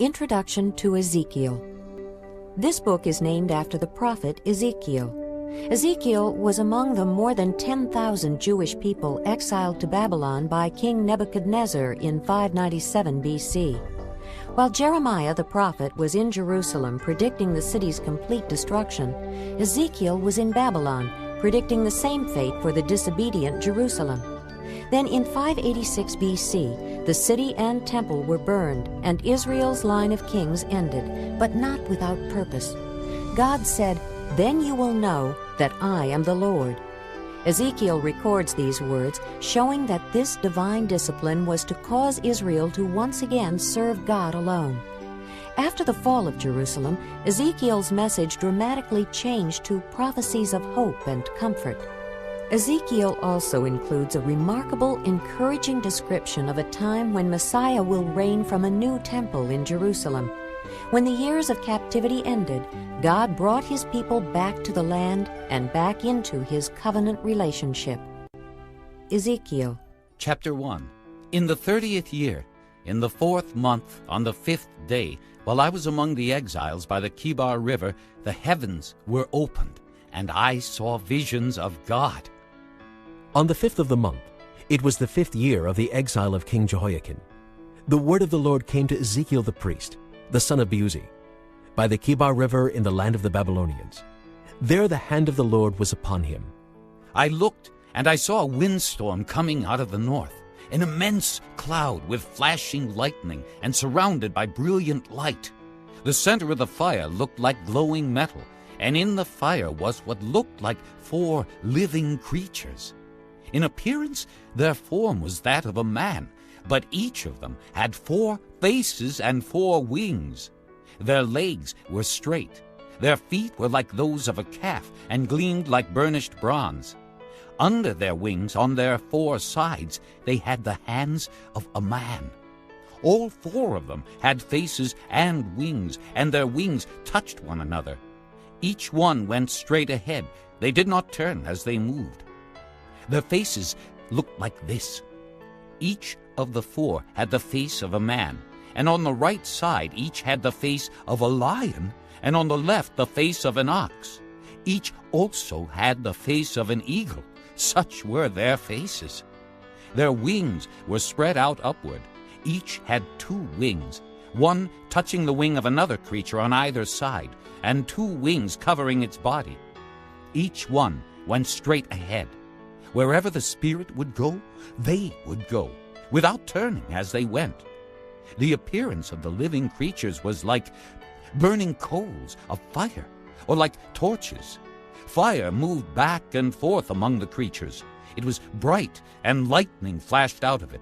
Introduction to Ezekiel. This book is named after the prophet Ezekiel. Ezekiel was among the more than 10,000 Jewish people exiled to Babylon by King Nebuchadnezzar in 597 BC. While Jeremiah the prophet was in Jerusalem predicting the city's complete destruction, Ezekiel was in Babylon predicting the same fate for the disobedient Jerusalem. Then in 586 BC, the city and temple were burned, and Israel's line of kings ended, but not without purpose. God said, "Then you will know that I am the Lord." Ezekiel records these words, showing that this divine discipline was to cause Israel to once again serve God alone. After the fall of Jerusalem, Ezekiel's message dramatically changed to prophecies of hope and comfort. Ezekiel also includes a remarkable, encouraging description of a time when Messiah will reign from a new temple in Jerusalem. When the years of captivity ended, God brought his people back to the land and back into his covenant relationship. Ezekiel. Chapter 1. In the 30th year, in the 4th month, on the 5th day, while I was among the exiles by the Kibar River, the heavens were opened, and I saw visions of God. On the 5th of the month, it was the 5th year of the exile of King Jehoiakim. The word of the Lord came to Ezekiel the priest, the son of Buzi, by the Kibar River in the land of the Babylonians. There the hand of the Lord was upon him. I looked, and I saw a windstorm coming out of the north, an immense cloud with flashing lightning and surrounded by brilliant light. The center of the fire looked like glowing metal, and in the fire was what looked like 4 living creatures. In appearance, their form was that of a man, but each of them had 4 faces and 4 wings. Their legs were straight. Their feet were like those of a calf and gleamed like burnished bronze. Under their wings, on their 4 sides, they had the hands of a man. All 4 of them had faces and wings, and their wings touched one another. Each one went straight ahead. They did not turn as they moved. Their faces looked like this. Each of the 4 had the face of a man, and on the right side each had the face of a lion, and on the left the face of an ox. Each also had the face of an eagle. Such were their faces. Their wings were spread out upward. Each had 2 wings, one touching the wing of another creature on either side, and 2 wings covering its body. Each one went straight ahead. Wherever the Spirit would go, they would go, without turning as they went. The appearance of the living creatures was like burning coals of fire, or like torches. Fire moved back and forth among the creatures. It was bright, and lightning flashed out of it.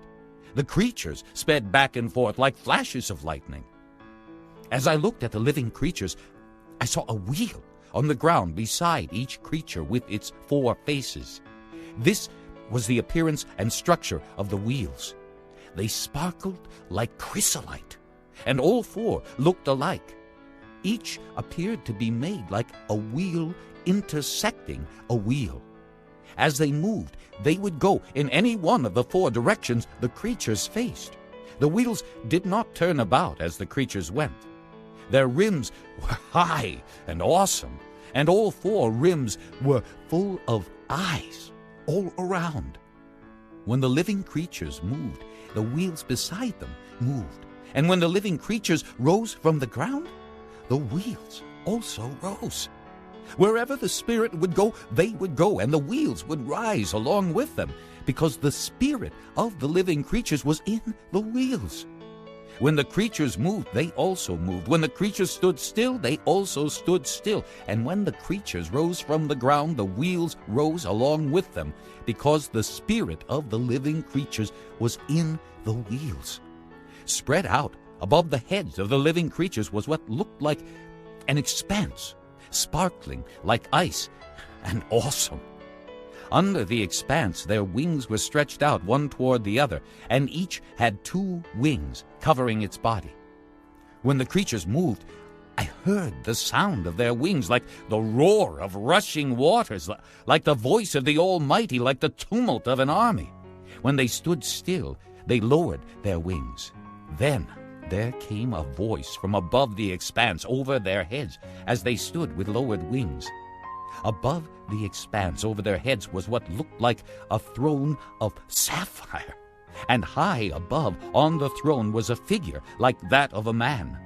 The creatures sped back and forth like flashes of lightning. As I looked at the living creatures, I saw a wheel on the ground beside each creature with its 4 faces. This was the appearance and structure of the wheels. They sparkled like chrysolite, and all 4 looked alike. Each appeared to be made like a wheel intersecting a wheel. As they moved, they would go in any one of the 4 directions the creatures faced. The wheels did not turn about as the creatures went. Their rims were high and awesome, and all 4 rims were full of eyes all around. When the living creatures moved, the wheels beside them moved. And when the living creatures rose from the ground, the wheels also rose. Wherever the Spirit would go, they would go, and the wheels would rise along with them, because the spirit of the living creatures was in the wheels. When the creatures moved, they also moved. When the creatures stood still, they also stood still. And when the creatures rose from the ground, the wheels rose along with them, because the spirit of the living creatures was in the wheels. Spread out above the heads of the living creatures was what looked like an expanse, sparkling like ice and awesome. Under the expanse their wings were stretched out one toward the other, and each had 2 wings covering its body. When the creatures moved, I heard the sound of their wings like the roar of rushing waters, like the voice of the Almighty, like the tumult of an army. When they stood still, they lowered their wings. Then there came a voice from above the expanse over their heads as they stood with lowered wings. Above the expanse over their heads was what looked like a throne of sapphire, and high above on the throne was a figure like that of a man.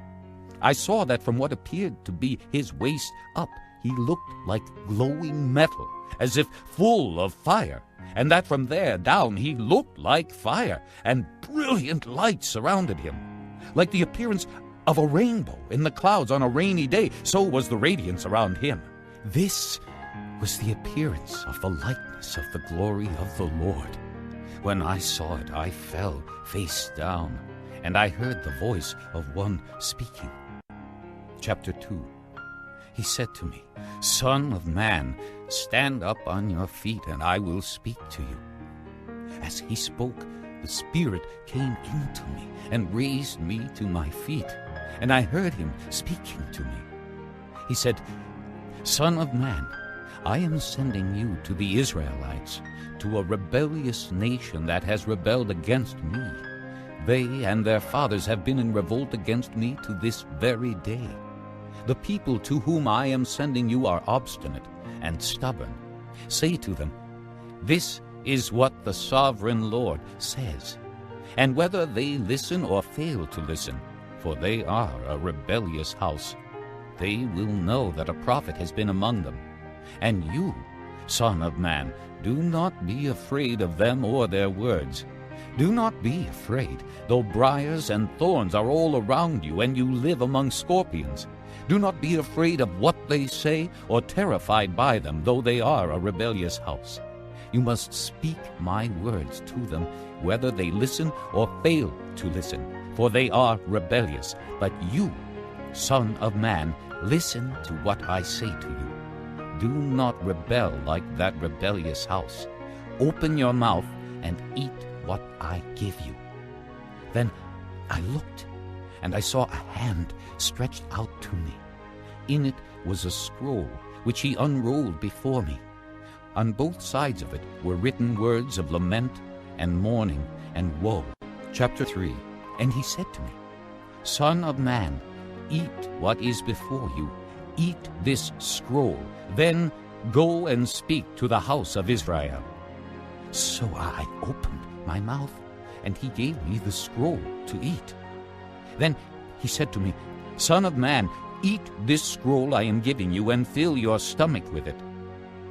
I saw that from what appeared to be his waist up, he looked like glowing metal, as if full of fire, and that from there down he looked like fire, and brilliant light surrounded him. Like the appearance of a rainbow in the clouds on a rainy day, so was the radiance around him. This was the appearance of the likeness of the glory of the Lord. When I saw it, I fell face down, and I heard the voice of one speaking. Chapter 2. He said to me, "Son of man, stand up on your feet, and I will speak to you." As he spoke, the Spirit came into me and raised me to my feet, and I heard him speaking to me. He said, "Son of man, I am sending you to the Israelites, to a rebellious nation that has rebelled against me. They and their fathers have been in revolt against me to this very day. The people to whom I am sending you are obstinate and stubborn. Say to them, 'This is what the sovereign Lord says.' And whether they listen or fail to listen, for they are a rebellious house, they will know that a prophet has been among them. And you, son of man, do not be afraid of them or their words. Do not be afraid, though briars and thorns are all around you, and you live among scorpions. Do not be afraid of what they say, or terrified by them, though they are a rebellious house. You must speak my words to them, whether they listen or fail to listen, for they are rebellious. But you, son of man, listen to what I say to you. Do not rebel like that rebellious house. Open your mouth and eat what I give you." Then I looked, and I saw a hand stretched out to me. In it was a scroll, which he unrolled before me. On both sides of it were written words of lament and mourning and woe. Chapter 3. And he said to me, "Son of man, eat what is before you. Eat this scroll. Then go and speak to the house of Israel." So I opened my mouth, and he gave me the scroll to eat. Then he said to me, "Son of man, eat this scroll I am giving you, and fill your stomach with it."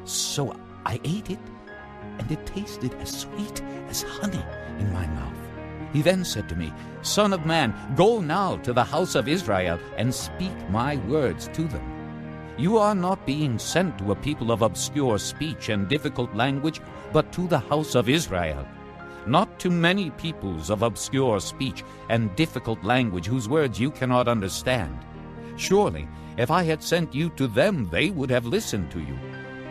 So I ate it, and it tasted as sweet as honey in my mouth. He then said to me, "Son of man, go now to the house of Israel, and speak my words to them. You are not being sent to a people of obscure speech and difficult language, but to the house of Israel. Not to many peoples of obscure speech and difficult language whose words you cannot understand. Surely, if I had sent you to them, they would have listened to you.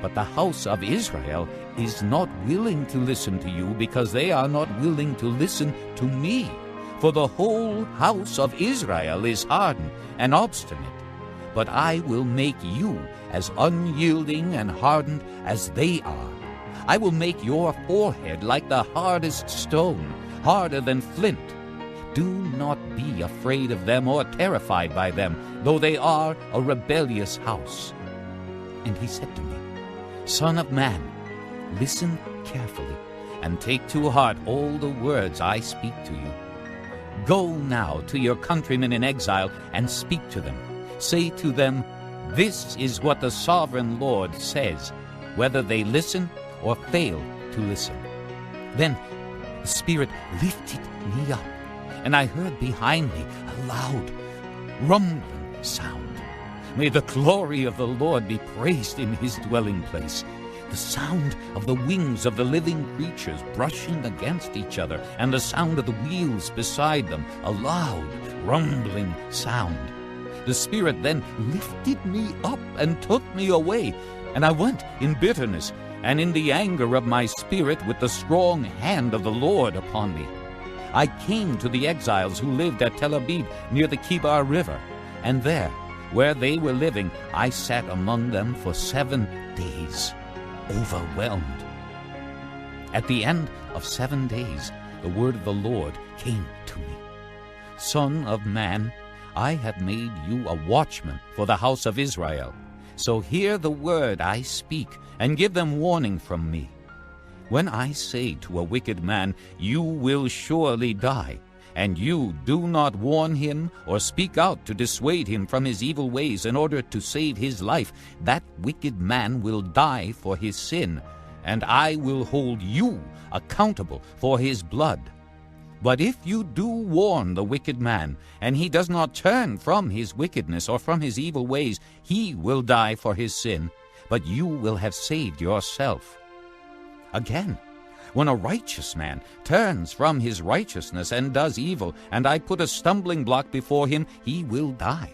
But the house of Israel is not willing to listen to you, because they are not willing to listen to me. For the whole house of Israel is hardened and obstinate. But I will make you as unyielding and hardened as they are. I will make your forehead like the hardest stone, harder than flint. Do not be afraid of them or terrified by them, though they are a rebellious house." And he said to me, "Son of man, listen carefully, and take to heart all the words I speak to you. Go now to your countrymen in exile and speak to them. Say to them, 'This is what the sovereign Lord says,' whether they listen or fail to listen." Then the Spirit lifted me up, and I heard behind me a loud, rumbling sound. May the glory of the Lord be praised in his dwelling place. The sound of the wings of the living creatures brushing against each other, and the sound of the wheels beside them, a loud, rumbling sound. The Spirit then lifted me up and took me away, and I went in bitterness and in the anger of my spirit with the strong hand of the Lord upon me. I came to the exiles who lived at Tel Abib near the Kibar River, and there, where they were living, I sat among them for 7 days, overwhelmed. At the end of 7 days, the word of the Lord came to me. Son of man, I have made you a watchman for the house of Israel. So hear the word I speak, and give them warning from me. When I say to a wicked man, you will surely die, and you do not warn him or speak out to dissuade him from his evil ways in order to save his life, that wicked man will die for his sin, and I will hold you accountable for his blood. But if you do warn the wicked man, and he does not turn from his wickedness or from his evil ways, he will die for his sin, but you will have saved yourself. Again, when a righteous man turns from his righteousness and does evil, and I put a stumbling block before him, he will die.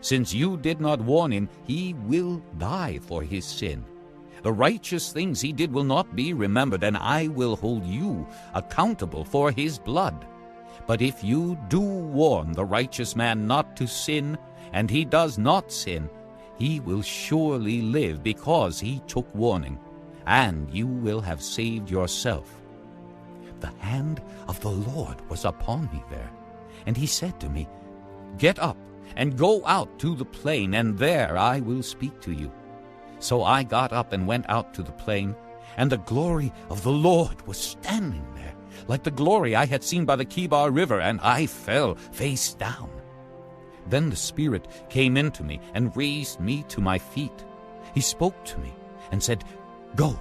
Since you did not warn him, he will die for his sin. The righteous things he did will not be remembered, and I will hold you accountable for his blood. But if you do warn the righteous man not to sin, and he does not sin, he will surely live because he took warning, and you will have saved yourself. The hand of the Lord was upon me there, and he said to me, Get up and go out to the plain, and there I will speak to you. So I got up and went out to the plain, and the glory of the Lord was standing there, like the glory I had seen by the Kibar River, and I fell face down. Then the Spirit came into me and raised me to my feet. He spoke to me and said, Go,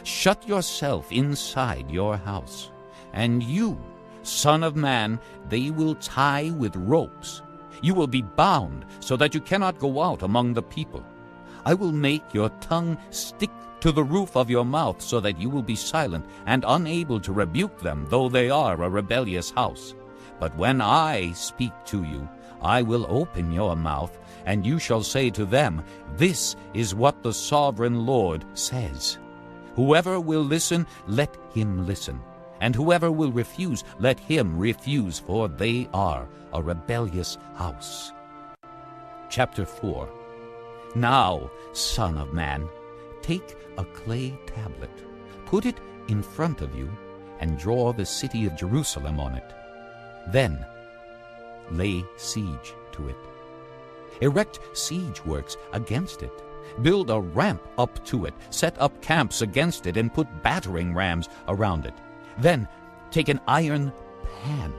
shut yourself inside your house, and you, Son of man, they will tie with ropes. You will be bound so that you cannot go out among the people. I will make your tongue stick to the roof of your mouth so that you will be silent and unable to rebuke them, though they are a rebellious house. But when I speak to you, I will open your mouth, and you shall say to them, This is what the sovereign Lord says. Whoever will listen, let him listen. And whoever will refuse, let him refuse, for they are a rebellious house. Chapter 4. Now, Son of man, take a clay tablet, put it in front of you, and draw the city of Jerusalem on it. Then lay siege to it. Erect siege works against it. Build a ramp up to it. Set up camps against it, and put battering rams around it. Then take an iron pan.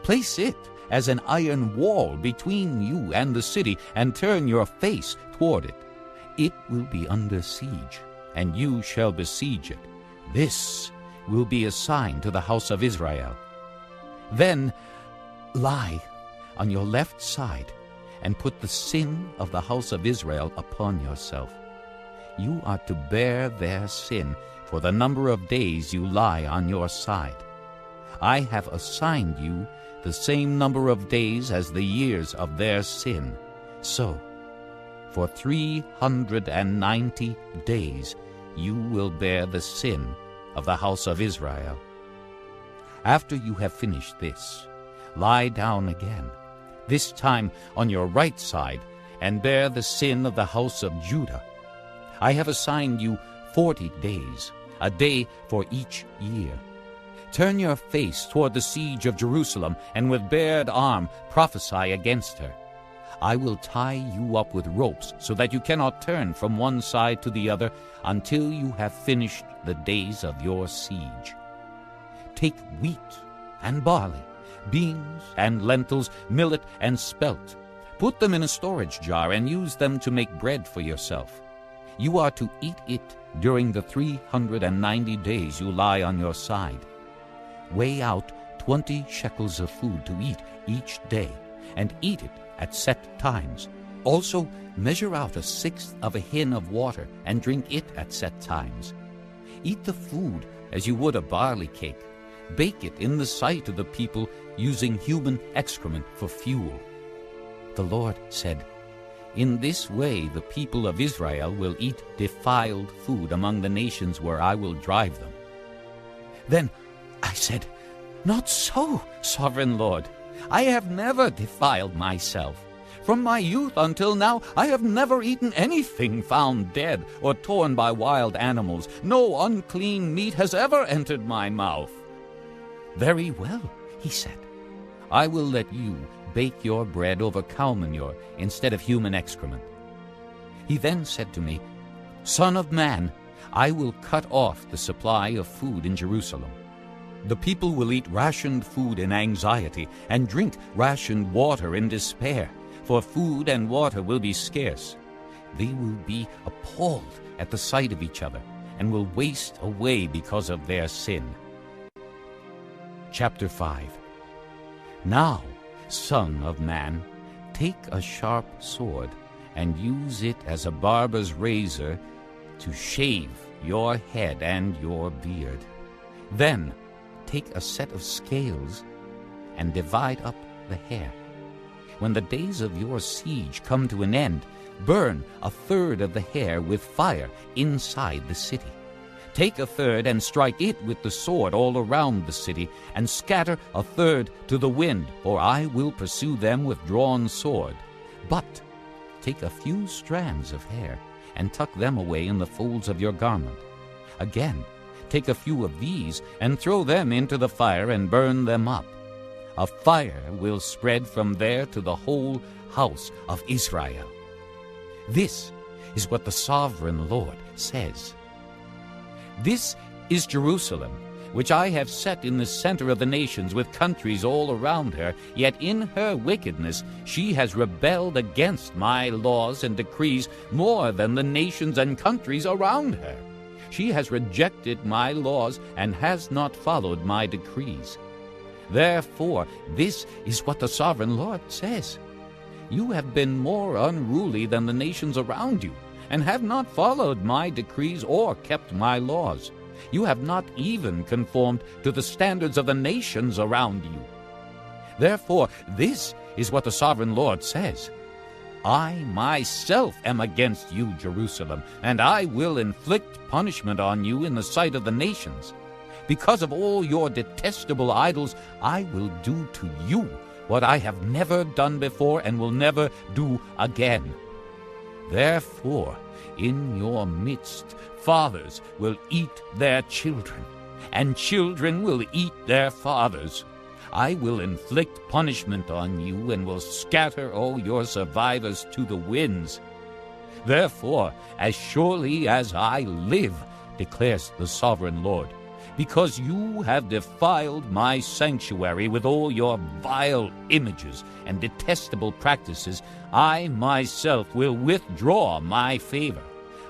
Place it as an iron wall between you and the city, and turn your face toward it. It will be under siege, and you shall besiege it. This will be a sign to the house of Israel. Then lie on your left side, and put the sin of the house of Israel upon yourself. You are to bear their sin for the number of days you lie on your side. I have assigned you the same number of days as the years of their sin. So, for 390 days you will bear the sin of the house of Israel. After you have finished this, lie down again, this time on your right side, and bear the sin of the house of Judah. I have assigned you 40 days, a day for each year. Turn your face toward the siege of Jerusalem, and with bared arm prophesy against her. I will tie you up with ropes, so that you cannot turn from one side to the other until you have finished the days of your siege. Take wheat and barley, beans and lentils, millet and spelt. Put them in a storage jar and use them to make bread for yourself. You are to eat it during the 390 days you lie on your side. Weigh out 20 shekels of food to eat each day, and eat it at set times. Also measure out 1/6 of a hin of water, and drink it at set times. Eat the food as you would a barley cake. Bake it in the sight of the people, using human excrement for fuel. The Lord said, In this way the people of Israel will eat defiled food among the nations where I will drive them. Then I said, Not so, sovereign Lord. I have never defiled myself. From my youth until now, I have never eaten anything found dead or torn by wild animals. No unclean meat has ever entered my mouth. Very well, he said. I will let you bake your bread over cow manure instead of human excrement." He then said to me, "Son of man, I will cut off the supply of food in Jerusalem. The people will eat rationed food in anxiety and drink rationed water in despair, for food and water will be scarce. They will be appalled at the sight of each other and will waste away because of their sin." Chapter 5. Now, son of man, take a sharp sword and use it as a barber's razor to shave your head and your beard. Then take a set of scales and divide up the hair. When the days of your siege come to an end, burn a third of the hair with fire inside the city. Take a third and strike it with the sword all around the city, and scatter a third to the wind, for I will pursue them with drawn sword. But take a few strands of hair and tuck them away in the folds of your garment. Again, take a few of these and throw them into the fire and burn them up. A fire will spread from there to the whole house of Israel. This is what the sovereign Lord says. This is Jerusalem, which I have set in the center of the nations, with countries all around her. Yet in her wickedness she has rebelled against my laws and decrees more than the nations and countries around her. She has rejected my laws and has not followed my decrees. Therefore, this is what the sovereign Lord says. You have been more unruly than the nations around you, and have not followed my decrees or kept my laws. You have not even conformed to the standards of the nations around you. Therefore, this is what the sovereign Lord says. I myself am against you, Jerusalem, and I will inflict punishment on you in the sight of the nations. Because of all your detestable idols, I will do to you what I have never done before and will never do again. Therefore, in your midst, fathers will eat their children, and children will eat their fathers. I will inflict punishment on you and will scatter all your survivors to the winds. Therefore, as surely as I live, declares the sovereign Lord, because you have defiled my sanctuary with all your vile images and detestable practices, I myself will withdraw my favor.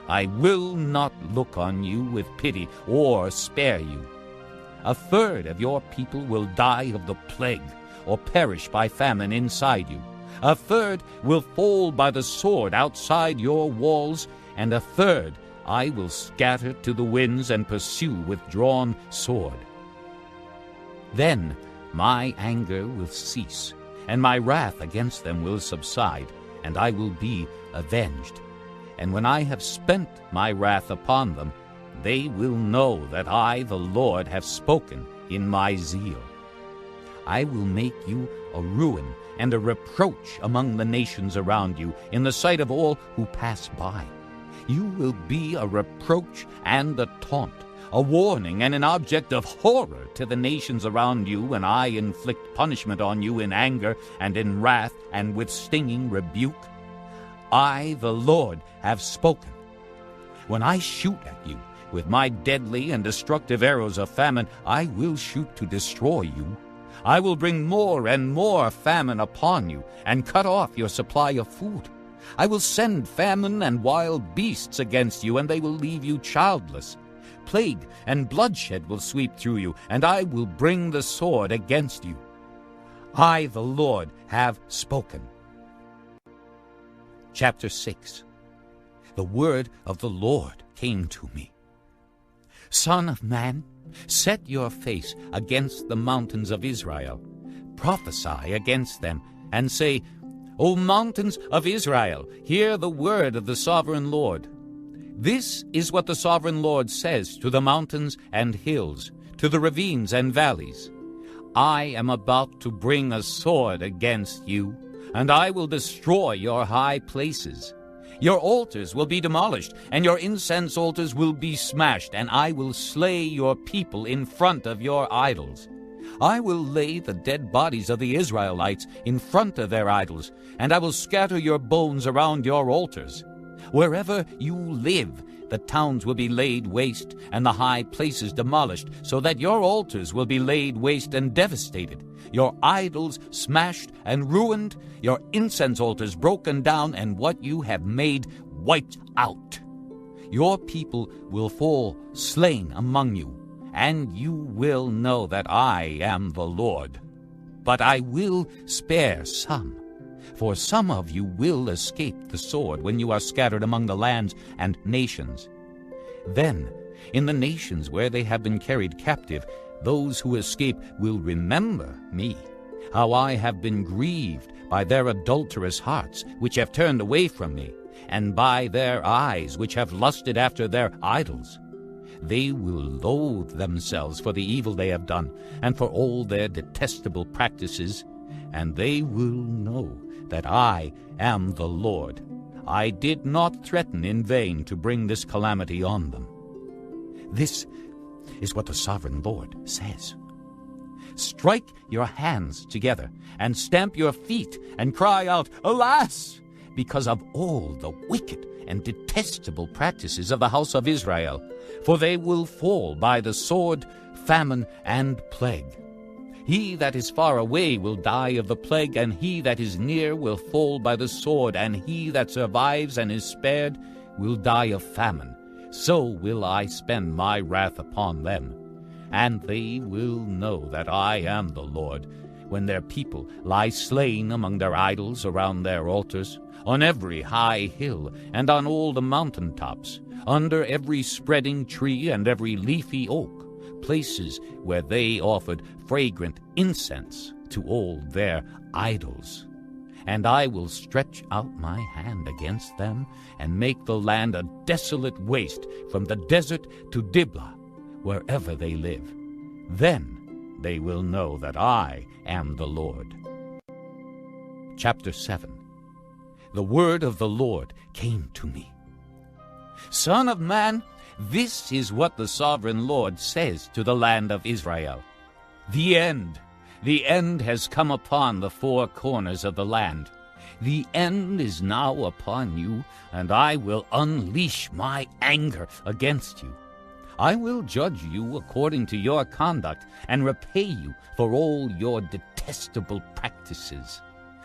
I will not look on you with pity or spare you. A third of your people will die of the plague or perish by famine inside you. A third will fall by the sword outside your walls, and a third I will scatter to the winds and pursue with drawn sword. Then my anger will cease, and my wrath against them will subside, and I will be avenged. And when I have spent my wrath upon them, they will know that I, the Lord, have spoken in my zeal. I will make you a ruin and a reproach among the nations around you, in the sight of all who pass by. You will be a reproach and a taunt, a warning and an object of horror to the nations around you when I inflict punishment on you in anger and in wrath and with stinging rebuke. I, the Lord, have spoken. When I shoot at you with my deadly and destructive arrows of famine, I will shoot to destroy you. I will bring more and more famine upon you and cut off your supply of food. I will send famine and wild beasts against you, and they will leave you childless. Plague and bloodshed will sweep through you, and I will bring the sword against you. I, the Lord, have spoken. Chapter 6. The word of the Lord came to me. Son of man, set your face against the mountains of Israel. Prophesy against them, and say, O mountains of Israel, hear the word of the sovereign Lord. This is what the sovereign Lord says to the mountains and hills, to the ravines and valleys. I am about to bring a sword against you, and I will destroy your high places. Your altars will be demolished, and your incense altars will be smashed, and I will slay your people in front of your idols. I will lay the dead bodies of the Israelites in front of their idols, and I will scatter your bones around your altars. Wherever you live, the towns will be laid waste, and the high places demolished, so that your altars will be laid waste and devastated, your idols smashed and ruined, your incense altars broken down, and what you have made wiped out. Your people will fall slain among you, and you will know that I am the Lord. But I will spare some, for some of you will escape the sword when you are scattered among the lands and nations. Then, in the nations where they have been carried captive, those who escape will remember me, how I have been grieved by their adulterous hearts, which have turned away from me, and by their eyes, which have lusted after their idols. They will loathe themselves for the evil they have done, and for all their detestable practices, and they will know that I am the Lord. I did not threaten in vain to bring this calamity on them. This is what the sovereign Lord says. Strike your hands together, and stamp your feet, and cry out, Alas! Because of all the wicked and detestable practices of the house of Israel, for they will fall by the sword, famine, and plague. He that is far away will die of the plague, and he that is near will fall by the sword, and he that survives and is spared will die of famine. So will I spend my wrath upon them, and they will know that I am the Lord, when their people lie slain among their idols around their altars, on every high hill and on all the mountain tops, under every spreading tree and every leafy oak, places where they offered fragrant incense to all their idols. And I will stretch out my hand against them, and make the land a desolate waste from the desert to Diblah, wherever they live. Then they will know that I am the Lord. Chapter 7. The word of the Lord came to me. Son of man, this is what the sovereign Lord says to the land of Israel. The end has come upon the four corners of the land. The end is now upon you, and I will unleash my anger against you. I will judge you according to your conduct, and repay you for all your detestable practices.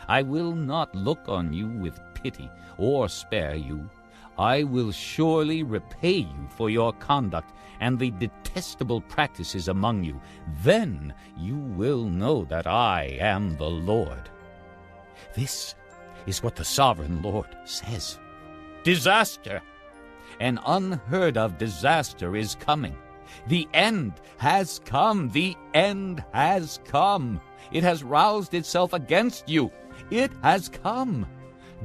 I will not look on you with pity or spare you. I will surely repay you for your conduct and the detestable practices among you. Then you will know that I am the Lord. This is what the sovereign Lord says. Disaster! An unheard-of disaster is coming. The end has come. The end has come. It has roused itself against you. It has come.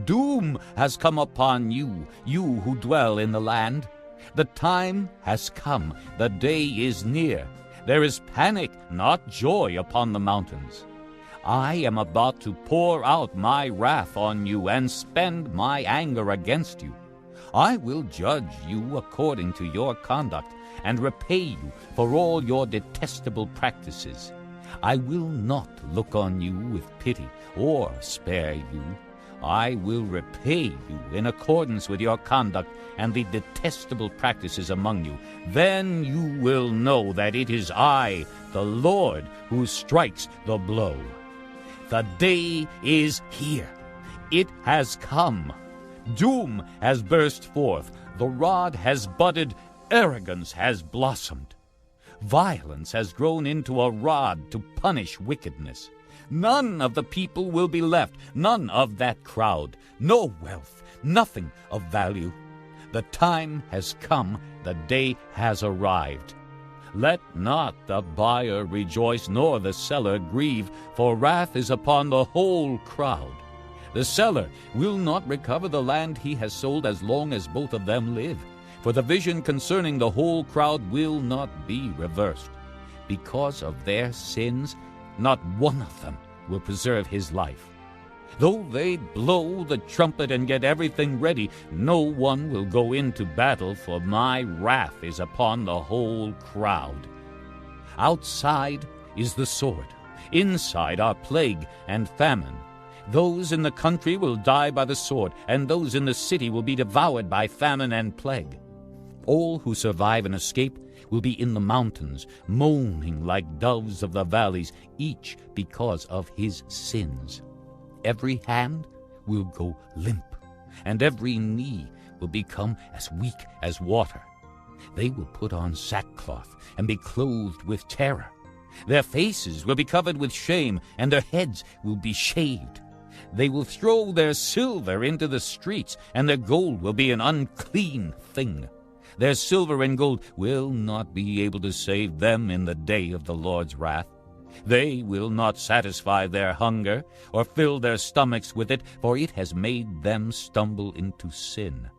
Doom has come upon you, you who dwell in the land. The time has come. The day is near. There is panic, not joy, upon the mountains. I am about to pour out my wrath on you and spend my anger against you. I will judge you according to your conduct and repay you for all your detestable practices. I will not look on you with pity or spare you. I will repay you in accordance with your conduct and the detestable practices among you. Then you will know that it is I, the Lord, who strikes the blow. The day is here. It has come. Doom has burst forth. The rod has budded. Arrogance has blossomed. Violence has grown into a rod to punish wickedness. None of the people will be left, none of that crowd, no wealth, nothing of value. The time has come, the day has arrived. Let not the buyer rejoice, nor the seller grieve, for wrath is upon the whole crowd. The seller will not recover the land he has sold as long as both of them live, for the vision concerning the whole crowd will not be reversed. Because of their sins, not one of them will preserve his life. Though they blow the trumpet and get everything ready, no one will go into battle, for my wrath is upon the whole crowd. Outside is the sword. Inside are plague and famine. Those in the country will die by the sword, and those in the city will be devoured by famine and plague. All who survive and escape will be in the mountains, moaning like doves of the valleys, each because of his sins. Every hand will go limp, and every knee will become as weak as water. They will put on sackcloth and be clothed with terror. Their faces will be covered with shame, and their heads will be shaved. They will throw their silver into the streets, and their gold will be an unclean thing. Their silver and gold will not be able to save them in the day of the Lord's wrath. They will not satisfy their hunger or fill their stomachs with it, for it has made them stumble into sin.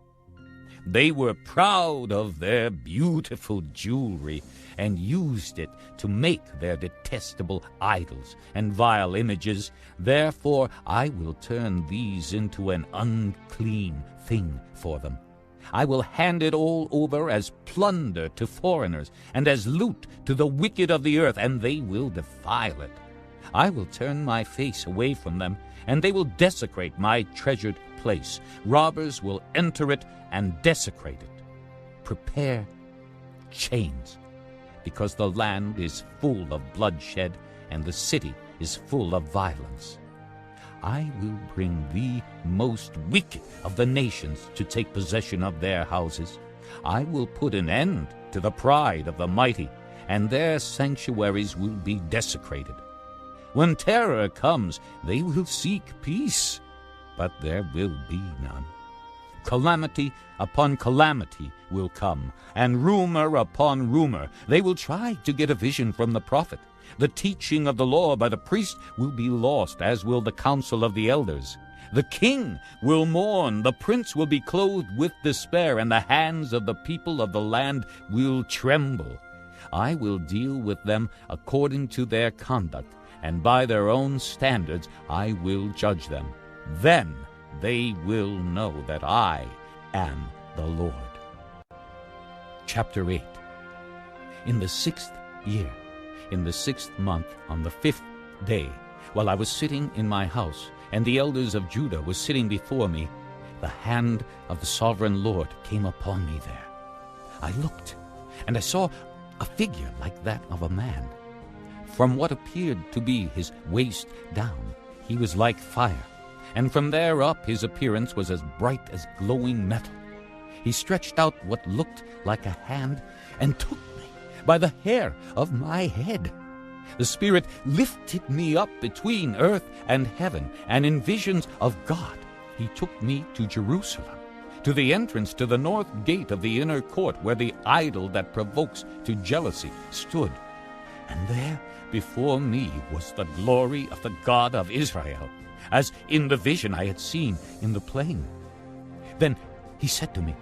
They were proud of their beautiful jewelry and used it to make their detestable idols and vile images. Therefore I will turn these into an unclean thing for them. I will hand it all over as plunder to foreigners and as loot to the wicked of the earth, and they will defile it. I will turn my face away from them, and they will desecrate my treasured place. Robbers will enter it and desecrate it. Prepare chains, because the land is full of bloodshed, and the city is full of violence. I will bring the most wicked of the nations to take possession of their houses. I will put an end to the pride of the mighty, and their sanctuaries will be desecrated. When terror comes, they will seek peace, but there will be none. Calamity upon calamity will come, and rumor upon rumor. They will try to get a vision from the prophet. The teaching of the law by the priest will be lost, as will the counsel of the elders. The king will mourn, the prince will be clothed with despair, and the hands of the people of the land will tremble. I will deal with them according to their conduct, and by their own standards I will judge them. Then they will know that I am the Lord. Chapter 8. In the 6th year, in the 6th month, on the 5th day, while I was sitting in my house, and the elders of Judah were sitting before me, the hand of the sovereign Lord came upon me there. I looked, and I saw a figure like that of a man. From what appeared to be his waist down, he was like fire, and from there up his appearance was as bright as glowing metal. He stretched out what looked like a hand and took me by the hair of my head. The Spirit lifted me up between earth and heaven, and in visions of God he took me to Jerusalem, to the entrance to the north gate of the inner court, where the idol that provokes to jealousy stood. And there before me was the glory of the God of Israel, as in the vision I had seen in the plain. Then he said to me,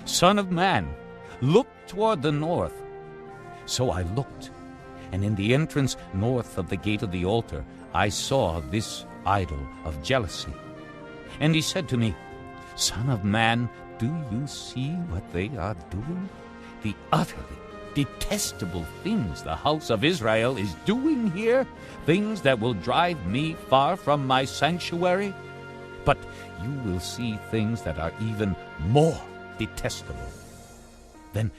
"Son of man, look toward the north." So I looked, and in the entrance north of the gate of the altar I saw this idol of jealousy. And he said to me, "Son of man, do you see what they are doing? The utterly detestable things the house of Israel is doing here, things that will drive me far from my sanctuary? But you will see things that are even more detestable." Then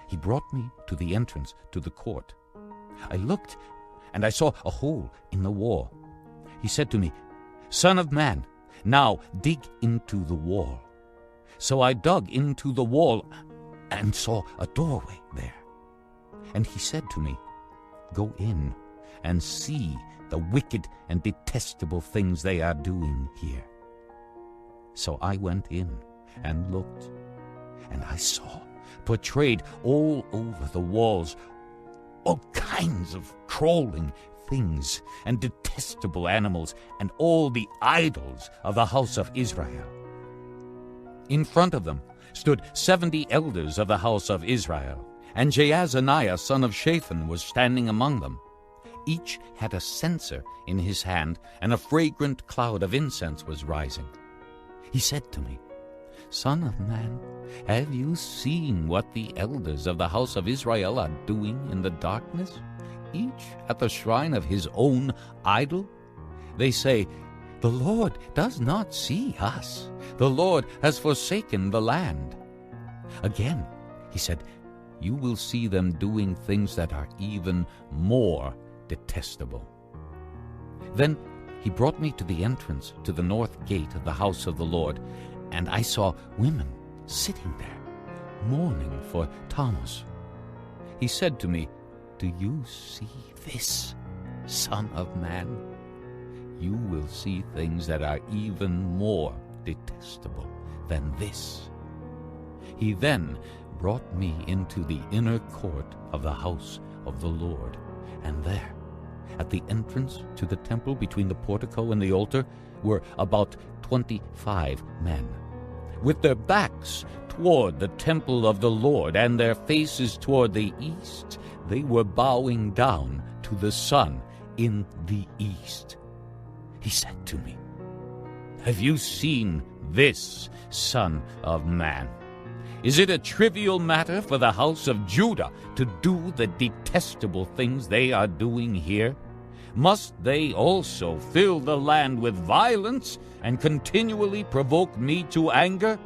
he brought me to the entrance to the court. I looked, and I saw a hole in the wall. He said to me, "Son of man, now dig into the wall." So I dug into the wall and saw a doorway there. And he said to me, "Go in and see the wicked and detestable things they are doing here." So I went in and looked, and I saw, portrayed all over the walls, all kinds of crawling things and detestable animals, and all the idols of the house of Israel. In front of them stood 70 elders of the house of Israel, and Jaazaniah son of Shaphan was standing among them. Each had a censer in his hand, and a fragrant cloud of incense was rising. He said to me, "Son of man, have you seen what the elders of the house of Israel are doing in the darkness? each at the shrine of his own idol? They say, "The Lord does not see us. The Lord has forsaken the land." Again, he said, "You will see them doing things that are even more detestable." Then he brought me to the entrance to the north gate of the house of the Lord, and I saw women sitting there, mourning for Tammuz. He said to me, "Do you see this, Son of Man? You will see things that are even more detestable than this." He then brought me into the inner court of the house of the Lord, and there, at the entrance to the temple between the portico and the altar, were about 25 men, with their backs toward the temple of the Lord and their faces toward the east. They were bowing down to the sun in the east. He said to me, "Have you seen this, Son of Man? Is it a trivial matter for the house of Judah to do the detestable things they are doing here? Must they also fill the land with violence and continually provoke me to anger?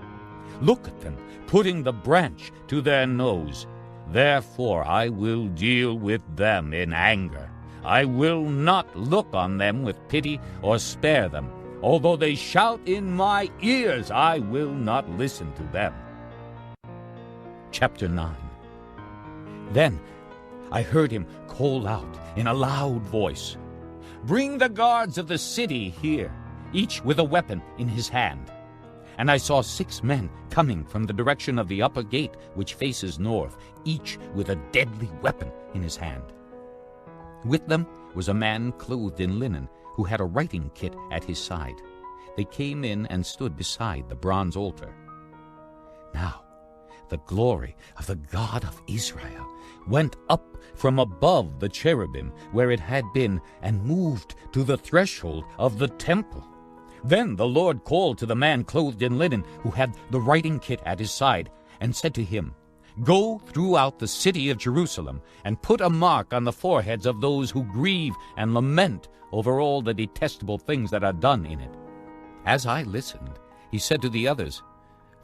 Look at them, putting the branch to their nose. Therefore I will deal with them in anger. I will not look on them with pity or spare them. Although they shout in my ears, I will not listen to them." Chapter 9. Then I heard him call out in a loud voice, "Bring the guards of the city here, each with a weapon in his hand." And I saw 6 men coming from the direction of the upper gate, which faces north, each with a deadly weapon in his hand. With them was a man clothed in linen, who had a writing kit at his side. They came in and stood beside the bronze altar. Now the glory of the God of Israel went up from above the cherubim where it had been and moved to the threshold of the temple. Then the Lord called to the man clothed in linen who had the writing kit at his side and said to him, "Go throughout the city of Jerusalem and put a mark on the foreheads of those who grieve and lament over all the detestable things that are done in it." As I listened, he said to the others,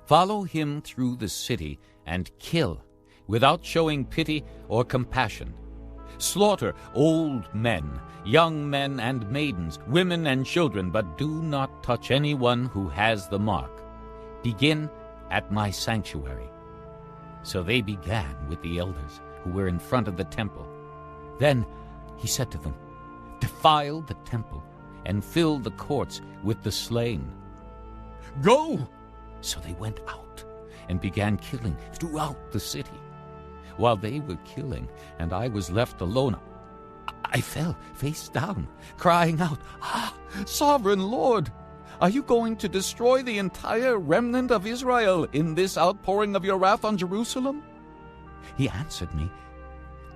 "Follow him through the city and kill, without showing pity or compassion. Slaughter old men, young men and maidens, women and children, but do not touch anyone who has the mark. Begin at my sanctuary." So they began with the elders who were in front of the temple. Then he said to them, "Defile the temple and fill the courts with the slain. Go!" So they went out and began killing throughout the city. While they were killing and I was left alone, I fell face down, crying out, "Sovereign Lord, are you going to destroy the entire remnant of Israel in this outpouring of your wrath on Jerusalem?" He answered me,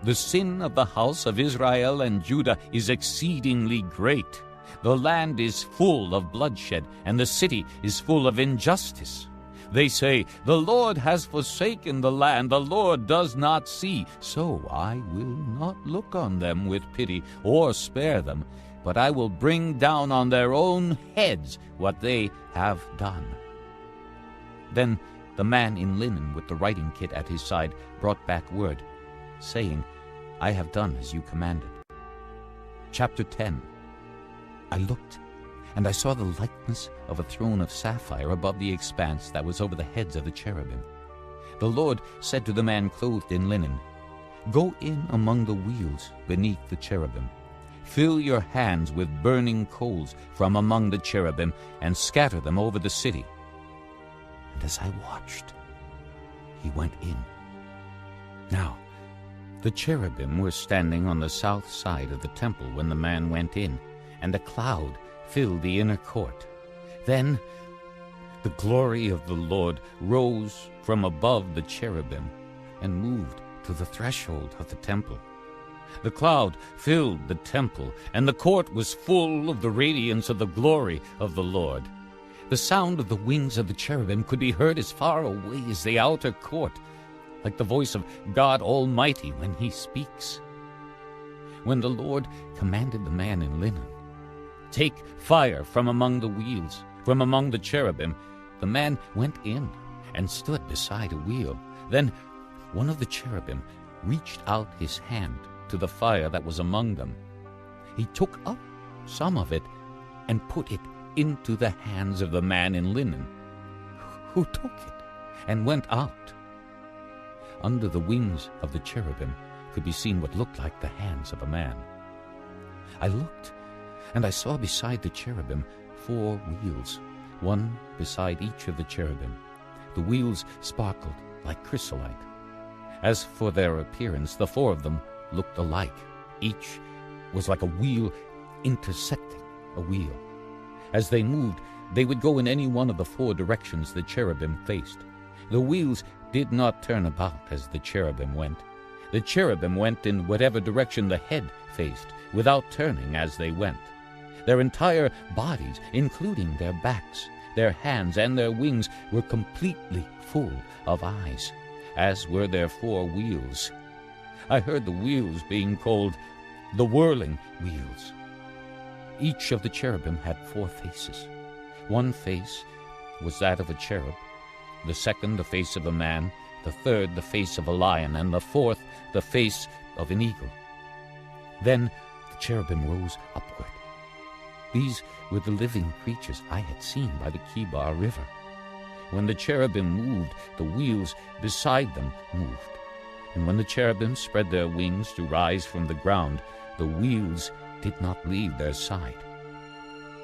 "The sin of the house of Israel and Judah is exceedingly great. The land is full of bloodshed, and the city is full of injustice. They say, 'The Lord has forsaken the land, the Lord does not see.' So I will not look on them with pity or spare them, but I will bring down on their own heads what they have done." Then the man in linen with the writing kit at his side brought back word, saying, "I have done as you commanded." Chapter 10. I looked, and I saw the likeness of a throne of sapphire above the expanse that was over the heads of the cherubim. The Lord said to the man clothed in linen, "Go in among the wheels beneath the cherubim. Fill your hands with burning coals from among the cherubim, and scatter them over the city." And as I watched, he went in. Now the cherubim were standing on the south side of the temple when the man went in, and a cloud filled the inner court. Then the glory of the Lord rose from above the cherubim and moved to the threshold of the temple. The cloud filled the temple, and the court was full of the radiance of the glory of the Lord. The sound of the wings of the cherubim could be heard as far away as the outer court, like the voice of God Almighty when he speaks. when the Lord commanded the man in linen, "Take fire from among the wheels, from among the cherubim," the man went in and stood beside a wheel. Then one of the cherubim reached out his hand to the fire that was among them. He took up some of it and put it into the hands of the man in linen, who took it and went out. Under the wings of the cherubim could be seen what looked like the hands of a man. I looked, and I saw beside the cherubim 4 wheels, one beside each of the cherubim. The wheels sparkled like chrysolite. As for their appearance, the 4 of them looked alike. Each was like a wheel intersecting a wheel. As they moved, they would go in any one of the 4 directions the cherubim faced. The wheels did not turn about as the cherubim went. The cherubim went in whatever direction the head faced, without turning as they went. Their entire bodies, including their backs, their hands, and their wings, were completely full of eyes, as were their 4 wheels. I heard the wheels being called the whirling wheels. Each of the cherubim had 4 faces. One face was that of a cherub, the second the face of a man, the third the face of a lion, and the 4th the face of an eagle. Then the cherubim rose upward. These were the living creatures I had seen by the Kibar River. When the cherubim moved, the wheels beside them moved. And when the cherubim spread their wings to rise from the ground, the wheels did not leave their side.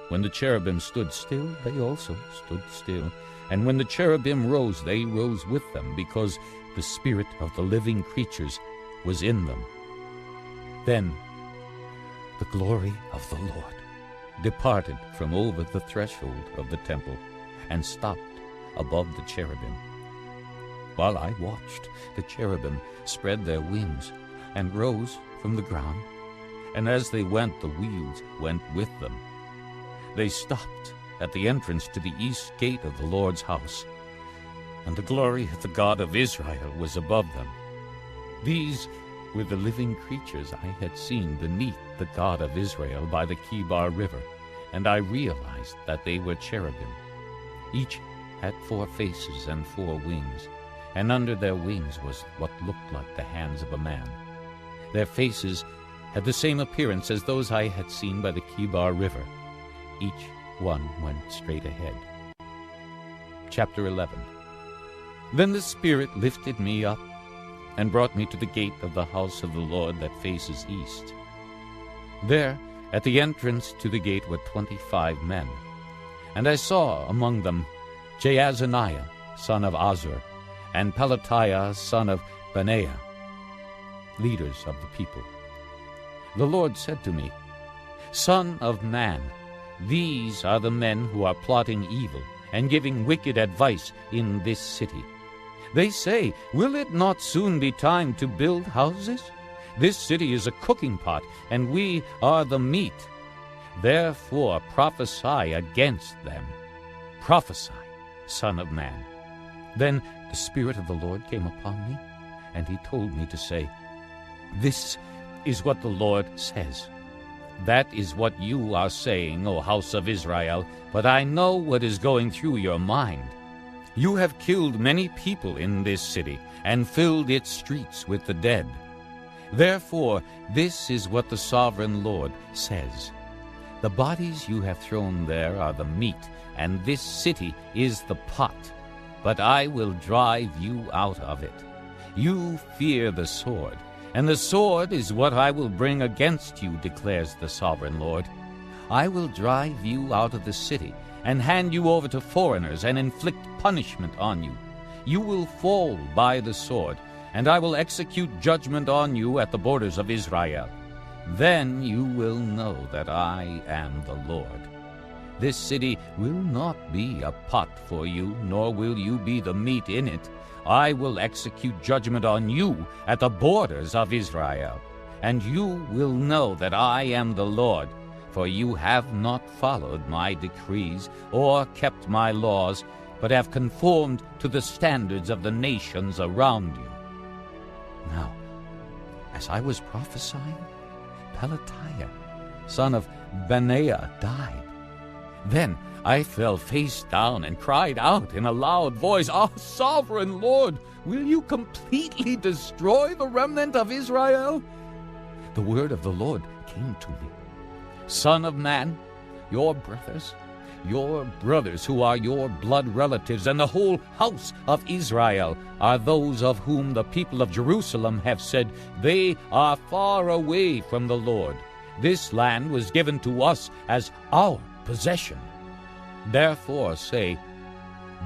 When the cherubim stood still, they also stood still. And when the cherubim rose, they rose with them, because the spirit of the living creatures was in them. Then the glory of the Lord departed from over the threshold of the temple and stopped above the cherubim. While I watched, the cherubim spread their wings and rose from the ground, and as they went, the wheels went with them. They stopped at the entrance to the east gate of the Lord's house, and the glory of the God of Israel was above them. These were the living creatures I had seen beneath the God of Israel by the Kibar River, and I realized that they were cherubim. Each had 4 faces and 4 wings, and under their wings was what looked like the hands of a man. Their faces had the same appearance as those I had seen by the Kibar River. Each one went straight ahead. Chapter 11. Then the Spirit lifted me up and brought me to the gate of the house of the Lord that faces east. There, at the entrance to the gate, were 25 men. And I saw among them Jaazaniah, son of Azur, and Pelatiah, son of Benaiah, leaders of the people. The Lord said to me, "Son of man, these are the men who are plotting evil and giving wicked advice in this city. They say, 'Will it not soon be time to build houses?' This city is a cooking pot, and we are the meat. Therefore prophesy against them. Prophesy, Son of man." Then the Spirit of the Lord came upon me, and he told me to say, "This is what the Lord says. That is what you are saying, O house of Israel, but I know what is going through your mind. You have killed many people in this city and filled its streets with the dead. Therefore, this is what the sovereign Lord says. The bodies you have thrown there are the meat, and this city is the pot. But I will drive you out of it. You fear the sword, and the sword is what I will bring against you, declares the sovereign Lord. I will drive you out of the city and hand you over to foreigners and inflict punishment on you. You will fall by the sword, and I will execute judgment on you at the borders of Israel. Then you will know that I am the Lord. This city will not be a pot for you, nor will you be the meat in it. I will execute judgment on you at the borders of Israel. And you will know that I am the Lord, for you have not followed my decrees or kept my laws, but have conformed to the standards of the nations around you." Now, as I was prophesying, Pelatiah, son of Benaiah, died. Then I fell face down and cried out in a loud voice, "Ah, sovereign Lord, will you completely destroy the remnant of Israel?" The word of the Lord came to me. "Son of man, your brothers who are your blood relatives, and the whole house of Israel are those of whom the people of Jerusalem have said, 'They are far away from the Lord. This land was given to us as our possession.' Therefore say,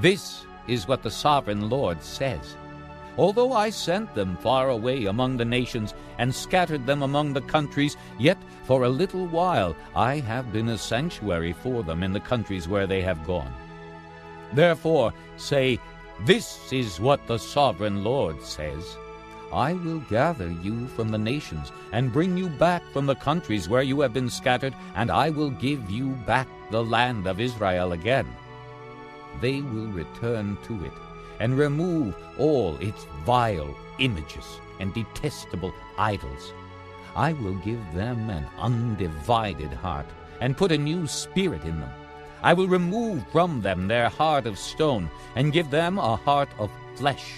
'This is what the sovereign Lord says. Although I sent them far away among the nations and scattered them among the countries, yet for a little while I have been a sanctuary for them in the countries where they have gone. Therefore say, This is what the sovereign Lord says. I will gather you from the nations and bring you back from the countries where you have been scattered, and I will give you back the land of Israel again. They will return to it and remove all its vile images and detestable idols. I will give them an undivided heart and put a new spirit in them. I will remove from them their heart of stone and give them a heart of flesh.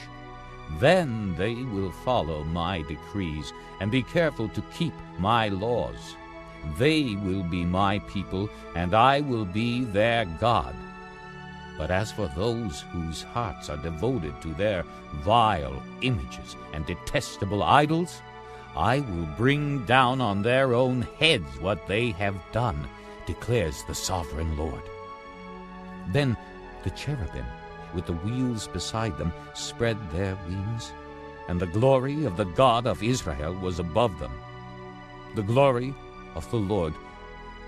Then they will follow my decrees and be careful to keep my laws. They will be my people, and I will be their God. But as for those whose hearts are devoted to their vile images and detestable idols, I will bring down on their own heads what they have done, declares the sovereign Lord." Then the cherubim, with the wheels beside them, spread their wings, and the glory of the God of Israel was above them. The glory of the Lord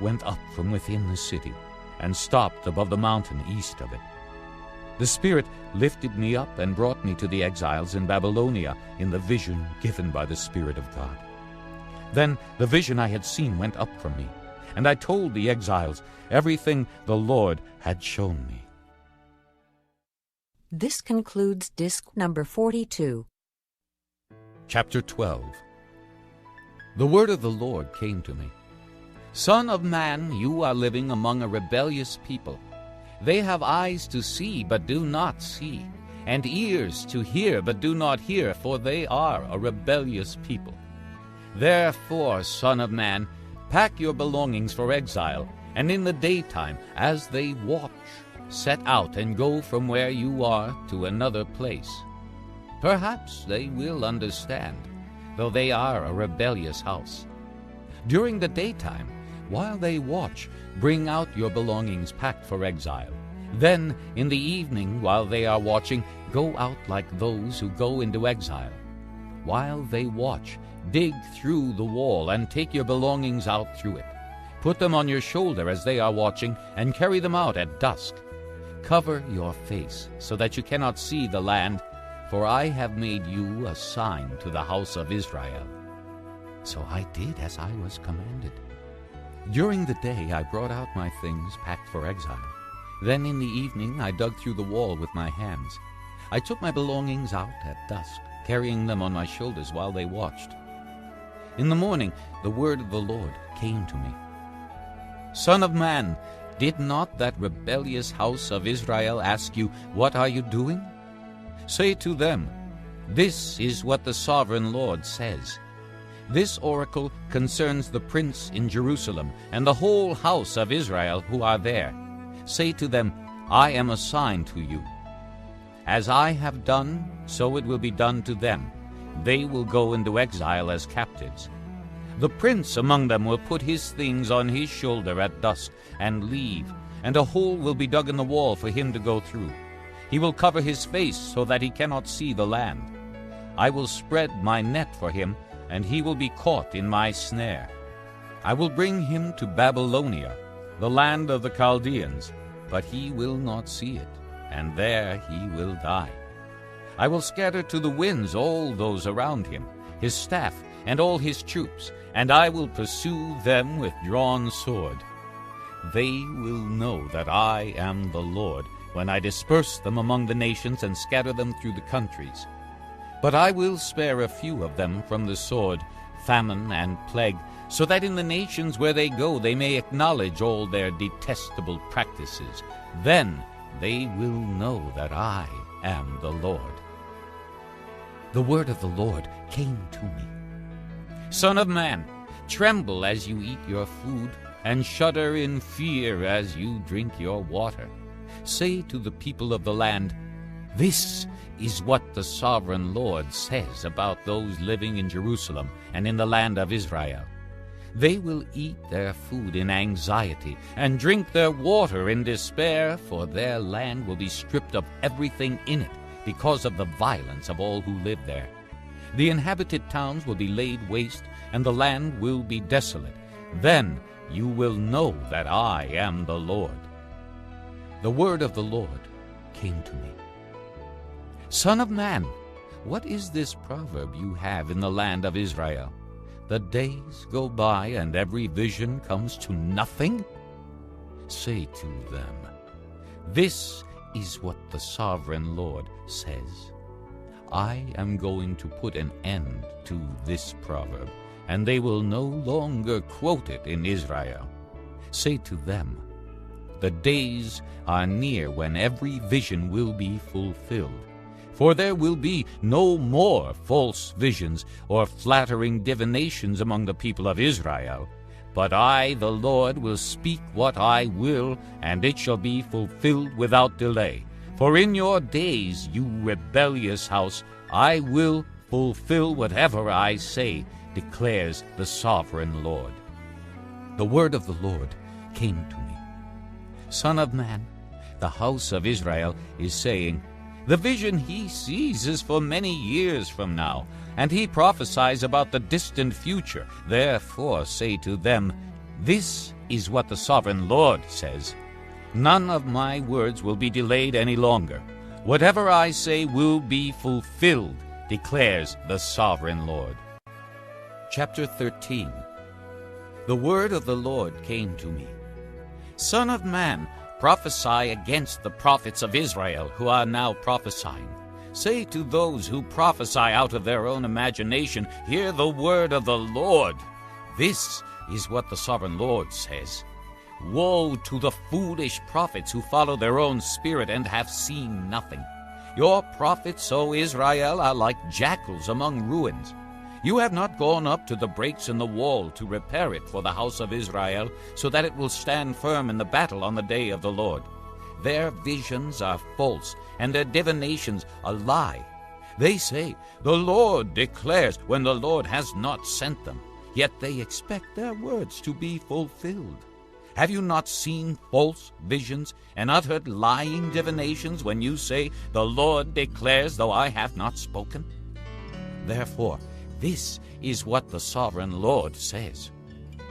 went up from within the city and stopped above the mountain east of it. The Spirit lifted me up and brought me to the exiles in Babylonia in the vision given by the Spirit of God. Then the vision I had seen went up from me, and I told the exiles everything the Lord had shown me. This concludes disc number 42. Chapter 12. The word of the Lord came to me. "Son of man, you are living among a rebellious people. They have eyes to see, but do not see, and ears to hear, but do not hear, for they are a rebellious people. Therefore, son of man, pack your belongings for exile, and in the daytime, as they watch, set out and go from where you are to another place. Perhaps they will understand, though they are a rebellious house. During the daytime, while they watch, bring out your belongings packed for exile. Then, in the evening, while they are watching, go out like those who go into exile. While they watch, dig through the wall and take your belongings out through it. Put them on your shoulder as they are watching, and carry them out at dusk. Cover your face, so that you cannot see the land, for I have made you a sign to the house of Israel." So I did as I was commanded. During the day I brought out my things packed for exile. Then in the evening I dug through the wall with my hands. I took my belongings out at dusk, carrying them on my shoulders while they watched. In the morning the word of the Lord came to me. "Son of man, did not that rebellious house of Israel ask you, 'What are you doing?' Say to them, 'This is what the sovereign Lord says. This oracle concerns the prince in Jerusalem and the whole house of Israel who are there. Say to them, I am a sign to you. As I have done, so it will be done to them. They will go into exile as captives. The prince among them will put his things on his shoulder at dusk and leave, and a hole will be dug in the wall for him to go through. He will cover his face so that he cannot see the land. I will spread my net for him, and he will be caught in my snare. I will bring him to Babylonia, the land of the Chaldeans, but he will not see it, and there he will die. I will scatter to the winds all those around him, his staff, and all his troops, and I will pursue them with drawn sword. They will know that I am the Lord, when I disperse them among the nations and scatter them through the countries. But I will spare a few of them from the sword, famine and plague, so that in the nations where they go they may acknowledge all their detestable practices. Then they will know that I am the Lord. The word of the Lord came to me. Son of man, tremble as you eat your food, and shudder in fear as you drink your water. Say to the people of the land, this is what the sovereign Lord says about those living in Jerusalem and in the land of Israel. They will eat their food in anxiety and drink their water in despair, for their land will be stripped of everything in it because of the violence of all who live there. The inhabited towns will be laid waste, and the land will be desolate. Then you will know that I am the Lord. The word of the Lord came to me. Son of man, what is this proverb you have in the land of Israel? The days go by and every vision comes to nothing? Say to them, this is what the sovereign Lord says. I am going to put an end to this proverb, and they will no longer quote it in Israel. Say to them, the days are near when every vision will be fulfilled. For there will be no more false visions or flattering divinations among the people of Israel. But I, the Lord, will speak what I will, and it shall be fulfilled without delay. For in your days, you rebellious house, I will fulfill whatever I say, declares the sovereign Lord. The word of the Lord came to me. Son of man, the house of Israel is saying, the vision he sees is for many years from now, and he prophesies about the distant future. Therefore say to them, this is what the sovereign Lord says. None of my words will be delayed any longer. Whatever I say will be fulfilled, declares the sovereign Lord. Chapter 13. The word of the Lord came to me. Son of man, prophesy against the prophets of Israel who are now prophesying. Say to those who prophesy out of their own imagination, hear the word of the Lord. This is what the sovereign Lord says. Woe to the foolish prophets who follow their own spirit and have seen nothing. Your prophets, O Israel, are like jackals among ruins. You have not gone up to the breaks in the wall to repair it for the house of Israel, so that it will stand firm in the battle on the day of the Lord. Their visions are false, and their divinations a lie. They say, the Lord declares, when the Lord has not sent them. Yet they expect their words to be fulfilled. Have you not seen false visions and uttered lying divinations when you say, the Lord declares, though I have not spoken? Therefore, this is what the sovereign Lord says.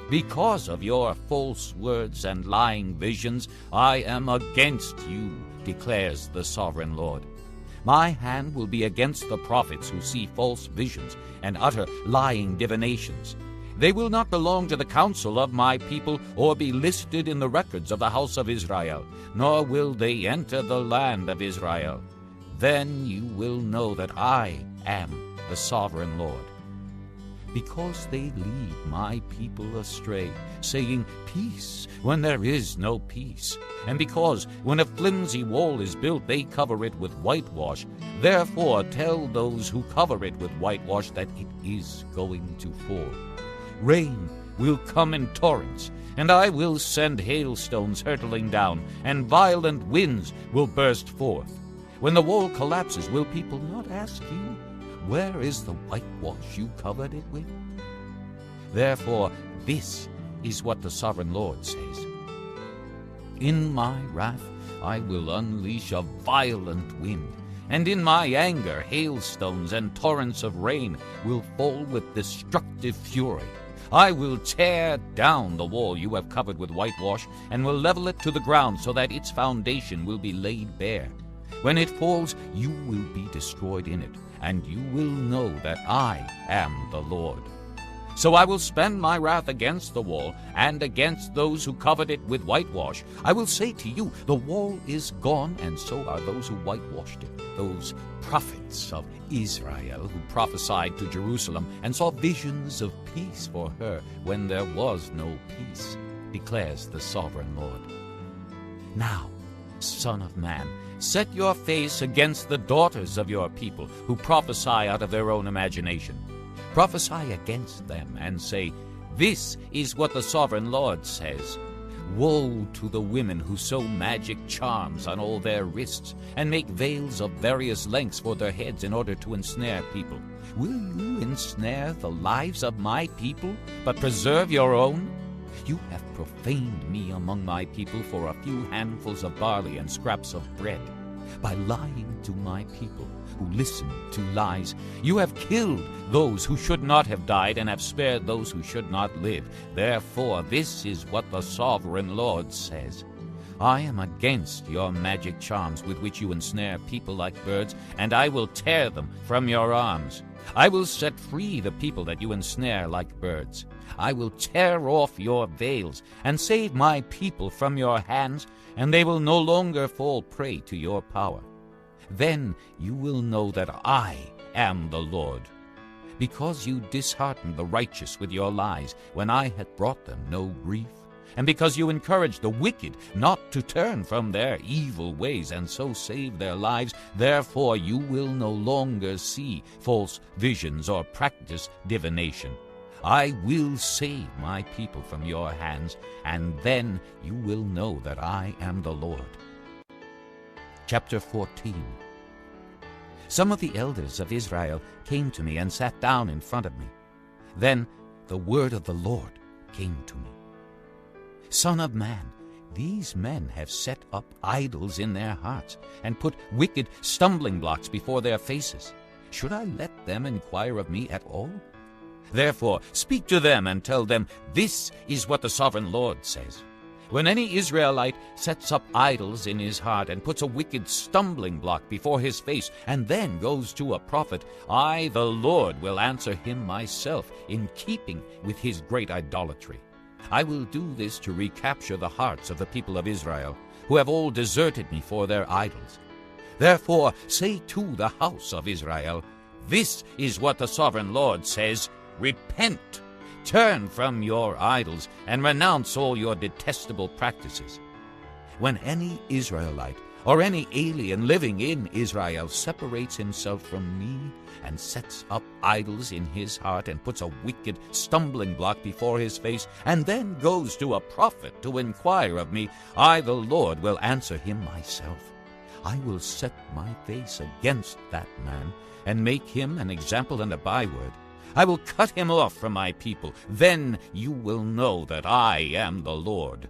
Because of your false words and lying visions, I am against you, declares the sovereign Lord. My hand will be against the prophets who see false visions and utter lying divinations. They will not belong to the council of my people or be listed in the records of the house of Israel, nor will they enter the land of Israel. Then you will know that I am the sovereign Lord. Because they lead my people astray, saying, peace, when there is no peace. And because when a flimsy wall is built, they cover it with whitewash. Therefore tell those who cover it with whitewash that it is going to fall. Rain will come in torrents, and I will send hailstones hurtling down, and violent winds will burst forth. When the wall collapses, will people not ask you, where is the whitewash you covered it with? Therefore, this is what the sovereign Lord says. In my wrath I will unleash a violent wind, and in my anger hailstones and torrents of rain will fall with destructive fury. I will tear down the wall you have covered with whitewash, and will level it to the ground so that its foundation will be laid bare. When it falls, you will be destroyed in it, and you will know that I am the Lord. So I will spend my wrath against the wall, and against those who covered it with whitewash. I will say to you, the wall is gone, and so are those who whitewashed it, those prophets of Israel who prophesied to Jerusalem and saw visions of peace for her when there was no peace, declares the sovereign Lord. Now, Son of man, set your face against the daughters of your people who prophesy out of their own imagination. Prophesy against them and say, This is what the sovereign Lord says. Woe to the women who sew magic charms on all their wrists and make veils of various lengths for their heads in order to ensnare people. Will you ensnare the lives of my people, but preserve your own? You have profaned me among my people for a few handfuls of barley and scraps of bread. By lying to my people who listen to lies, you have killed those who should not have died and have spared those who should not live. Therefore, this is what the sovereign Lord says. I am against your magic charms with which you ensnare people like birds, and I will tear them from your arms. I will set free the people that you ensnare like birds. I will tear off your veils and save my people from your hands, and they will no longer fall prey to your power. Then you will know that I am the Lord. Because you disheartened the righteous with your lies, when I had brought them no grief, and because you encouraged the wicked not to turn from their evil ways and so save their lives, therefore you will no longer see false visions or practice divination. I will save my people from your hands, and then you will know that I am the Lord. Chapter 14. Some of the elders of Israel came to me and sat down in front of me. Then the word of the Lord came to me. Son of man, these men have set up idols in their hearts and put wicked stumbling blocks before their faces. Should I let them inquire of me at all? Therefore, speak to them and tell them, This is what the sovereign Lord says. When any Israelite sets up idols in his heart and puts a wicked stumbling block before his face and then goes to a prophet, I, the Lord, will answer him myself in keeping with his great idolatry. I will do this to recapture the hearts of the people of Israel, who have all deserted me for their idols. Therefore, say to the house of Israel, This is what the sovereign Lord says, Repent, turn from your idols, and renounce all your detestable practices. When any Israelite or any alien living in Israel separates himself from me and sets up idols in his heart and puts a wicked stumbling block before his face and then goes to a prophet to inquire of me, I, the Lord, will answer him myself. I will set my face against that man and make him an example and a byword. I will cut him off from my people. Then you will know that I am the Lord.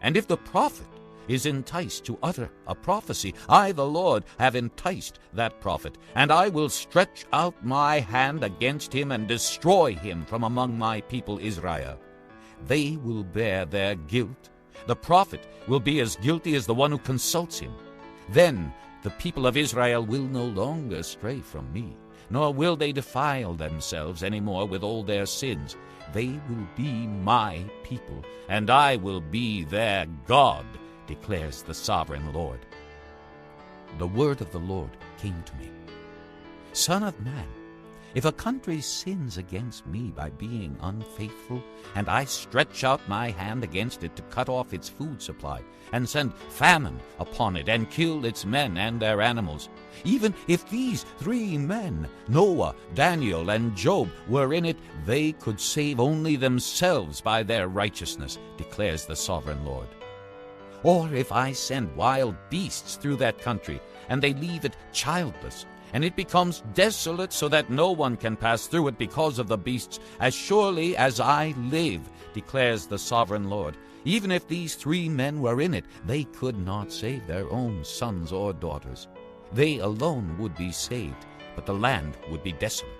And if the prophet is enticed to utter a prophecy, I, the Lord, have enticed that prophet, and I will stretch out my hand against him and destroy him from among my people Israel. They will bear their guilt. The prophet will be as guilty as the one who consults him. Then the people of Israel will no longer stray from me, nor will they defile themselves any more with all their sins. They will be my people, and I will be their God, declares the sovereign Lord. The word of the Lord came to me. Son of man, if a country sins against me by being unfaithful, and I stretch out my hand against it to cut off its food supply, and send famine upon it, and kill its men and their animals, even if these 3 men, Noah, Daniel, and Job, were in it, they could save only themselves by their righteousness, declares the sovereign Lord. Or if I send wild beasts through that country, and they leave it childless, and it becomes desolate so that no one can pass through it because of the beasts, as surely as I live, declares the sovereign Lord, even if these 3 men were in it, they could not save their own sons or daughters. They alone would be saved, but the land would be desolate.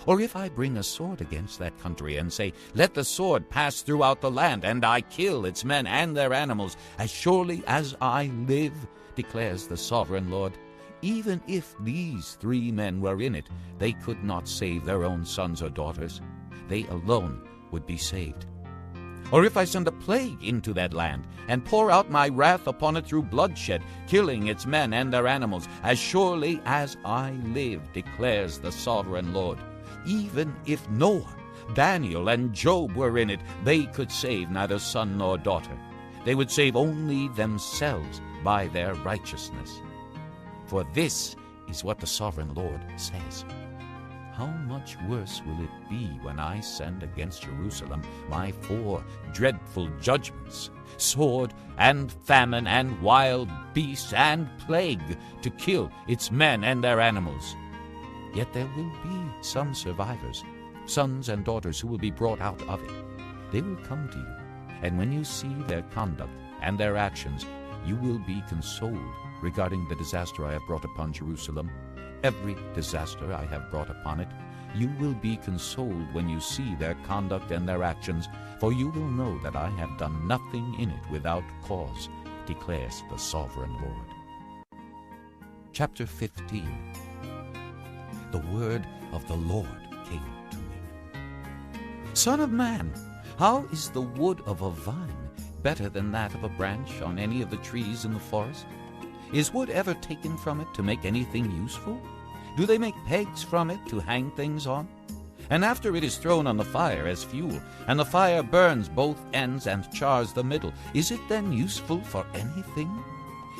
Or if I bring a sword against that country and say, Let the sword pass throughout the land, and I kill its men and their animals, as surely as I live, declares the sovereign Lord, even if these 3 men were in it, they could not save their own sons or daughters. they alone would be saved. Or if I send a plague into that land, and pour out my wrath upon it through bloodshed, killing its men and their animals, as surely as I live, declares the sovereign Lord, even if Noah, Daniel, and Job were in it, they could save neither son nor daughter. They would save only themselves by their righteousness. For this is what the sovereign Lord says. How much worse will it be when I send against Jerusalem my 4 dreadful judgments, sword and famine and wild beast and plague, to kill its men and their animals. Yet there will be some survivors, sons and daughters who will be brought out of it. They will come to you, and when you see their conduct and their actions, you will be consoled regarding the disaster I have brought upon Jerusalem. Every disaster I have brought upon it, you will be consoled when you see their conduct and their actions, for you will know that I have done nothing in it without cause, declares the sovereign Lord. Chapter 15. The word of the Lord came to me. Son of man, how is the wood of a vine better than that of a branch on any of the trees in the forest? Is wood ever taken from it to make anything useful? Do they make pegs from it to hang things on? And after it is thrown on the fire as fuel, and the fire burns both ends and chars the middle, is it then useful for anything?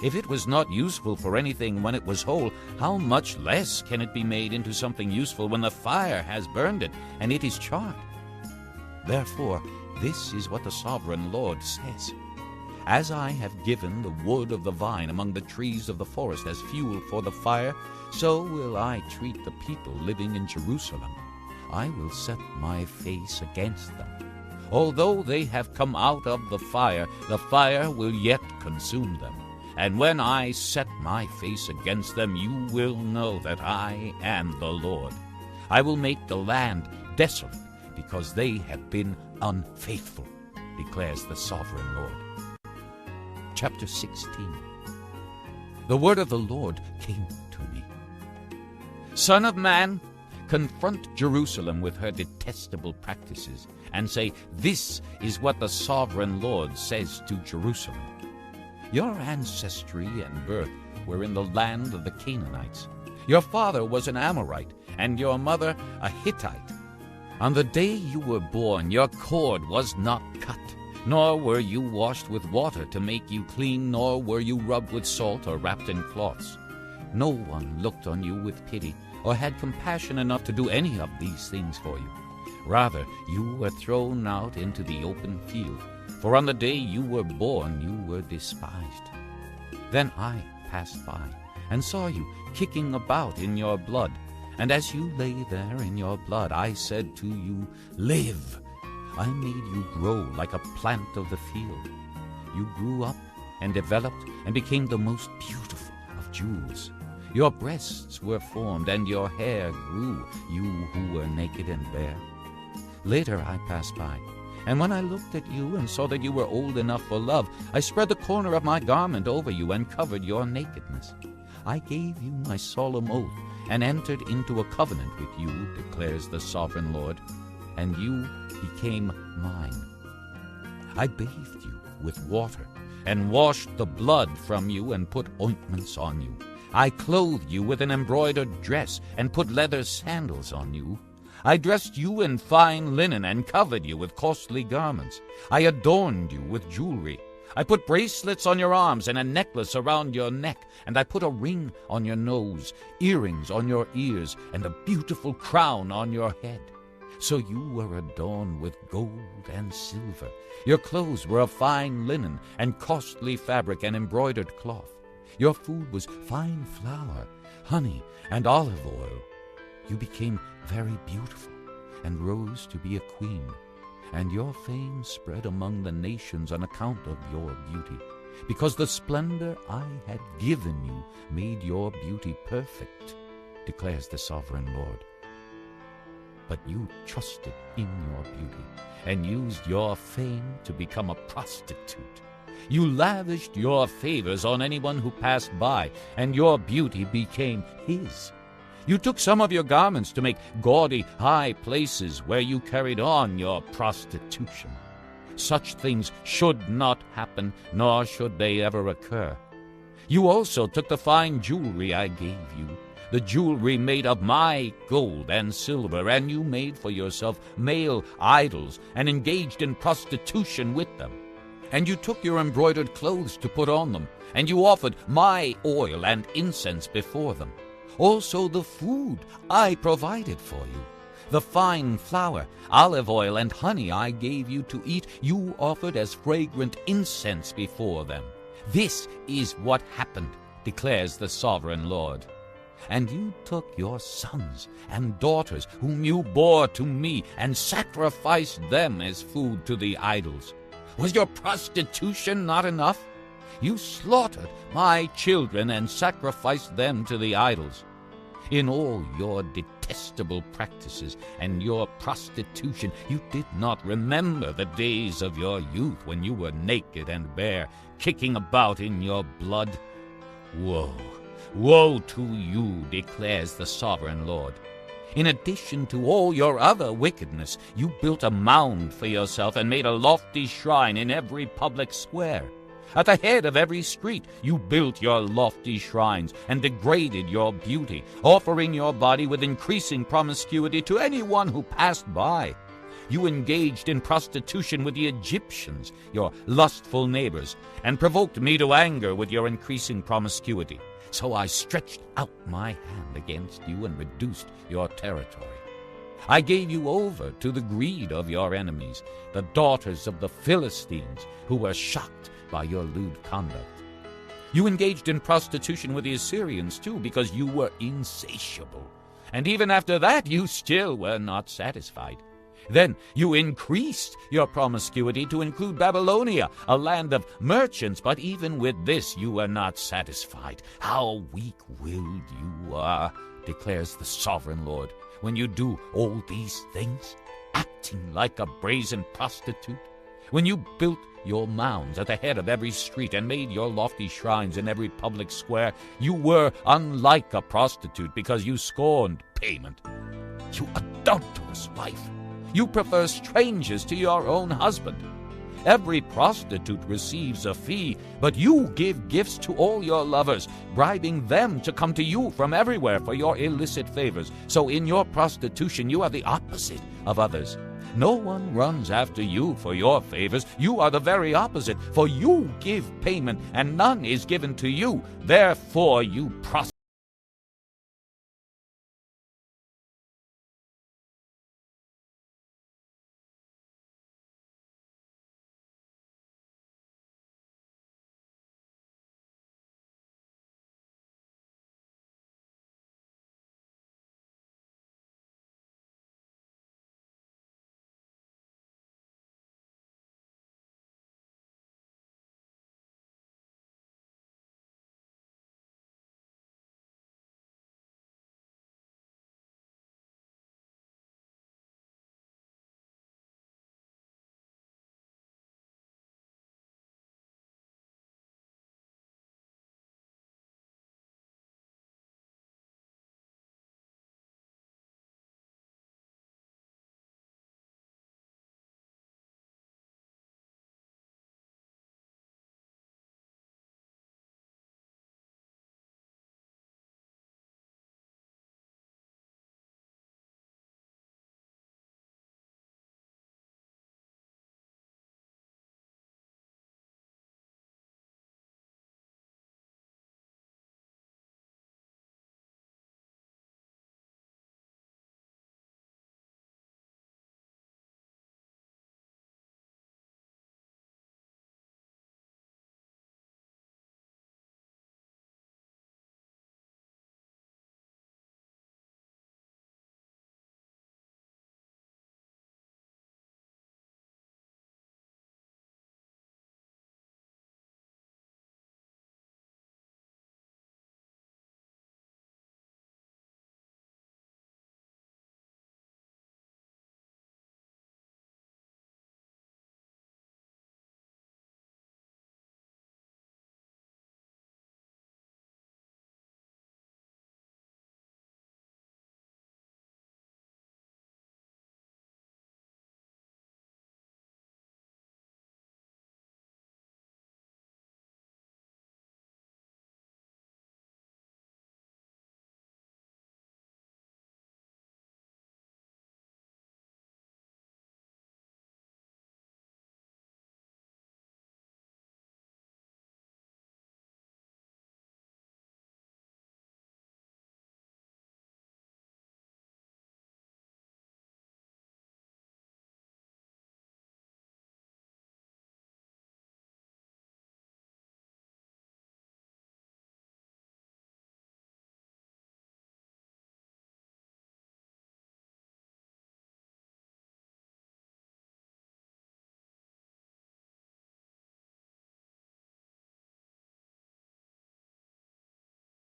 If it was not useful for anything when it was whole, how much less can it be made into something useful when the fire has burned it and it is charred? Therefore, this is what the sovereign Lord says. As I have given the wood of the vine among the trees of the forest as fuel for the fire, so will I treat the people living in Jerusalem. I will set my face against them. Although they have come out of the fire will yet consume them. And when I set my face against them, you will know that I am the Lord. I will make the land desolate, because they have been unfaithful, declares the sovereign Lord. Chapter 16. The word of the Lord came to me. Son of man, confront Jerusalem with her detestable practices, and say, this is what the sovereign Lord says to Jerusalem. Your ancestry and birth were in the land of the Canaanites. Your father was an Amorite, and your mother a Hittite. On the day you were born, your cord was not cut, nor were you washed with water to make you clean, nor were you rubbed with salt or wrapped in cloths. No one looked on you with pity, or had compassion enough to do any of these things for you. Rather, you were thrown out into the open field, for on the day you were born you were despised. Then I passed by, and saw you kicking about in your blood, and as you lay there in your blood, I said to you, live. I made you grow like a plant of the field. You grew up and developed and became the most beautiful of jewels. Your breasts were formed and your hair grew, you who were naked and bare. Later I passed by, and when I looked at you and saw that you were old enough for love, I spread the corner of my garment over you and covered your nakedness. I gave you my solemn oath and entered into a covenant with you, declares the sovereign Lord, and you became mine. I bathed you with water and washed the blood from you and put ointments on you. I clothed you with an embroidered dress and put leather sandals on you. I dressed you in fine linen and covered you with costly garments. I adorned you with jewelry. I put bracelets on your arms and a necklace around your neck, and I put a ring on your nose, earrings on your ears, and a beautiful crown on your head. So you were adorned with gold and silver. Your clothes were of fine linen and costly fabric and embroidered cloth. Your food was fine flour, honey, and olive oil. You became very beautiful and rose to be a queen, and your fame spread among the nations on account of your beauty, because the splendor I had given you made your beauty perfect, declares the sovereign Lord. But you trusted in your beauty and used your fame to become a prostitute. You lavished your favors on anyone who passed by, and your beauty became his. You took some of your garments to make gaudy high places where you carried on your prostitution. Such things should not happen, nor should they ever occur. You also took the fine jewelry I gave you, the jewelry made of my gold and silver, and you made for yourself male idols and engaged in prostitution with them. And you took your embroidered clothes to put on them, and you offered my oil and incense before them. Also the food I provided for you, the fine flour, olive oil, and honey I gave you to eat, you offered as fragrant incense before them. This is what happened, declares the sovereign Lord. And you took your sons and daughters whom you bore to me and sacrificed them as food to the idols. Was your prostitution not enough? You slaughtered my children and sacrificed them to the idols. In all your detestable practices and your prostitution, you did not remember the days of your youth when you were naked and bare, kicking about in your blood. Woe, woe to you, declares the sovereign Lord. In addition to all your other wickedness, you built a mound for yourself and made a lofty shrine in every public square. At the head of every street you built your lofty shrines and degraded your beauty, offering your body with increasing promiscuity to anyone who passed by. You engaged in prostitution with the Egyptians, your lustful neighbors, and provoked me to anger with your increasing promiscuity. So I stretched out my hand against you and reduced your territory. I gave you over to the greed of your enemies, the daughters of the Philistines, who were shocked by your lewd conduct. You engaged in prostitution with the Assyrians, too, because you were insatiable. And even after that, you still were not satisfied. Then you increased your promiscuity to include Babylonia, a land of merchants, but even with this you were not satisfied. How weak-willed you are, declares the sovereign Lord, when you do all these things, acting like a brazen prostitute. When you built your mounds at the head of every street and made your lofty shrines in every public square, you were unlike a prostitute because you scorned payment. You adulterous wife! You prefer strangers to your own husband. Every prostitute receives a fee, but you give gifts to all your lovers, bribing them to come to you from everywhere for your illicit favors. So in your prostitution you are the opposite of others. No one runs after you for your favors. You are the very opposite, for you give payment, and none is given to you. Therefore you prostitute.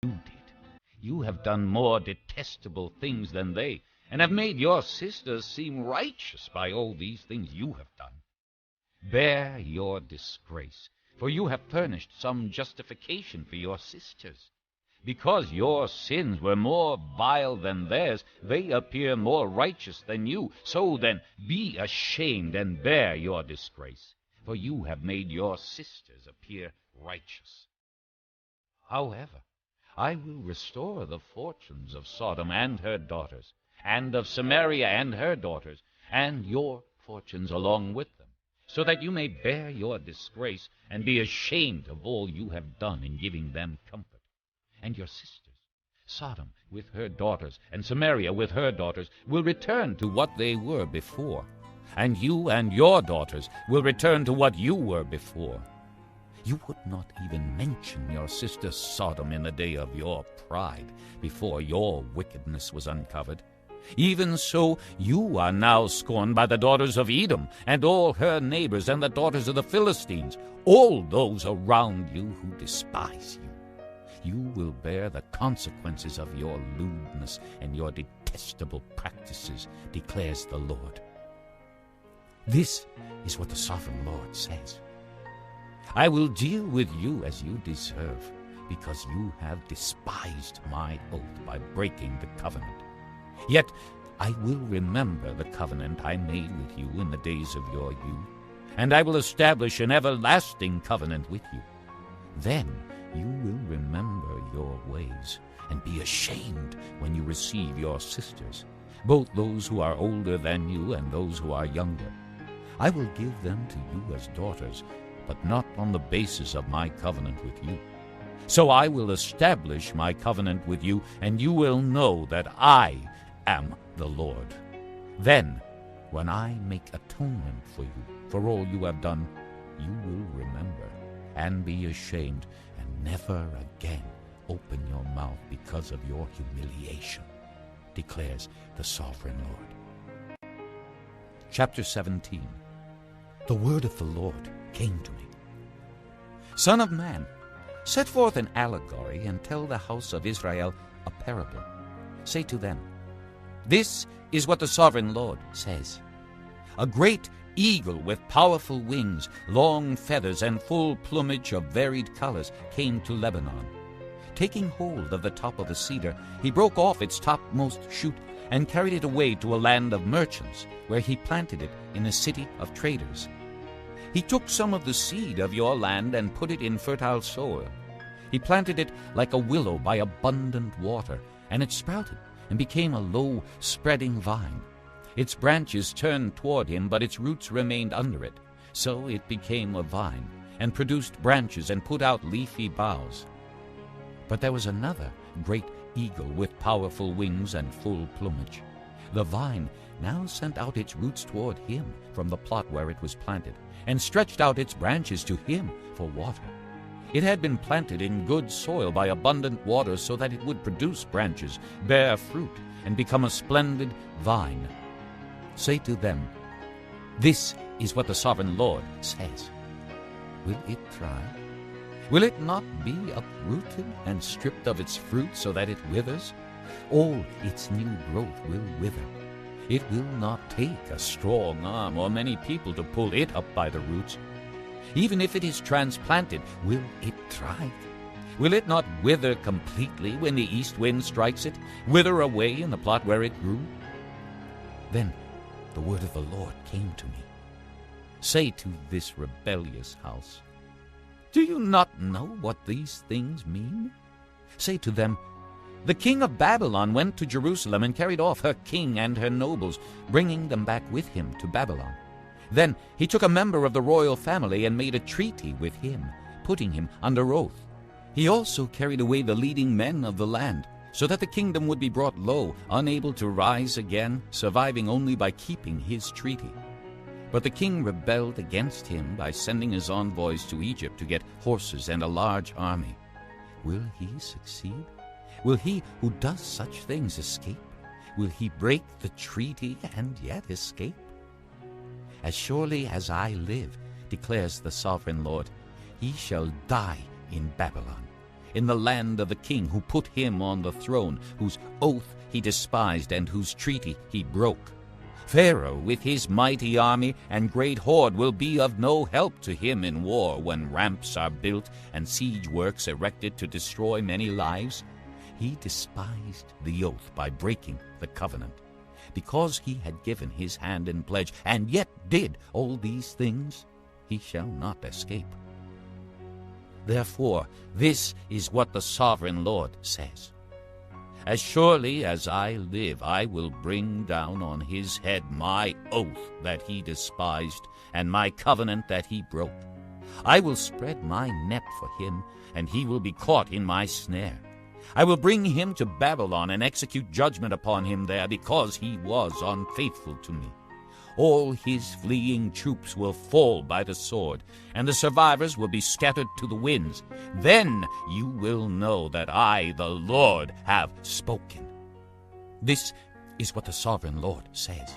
you did. You have done more detestable things than they, and have made your sisters seem righteous by all these things you have done. Bear your disgrace, for you have furnished some justification for your sisters. Because your sins were more vile than theirs, they appear more righteous than you. So then, be ashamed and bear your disgrace, for you have made your sisters appear righteous. However, I will restore the fortunes of Sodom and her daughters, and of Samaria and her daughters, and your fortunes along with them, so that you may bear your disgrace and be ashamed of all you have done in giving them comfort. And your sisters, Sodom with her daughters, and Samaria with her daughters, will return to what they were before, and you and your daughters will return to what you were before. You would not even mention your sister Sodom in the day of your pride, before your wickedness was uncovered. Even so, you are now scorned by the daughters of Edom, and all her neighbors, and the daughters of the Philistines, all those around you who despise you. You will bear the consequences of your lewdness and your detestable practices, declares the Lord. This is what the sovereign Lord says. I will deal with you as you deserve, because you have despised my oath by breaking the covenant. Yet I will remember the covenant I made with you in the days of your youth, and I will establish an everlasting covenant with you. Then you will remember your ways, and be ashamed when you receive your sisters, both those who are older than you and those who are younger. I will give them to you as daughters, but not on the basis of my covenant with you. So I will establish my covenant with you, and you will know that I am the Lord. Then, when I make atonement for you, for all you have done, you will remember and be ashamed, and never again open your mouth because of your humiliation, declares the sovereign Lord. Chapter 17. The word of the Lord came to me. Son of man, set forth an allegory and tell the house of Israel a parable. Say to them, this is what the sovereign Lord says. A great eagle with powerful wings, long feathers, and full plumage of varied colors came to Lebanon. Taking hold of the top of a cedar, he broke off its topmost shoot and carried it away to a land of merchants, where he planted it in a city of traders. He took some of the seed of your land and put it in fertile soil. He planted it like a willow by abundant water, and it sprouted and became a low, spreading vine. Its branches turned toward him, but its roots remained under it. So it became a vine, and produced branches and put out leafy boughs. But there was another great eagle with powerful wings and full plumage. The vine now sent out its roots toward him from the plot where it was planted, and stretched out its branches to him for water. It had been planted in good soil by abundant water, so that it would produce branches, bear fruit, and become a splendid vine. Say to them, this is what the sovereign Lord says. Will it thrive? Will it not be uprooted and stripped of its fruit so that it withers? All its new growth will wither. It will not take a strong arm or many people to pull it up by the roots. Even if it is transplanted, will it thrive? Will it not wither completely when the east wind strikes it, wither away in the plot where it grew? Then the word of the Lord came to me. Say to this rebellious house, do you not know what these things mean? Say to them, the king of Babylon went to Jerusalem and carried off her king and her nobles, bringing them back with him to Babylon. Then he took a member of the royal family and made a treaty with him, putting him under oath. He also carried away the leading men of the land, so that the kingdom would be brought low, unable to rise again, surviving only by keeping his treaty. But the king rebelled against him by sending his envoys to Egypt to get horses and a large army. Will he succeed? Will he who does such things escape? Will he break the treaty and yet escape? As surely as I live, declares the sovereign Lord, he shall die in Babylon. in the land of the king who put him on the throne, whose oath he despised and whose treaty he broke. Pharaoh with his mighty army and great horde will be of no help to him in war when ramps are built and siege works erected to destroy many lives. He despised the oath by breaking the covenant. Because he had given his hand in pledge and yet did all these things, he shall not escape. Therefore, this is what the sovereign Lord says. As surely as I live, I will bring down on his head my oath that he despised and my covenant that he broke. I will spread my net for him, and he will be caught in my snare. I will bring him to Babylon and execute judgment upon him there because he was unfaithful to me. All his fleeing troops will fall by the sword, and the survivors will be scattered to the winds. Then you will know that I, the Lord, have spoken. This is what the sovereign Lord says.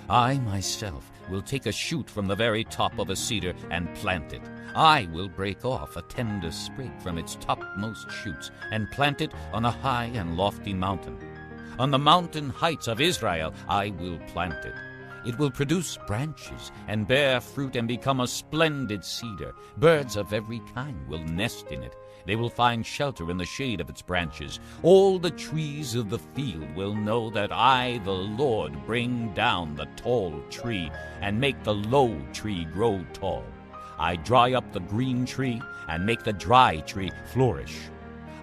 I myself will take a shoot from the very top of a cedar and plant it. I will break off a tender sprig from its topmost shoots and plant it on a high and lofty mountain. On the mountain heights of Israel I will plant it. It will produce branches and bear fruit and become a splendid cedar. Birds of every kind will nest in it. They will find shelter in the shade of its branches. All the trees of the field will know that I, the Lord, bring down the tall tree and make the low tree grow tall. I dry up the green tree and make the dry tree flourish.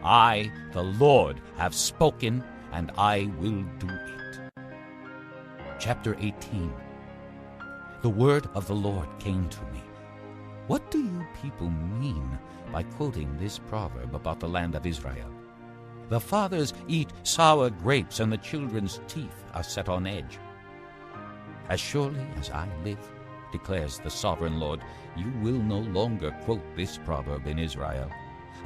I, the Lord, have spoken, and I will do it. Chapter 18. The word of the Lord came to me. What do you people mean by quoting this proverb about the land of Israel? The fathers eat sour grapes, and the children's teeth are set on edge. As surely as I live, declares the sovereign Lord, you will no longer quote this proverb in Israel.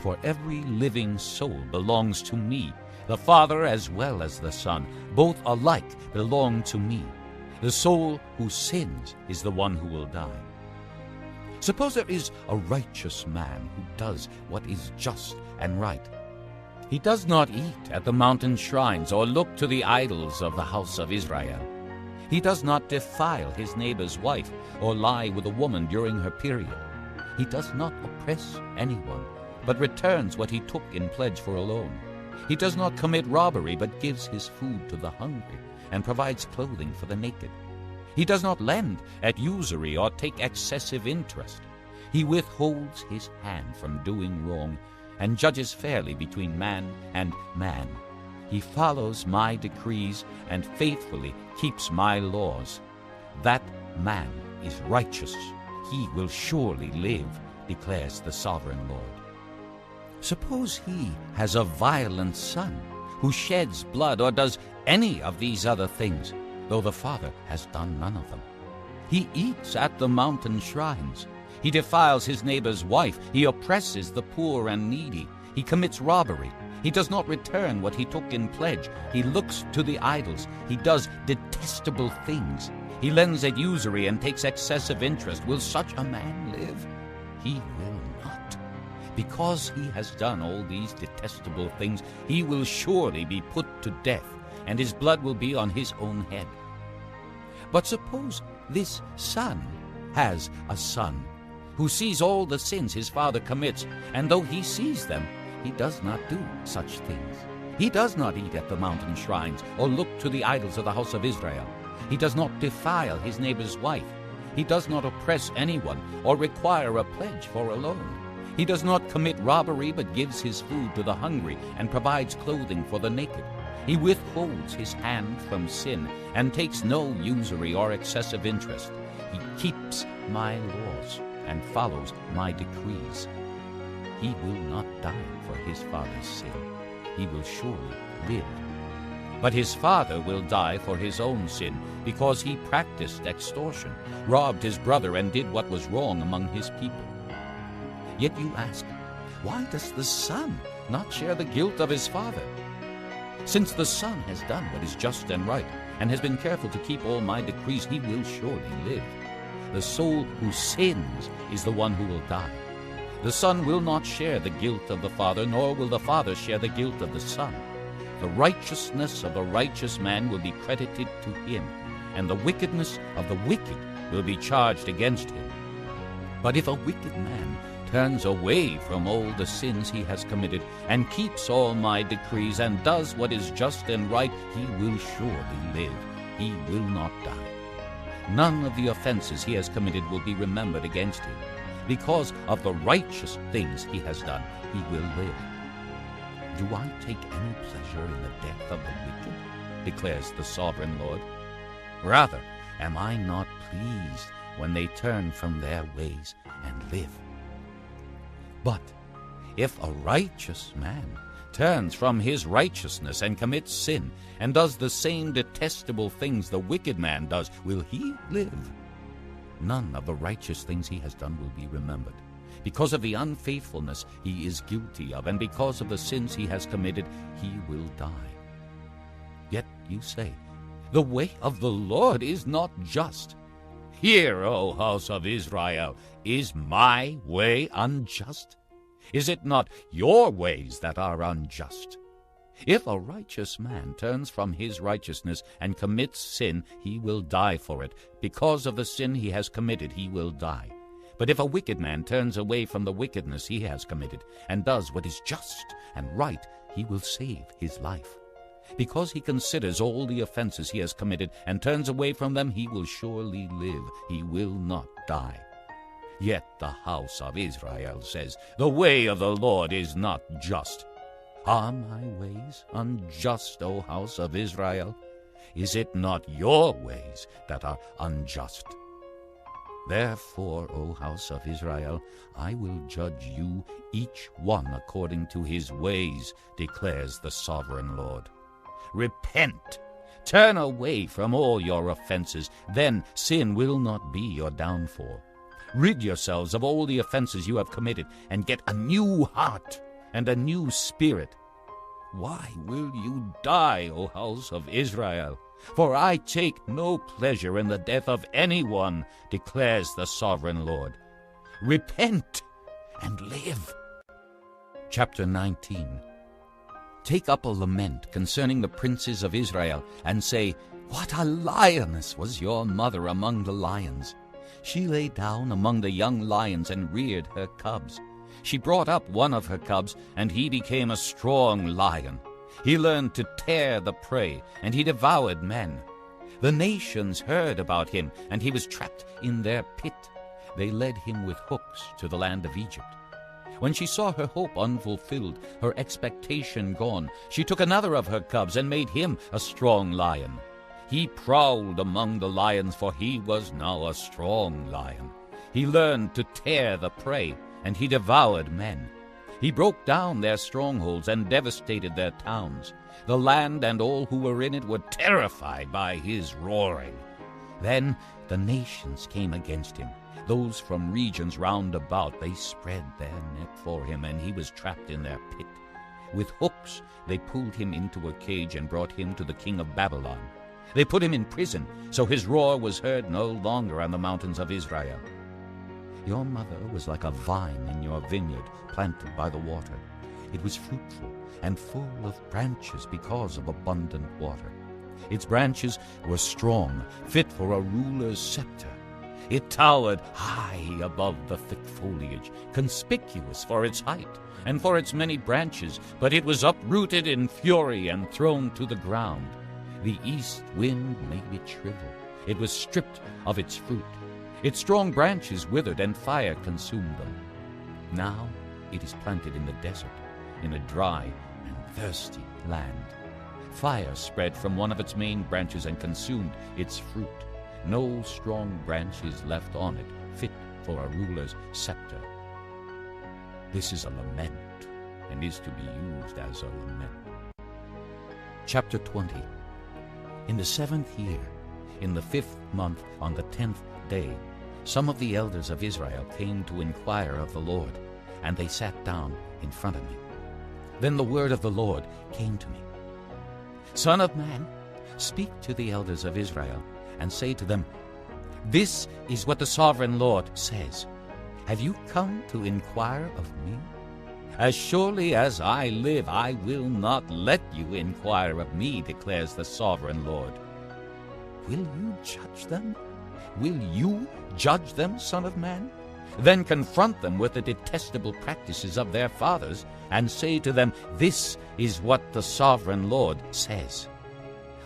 For every living soul belongs to me, the Father as well as the Son. Both alike belong to me. The soul who sins is the one who will die. Suppose there is a righteous man who does what is just and right. He does not eat at the mountain shrines or look to the idols of the house of Israel. He does not defile his neighbor's wife or lie with a woman during her period. He does not oppress anyone, but returns what he took in pledge for a loan. He does not commit robbery, but gives his food to the hungry and provides clothing for the naked. He does not lend at usury or take excessive interest. He withholds his hand from doing wrong and judges fairly between man and man. He follows my decrees and faithfully keeps my laws. That man is righteous. He will surely live, declares the sovereign Lord. Suppose he has a violent son who sheds blood or does any of these other things, though the father has done none of them. He eats at the mountain shrines. He defiles his neighbor's wife. He oppresses the poor and needy. He commits robbery. He does not return what he took in pledge. He looks to the idols. He does detestable things. He lends at usury and takes excessive interest. Will such a man live? He will not. Because he has done all these detestable things, he will surely be put to death, and his blood will be on his own head. But suppose this son has a son who sees all the sins his father commits, and though he sees them, he does not do such things. He does not eat at the mountain shrines or look to the idols of the house of Israel. He does not defile his neighbor's wife. He does not oppress anyone or require a pledge for a loan. He does not commit robbery, but gives his food to the hungry and provides clothing for the naked. He withholds his hand from sin and takes no usury or excessive interest. He keeps my laws and follows my decrees. He will not die for his father's sin. He will surely live. But his father will die for his own sin, because he practiced extortion, robbed his brother, and did what was wrong among his people. Yet you ask, why does the son not share the guilt of his father? Since the son has done what is just and right, and has been careful to keep all my decrees, he will surely live. The soul who sins is the one who will die. The son will not share the guilt of the father, nor will the father share the guilt of the son. The righteousness of the righteous man will be credited to him, and the wickedness of the wicked will be charged against him. But if a wicked man turns away from all the sins he has committed, and keeps all my decrees, and does what is just and right, he will surely live. He will not die. None of the offenses he has committed will be remembered against him. Because of the righteous things he has done, he will live. Do I take any pleasure in the death of the wicked? Declares the sovereign Lord. Rather, am I not pleased when they turn from their ways and live? But if a righteous man turns from his righteousness and commits sin, and does the same detestable things the wicked man does, will he live? None of the righteous things he has done will be remembered. Because of the unfaithfulness he is guilty of, and because of the sins he has committed, he will die. Yet you say, the way of the Lord is not just. Hear, O house of Israel, is my way unjust? Is it not your ways that are unjust? If a righteous man turns from his righteousness and commits sin, he will die for it. Because of the sin he has committed, he will die. But if a wicked man turns away from the wickedness he has committed and does what is just and right, he will save his life. Because he considers all the offenses he has committed and turns away from them, he will surely live. He will not die. Yet the house of Israel says, the way of the Lord is not just. Are my ways unjust, O house of Israel? Is it not your ways that are unjust? Therefore, O house of Israel, I will judge you, each one according to his ways, declares the sovereign Lord. Repent, turn away from all your offenses, then sin will not be your downfall. Rid yourselves of all the offenses you have committed, and get a new heart and a new spirit. Why will you die, O house of Israel? For I take no pleasure in the death of anyone, declares the sovereign Lord. Repent and live. Chapter 19. Take up a lament concerning the princes of Israel, and say, what a lioness was your mother among the lions! She lay down among the young lions and reared her cubs. She brought up one of her cubs, and he became a strong lion. He learned to tear the prey, and he devoured men. The nations heard about him, and he was trapped in their pit. They led him with hooks to the land of Egypt. When she saw her hope unfulfilled, her expectation gone, she took another of her cubs and made him a strong lion. He prowled among the lions, for he was now a strong lion. He learned to tear the prey, and he devoured men. He broke down their strongholds and devastated their towns. The land and all who were in it were terrified by his roaring. Then the nations came against him. Those from regions round about, they spread their net for him, and he was trapped in their pit. With hooks they pulled him into a cage and brought him to the king of Babylon. They put him in prison, so his roar was heard no longer on the mountains of Israel. Your mother was like a vine in your vineyard, planted by the water. It was fruitful and full of branches because of abundant water. Its branches were strong, fit for a ruler's scepter. It towered high above the thick foliage, conspicuous for its height and for its many branches, but it was uprooted in fury and thrown to the ground. The east wind made it shrivel. It was stripped of its fruit. Its strong branches withered, and fire consumed them. Now it is planted in the desert, in a dry and thirsty land. Fire spread from one of its main branches and consumed its fruit. No strong branch is left on it, fit for a ruler's scepter. This is a lament, and is to be used as a lament. Chapter 20. In the 7th year, in the 5th month, on the 10th day, some of the elders of Israel came to inquire of the Lord, and they sat down in front of me. Then the word of the Lord came to me. Son of man, speak to the elders of Israel, and say to them, this is what the sovereign Lord says. Have you come to inquire of me? As surely as I live, I will not let you inquire of me, declares the sovereign Lord. Will you judge them? Will you judge them, Son of Man? Then confront them with the detestable practices of their fathers, and say to them, This is what the sovereign Lord says.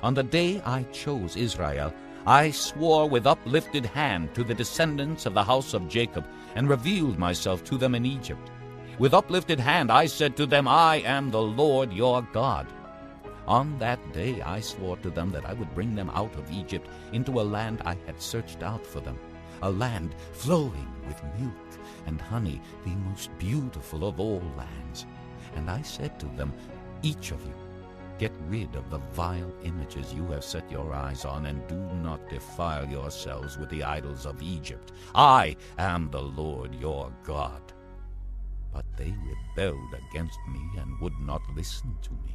On the day I chose Israel, I swore with uplifted hand to the descendants of the house of Jacob, and revealed myself to them in Egypt. With uplifted hand I said to them, I am the Lord your God. On that day I swore to them that I would bring them out of Egypt into a land I had searched out for them, a land flowing with milk and honey, the most beautiful of all lands. And I said to them, Each of you, get rid of the vile images you have set your eyes on, and do not defile yourselves with the idols of Egypt. I am the Lord your God. But they rebelled against me and would not listen to me.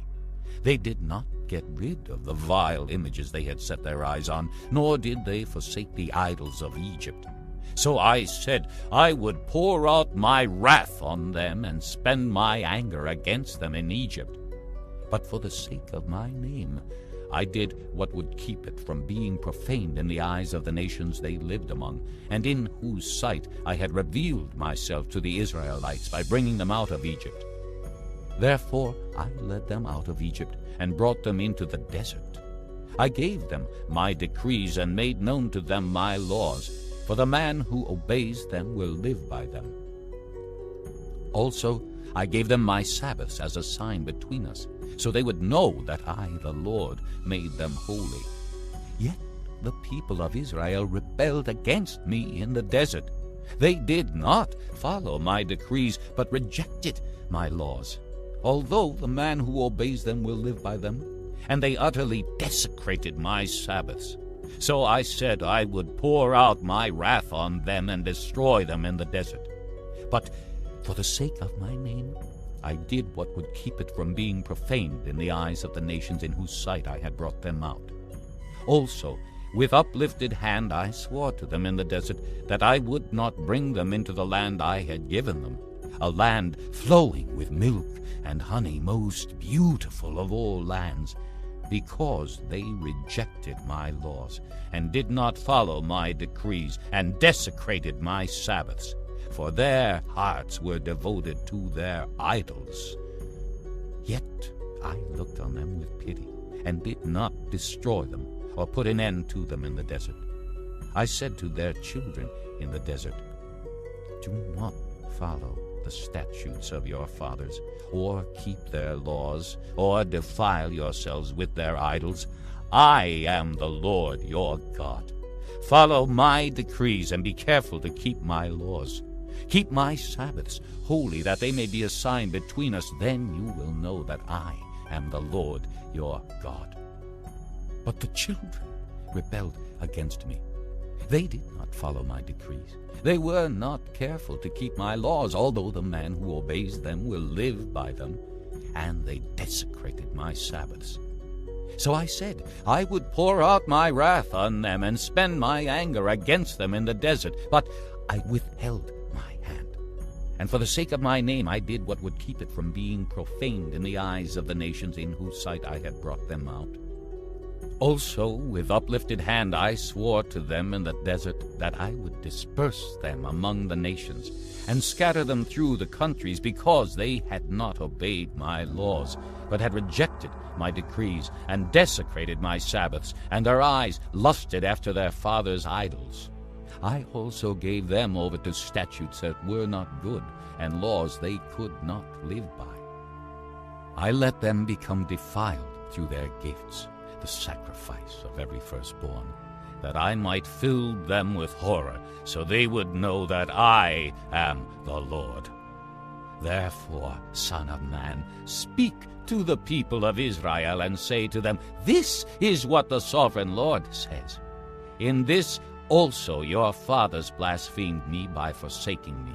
They did not get rid of the vile images they had set their eyes on, nor did they forsake the idols of Egypt. So I said I would pour out my wrath on them and spend my anger against them in Egypt. But for the sake of my name, I did what would keep it from being profaned in the eyes of the nations they lived among, and in whose sight I had revealed myself to the Israelites by bringing them out of Egypt. Therefore I led them out of Egypt and brought them into the desert. I gave them my decrees and made known to them my laws, for the man who obeys them will live by them. Also I gave them my Sabbaths as a sign between us, so they would know that I, the Lord, made them holy. Yet the people of Israel rebelled against me in the desert. They did not follow my decrees, but rejected my laws, although the man who obeys them will live by them, and they utterly desecrated my Sabbaths. So I said I would pour out my wrath on them and destroy them in the desert. But for the sake of my name, I did what would keep it from being profaned in the eyes of the nations in whose sight I had brought them out. Also, with uplifted hand I swore to them in the desert that I would not bring them into the land I had given them, a land flowing with milk and honey, most beautiful of all lands, because they rejected my laws and did not follow my decrees and desecrated my Sabbaths. For their hearts were devoted to their idols. Yet I looked on them with pity, and did not destroy them, or put an end to them in the desert. I said to their children in the desert, Do not follow the statutes of your fathers, or keep their laws, or defile yourselves with their idols. I am the Lord your God. Follow my decrees, and be careful to keep my laws. Keep my Sabbaths holy, that they may be a sign between us. Then you will know that I am the Lord your God. But the children rebelled against me. They did not follow my decrees. They were not careful to keep my laws, although the man who obeys them will live by them. And they desecrated my Sabbaths. So I said I would pour out my wrath on them and spend my anger against them in the desert. But I withheld my hand. And for the sake of my name I did what would keep it from being profaned in the eyes of the nations in whose sight I had brought them out. Also with uplifted hand I swore to them in the desert that I would disperse them among the nations, and scatter them through the countries, because they had not obeyed my laws, but had rejected my decrees, and desecrated my Sabbaths, and their eyes lusted after their fathers' idols. I also gave them over to statutes that were not good, and laws they could not live by. I let them become defiled through their gifts, the sacrifice of every firstborn, that I might fill them with horror, so they would know that I am the Lord. Therefore, Son of Man, speak to the people of Israel and say to them, This is what the sovereign Lord says. In this also your fathers blasphemed me by forsaking me.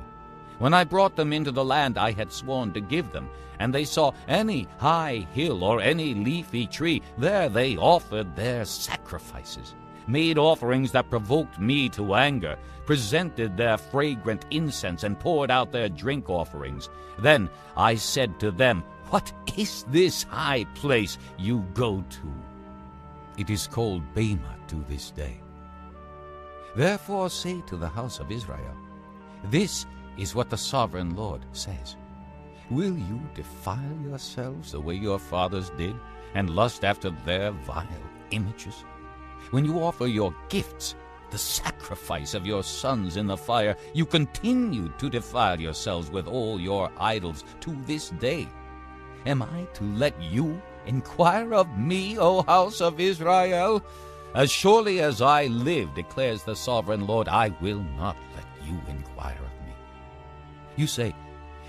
When I brought them into the land I had sworn to give them, and they saw any high hill or any leafy tree, there they offered their sacrifices. made offerings that provoked me to anger, presented their fragrant incense, and poured out their drink offerings. Then I said to them, What is this high place you go to? It is called Bema to this day. Therefore say to the house of Israel, This is what the sovereign Lord says. Will you defile yourselves the way your fathers did, and lust after their vile images? When you offer your gifts, the sacrifice of your sons in the fire, you continue to defile yourselves with all your idols to this day. Am I to let you inquire of me, O house of Israel? As surely as I live, declares the sovereign Lord, I will not let you inquire of me. You say,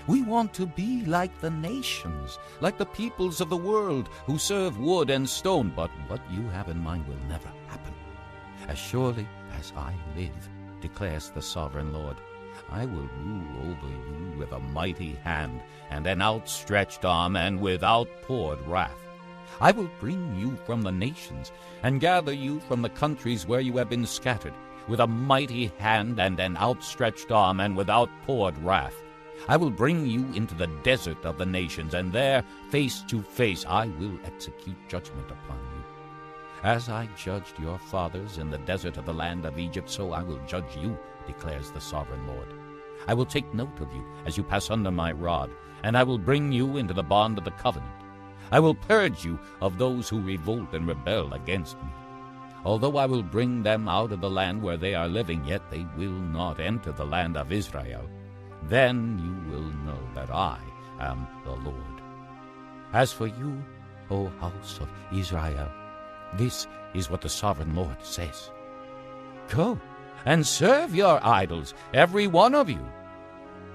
We want to be like the nations, like the peoples of the world, who serve wood and stone. But what you have in mind will never happen. As surely as I live, declares the sovereign Lord, I will rule over you with a mighty hand and an outstretched arm and with outpoured wrath. I will bring you from the nations and gather you from the countries where you have been scattered, with a mighty hand and an outstretched arm and with outpoured wrath. I will bring you into the desert of the nations, and there, face to face, I will execute judgment upon you. As I judged your fathers in the desert of the land of Egypt, so I will judge you, declares the sovereign Lord. I will take note of you as you pass under my rod, and I will bring you into the bond of the covenant. I will purge you of those who revolt and rebel against me. Although I will bring them out of the land where they are living, yet they will not enter the land of Israel. Then you will know that I am the Lord. As for you, O house of Israel, this is what the sovereign Lord says. Go and serve your idols, every one of you.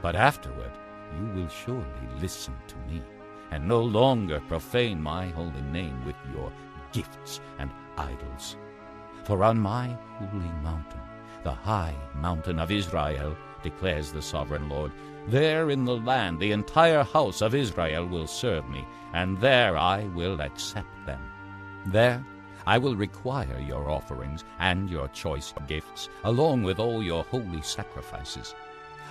But afterward you will surely listen to me, and no longer profane my holy name with your gifts and idols. For on my holy mountain, the high mountain of Israel, declares the sovereign Lord, there in the land the entire house of Israel will serve me, and there I will accept them. There I will require your offerings and your choice gifts, along with all your holy sacrifices.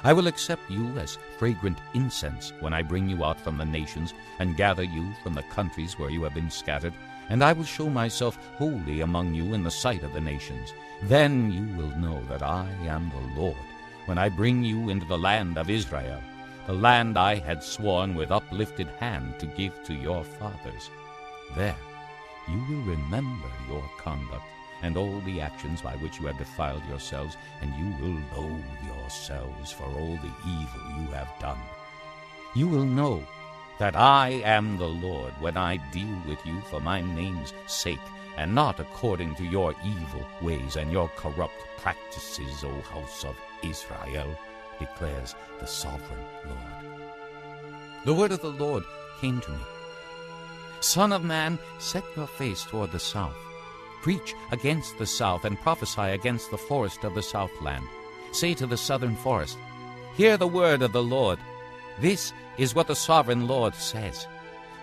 I will accept you as fragrant incense when I bring you out from the nations and gather you from the countries where you have been scattered, and I will show myself holy among you in the sight of the nations. Then you will know that I am the Lord, when I bring you into the land of Israel, the land I had sworn with uplifted hand to give to your fathers. There you will remember your conduct and all the actions by which you have defiled yourselves, and you will loathe yourselves for all the evil you have done. You will know that I am the Lord when I deal with you for my name's sake, and not according to your evil ways and your corrupt practices, O house of Israel, declares the sovereign Lord. The word of the Lord came to me. Son of man, set your face toward the south. Preach against the south and prophesy against the forest of the southland. Say to the southern forest, Hear the word of the Lord. This is what the sovereign Lord says.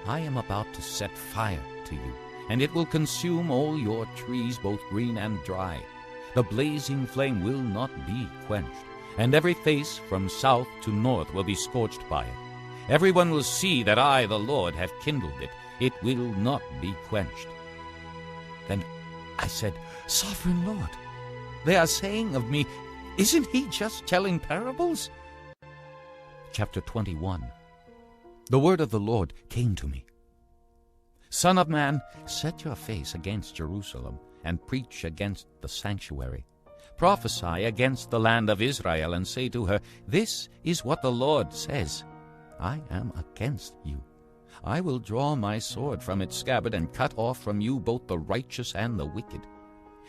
I am about to set fire to you, and it will consume all your trees, both green and dry. The blazing flame will not be quenched, and every face from south to north will be scorched by it. Everyone will see that I, the Lord, have kindled it. It will not be quenched. Then I said, Sovereign Lord, they are saying of me, Isn't he just telling parables? Chapter 21. The word of the Lord came to me. Son of man, set your face against Jerusalem, and preach against the sanctuary. Prophesy against the land of Israel, and say to her, This is what the Lord says. I am against you. I will draw my sword from its scabbard, and cut off from you both the righteous and the wicked.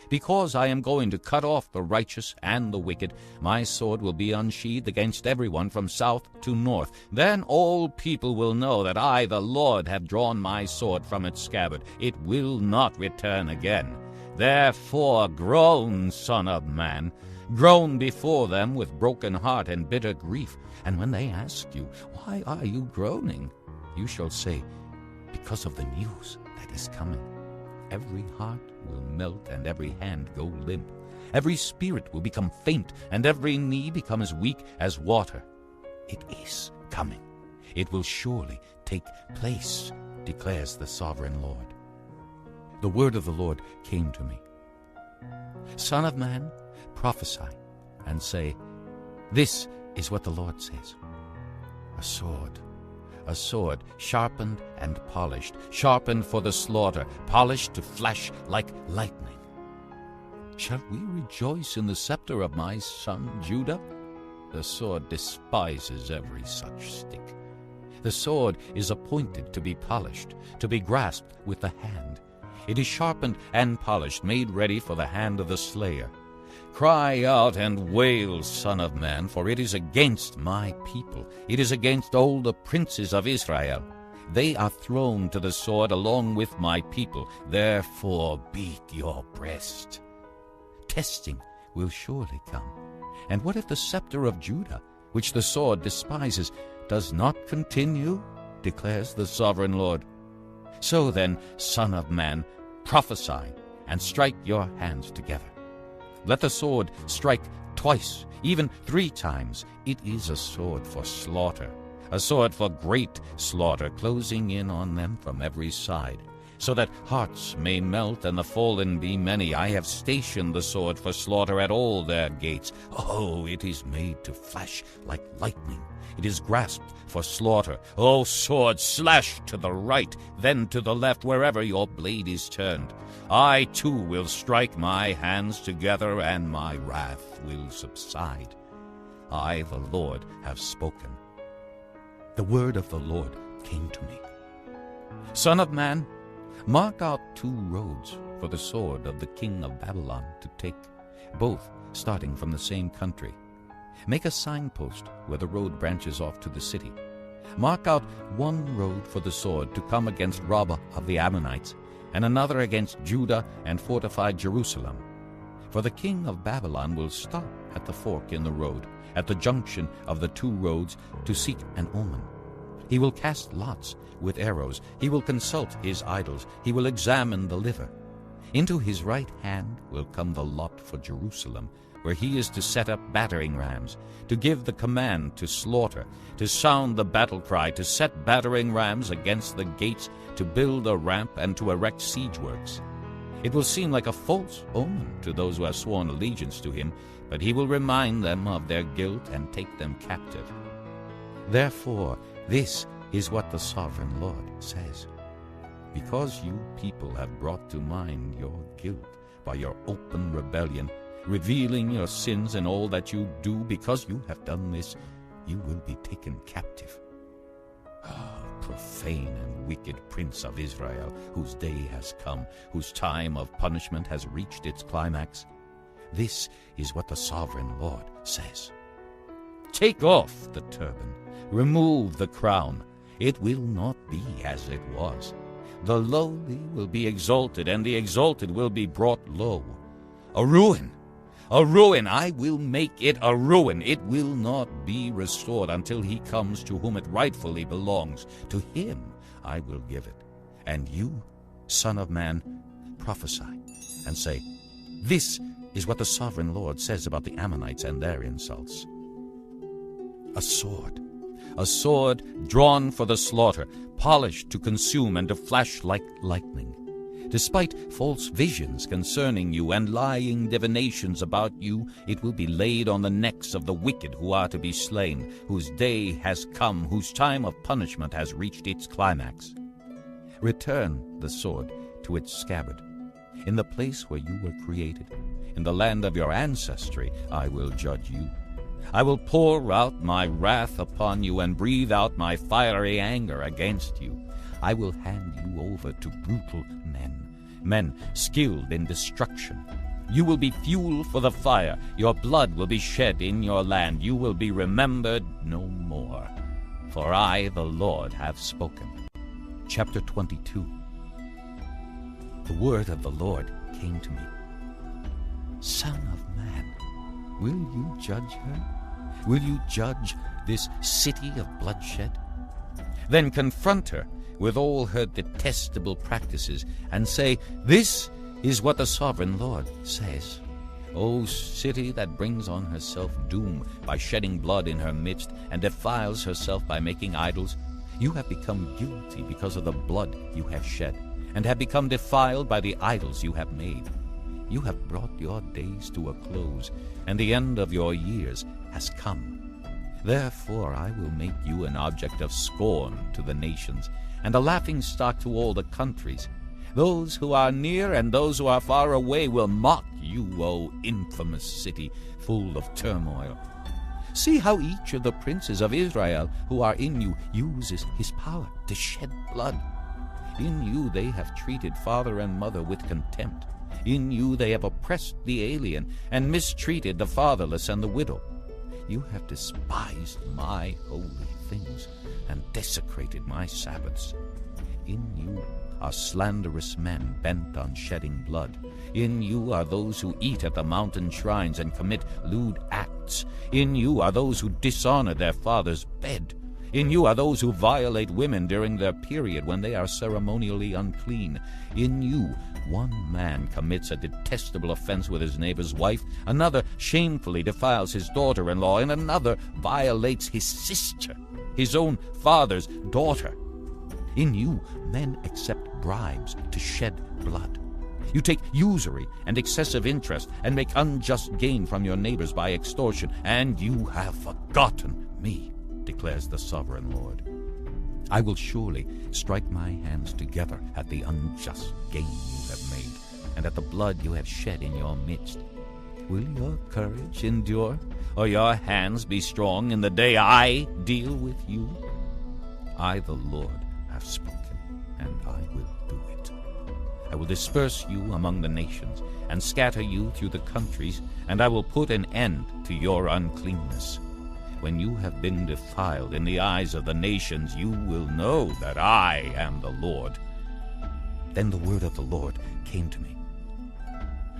Because I am going to cut off the righteous and the wicked, my sword will be unsheathed against everyone from south to north. Then all people will know that I, the Lord, have drawn my sword from its scabbard. It will not return again. Therefore groan, son of man. Groan before them with broken heart and bitter grief. And when they ask you, Why are you groaning? You shall say, Because of the news that is coming. every heart will melt and every hand go limp. Every spirit will become faint and every knee become as weak as water. It is coming. It will surely take place, declares the sovereign Lord. The word of the Lord came to me. Son of man, prophesy and say, this is what the Lord says. A sword, sharpened and polished, sharpened for the slaughter, polished to flash like lightning. Shall we rejoice in the scepter of my son Judah? The sword despises every such stick. The sword is appointed to be polished, to be grasped with the hand. It is sharpened and polished, made ready for the hand of the slayer. Cry out and wail, Son of man, for it is against my people. It is against all the princes of Israel. They are thrown to the sword along with my people. Therefore beat your breast. Testing will surely come. And what if the scepter of Judah, which the sword despises, does not continue? Declares the sovereign Lord. So then, Son of man, prophesy and strike your hands together. Let the sword strike twice, even 3 times. It is a sword for slaughter, a sword for great slaughter, closing in on them from every side, so that hearts may melt and the fallen be many. I have stationed the sword for slaughter at all their gates. Oh, it is made to flash like lightning. It is grasped for slaughter. O sword, slash to the right, then to the left, wherever your blade is turned. I too will strike my hands together, and my wrath will subside. I, the Lord, have spoken. The word of the Lord came to me. Son of man, mark out 2 roads for the sword of the king of Babylon to take, both starting from the same country. Make a signpost where the road branches off to the city. Mark out 1 road for the sword to come against Rabbah of the Ammonites, and another against Judah and fortified Jerusalem. For the king of Babylon will stop at the fork in the road, at the junction of the 2 roads, to seek an omen. He will cast lots with arrows. He will consult his idols. He will examine the liver. Into his right hand will come the lot for Jerusalem, where he is to set up battering rams, to give the command to slaughter, to sound the battle cry, to set battering rams against the gates, to build a ramp, and to erect siege works. It will seem like a false omen to those who have sworn allegiance to him, but he will remind them of their guilt and take them captive. Therefore, this is what the sovereign Lord says. Because you people have brought to mind your guilt by your open rebellion, revealing your sins and all that you do, because you have done this, you will be taken captive. Profane and wicked prince of Israel, whose day has come, whose time of punishment has reached its climax. This is what the sovereign Lord says. Take off the turban, remove the crown. It will not be as it was. The lowly will be exalted, and the exalted will be brought low. A ruin! A ruin! I will make it a ruin. It will not be restored until he comes to whom it rightfully belongs. To him I will give it. And you, Son of man, prophesy and say, this is what the sovereign Lord says about the Ammonites and their insults. A sword drawn for the slaughter, polished to consume and to flash like lightning. Despite false visions concerning you and lying divinations about you, it will be laid on the necks of the wicked who are to be slain, whose day has come, whose time of punishment has reached its climax. Return the sword to its scabbard. In the place where you were created, in the land of your ancestry, I will judge you. I will pour out my wrath upon you and breathe out my fiery anger against you. I will hand you over to brutal men skilled in destruction. You will be fuel for the fire. Your blood will be shed in your land. You will be remembered no more. For I, the Lord, have spoken. Chapter 22. The word of the Lord came to me. Son of man, will you judge her? Will you judge this city of bloodshed? Then confront her with all her detestable practices, and say, "This is what the sovereign Lord says." O city that brings on herself doom by shedding blood in her midst, and defiles herself by making idols, you have become guilty because of the blood you have shed, and have become defiled by the idols you have made. You have brought your days to a close, and the end of your years has come. Therefore I will make you an object of scorn to the nations, and a laughingstock to all the countries. Those who are near and those who are far away will mock you, O infamous city, full of turmoil. See how each of the princes of Israel who are in you uses his power to shed blood. In you they have treated father and mother with contempt. In you they have oppressed the alien and mistreated the fatherless and the widow. You have despised my holy things and desecrated my Sabbaths. In you are slanderous men bent on shedding blood. In you are those who eat at the mountain shrines and commit lewd acts. In you are those who dishonor their father's bed. In you are those who violate women during their period when they are ceremonially unclean. In you one man commits a detestable offense with his neighbor's wife, another shamefully defiles his daughter-in-law, and another violates his sister, his own father's daughter. In you men accept bribes to shed blood. You take usury and excessive interest and make unjust gain from your neighbors by extortion, and you have forgotten me, declares the sovereign Lord. I will surely strike my hands together at the unjust gain you have made, and at the blood you have shed in your midst. Will your courage endure, or your hands be strong in the day I deal with you? I, the Lord, have spoken, and I will do it. I will disperse you among the nations, and scatter you through the countries, and I will put an end to your uncleanness. When you have been defiled in the eyes of the nations, you will know that I am the Lord. Then the word of the Lord came to me.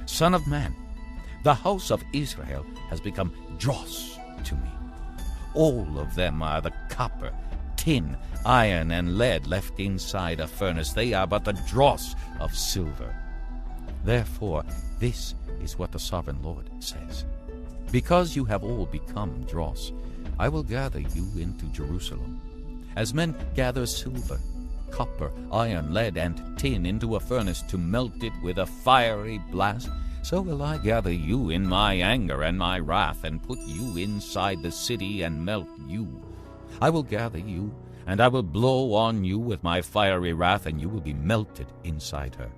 Son of man, the house of Israel has become dross to me. All of them are the copper, tin, iron, and lead left inside a furnace. They are but the dross of silver. Therefore, this is what the sovereign Lord says. Because you have all become dross, I will gather you into Jerusalem. As men gather silver, copper, iron, lead, and tin into a furnace to melt it with a fiery blast, so will I gather you in my anger and my wrath, and put you inside the city and melt you. I will gather you, and I will blow on you with my fiery wrath, and you will be melted inside her.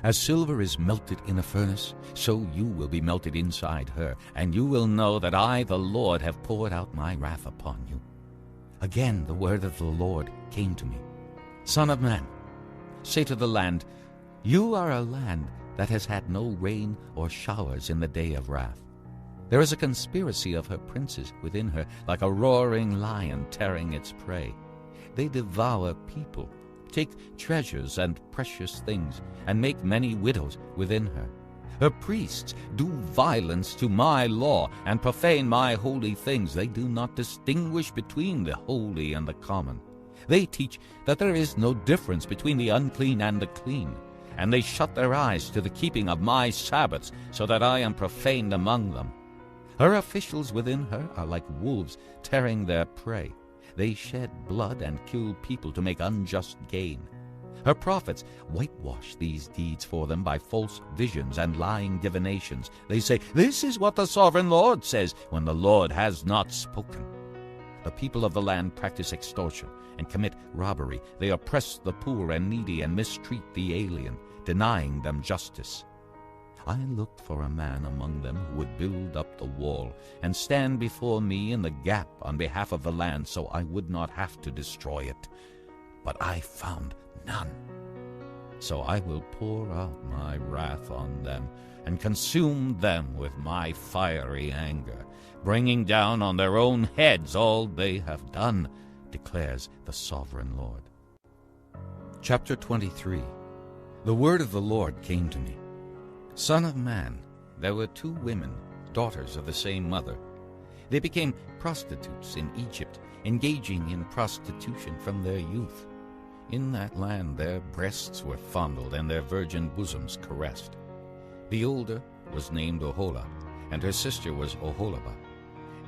As silver is melted in a furnace, so you will be melted inside her, and you will know that I, the Lord, have poured out my wrath upon you. Again the word of the Lord came to me. Son of man, say to the land, you are a land that has had no rain or showers in the day of wrath. There is a conspiracy of her princes within her, like a roaring lion tearing its prey. They devour people, take treasures and precious things, and make many widows within her. Her priests do violence to my law and profane my holy things. They do not distinguish between the holy and the common. They teach that there is no difference between the unclean and the clean, and they shut their eyes to the keeping of my Sabbaths, so that I am profaned among them. Her officials within her are like wolves tearing their prey. They shed blood and kill people to make unjust gain. Her prophets whitewash these deeds for them by false visions and lying divinations. They say, this is what the sovereign Lord says, when the Lord has not spoken. The people of the land practice extortion and commit robbery. They oppress the poor and needy and mistreat the alien, denying them justice. I looked for a man among them who would build up the wall and stand before me in the gap on behalf of the land, so I would not have to destroy it. But I found none. So I will pour out my wrath on them and consume them with my fiery anger, bringing down on their own heads all they have done, declares the sovereign Lord. Chapter 23. The word of the Lord came to me. Son of man, there were 2 women, daughters of the same mother. They became prostitutes in Egypt, engaging in prostitution from their youth. In that land their breasts were fondled and their virgin bosoms caressed. The older was named Oholah, and her sister was Oholibah.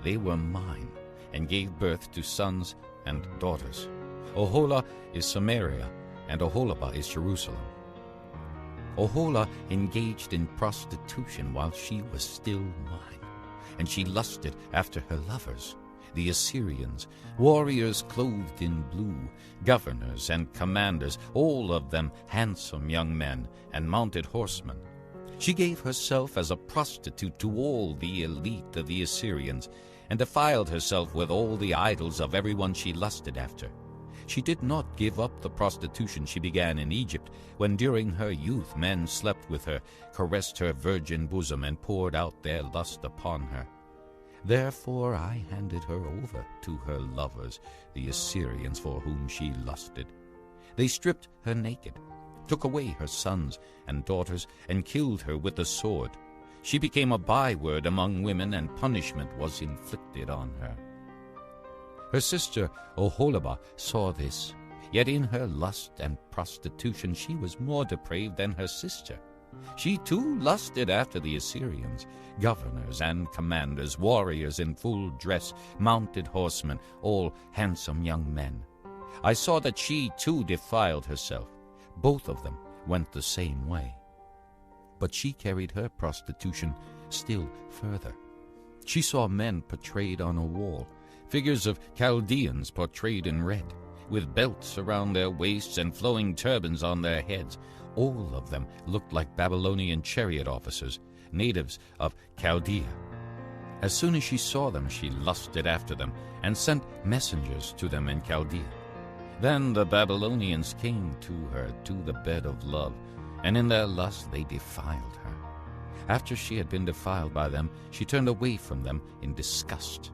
They were mine, and gave birth to sons and daughters. Oholah is Samaria, and Oholibah is Jerusalem. Oholah engaged in prostitution while she was still mine, and she lusted after her lovers, the Assyrians, warriors clothed in blue, governors and commanders, all of them handsome young men and mounted horsemen. She gave herself as a prostitute to all the elite of the Assyrians, and defiled herself with all the idols of everyone she lusted after. She did not give up the prostitution she began in Egypt, when during her youth men slept with her, caressed her virgin bosom, and poured out their lust upon her. Therefore I handed her over to her lovers, the Assyrians, for whom she lusted. They stripped her naked, took away her sons and daughters, and killed her with the sword. She became a byword among women, and punishment was inflicted on her. Her sister Oholibah saw this, yet in her lust and prostitution she was more depraved than her sister. She too lusted after the Assyrians, governors and commanders, warriors in full dress, mounted horsemen, all handsome young men. I saw that she too defiled herself. Both of them went the same way. But she carried her prostitution still further. She saw men portrayed on a wall, figures of Chaldeans portrayed in red, with belts around their waists and flowing turbans on their heads. All of them looked like Babylonian chariot officers, natives of Chaldea. As soon as she saw them, she lusted after them, and sent messengers to them in Chaldea. Then the Babylonians came to her to the bed of love, and in their lust they defiled her. After she had been defiled by them, she turned away from them in disgust.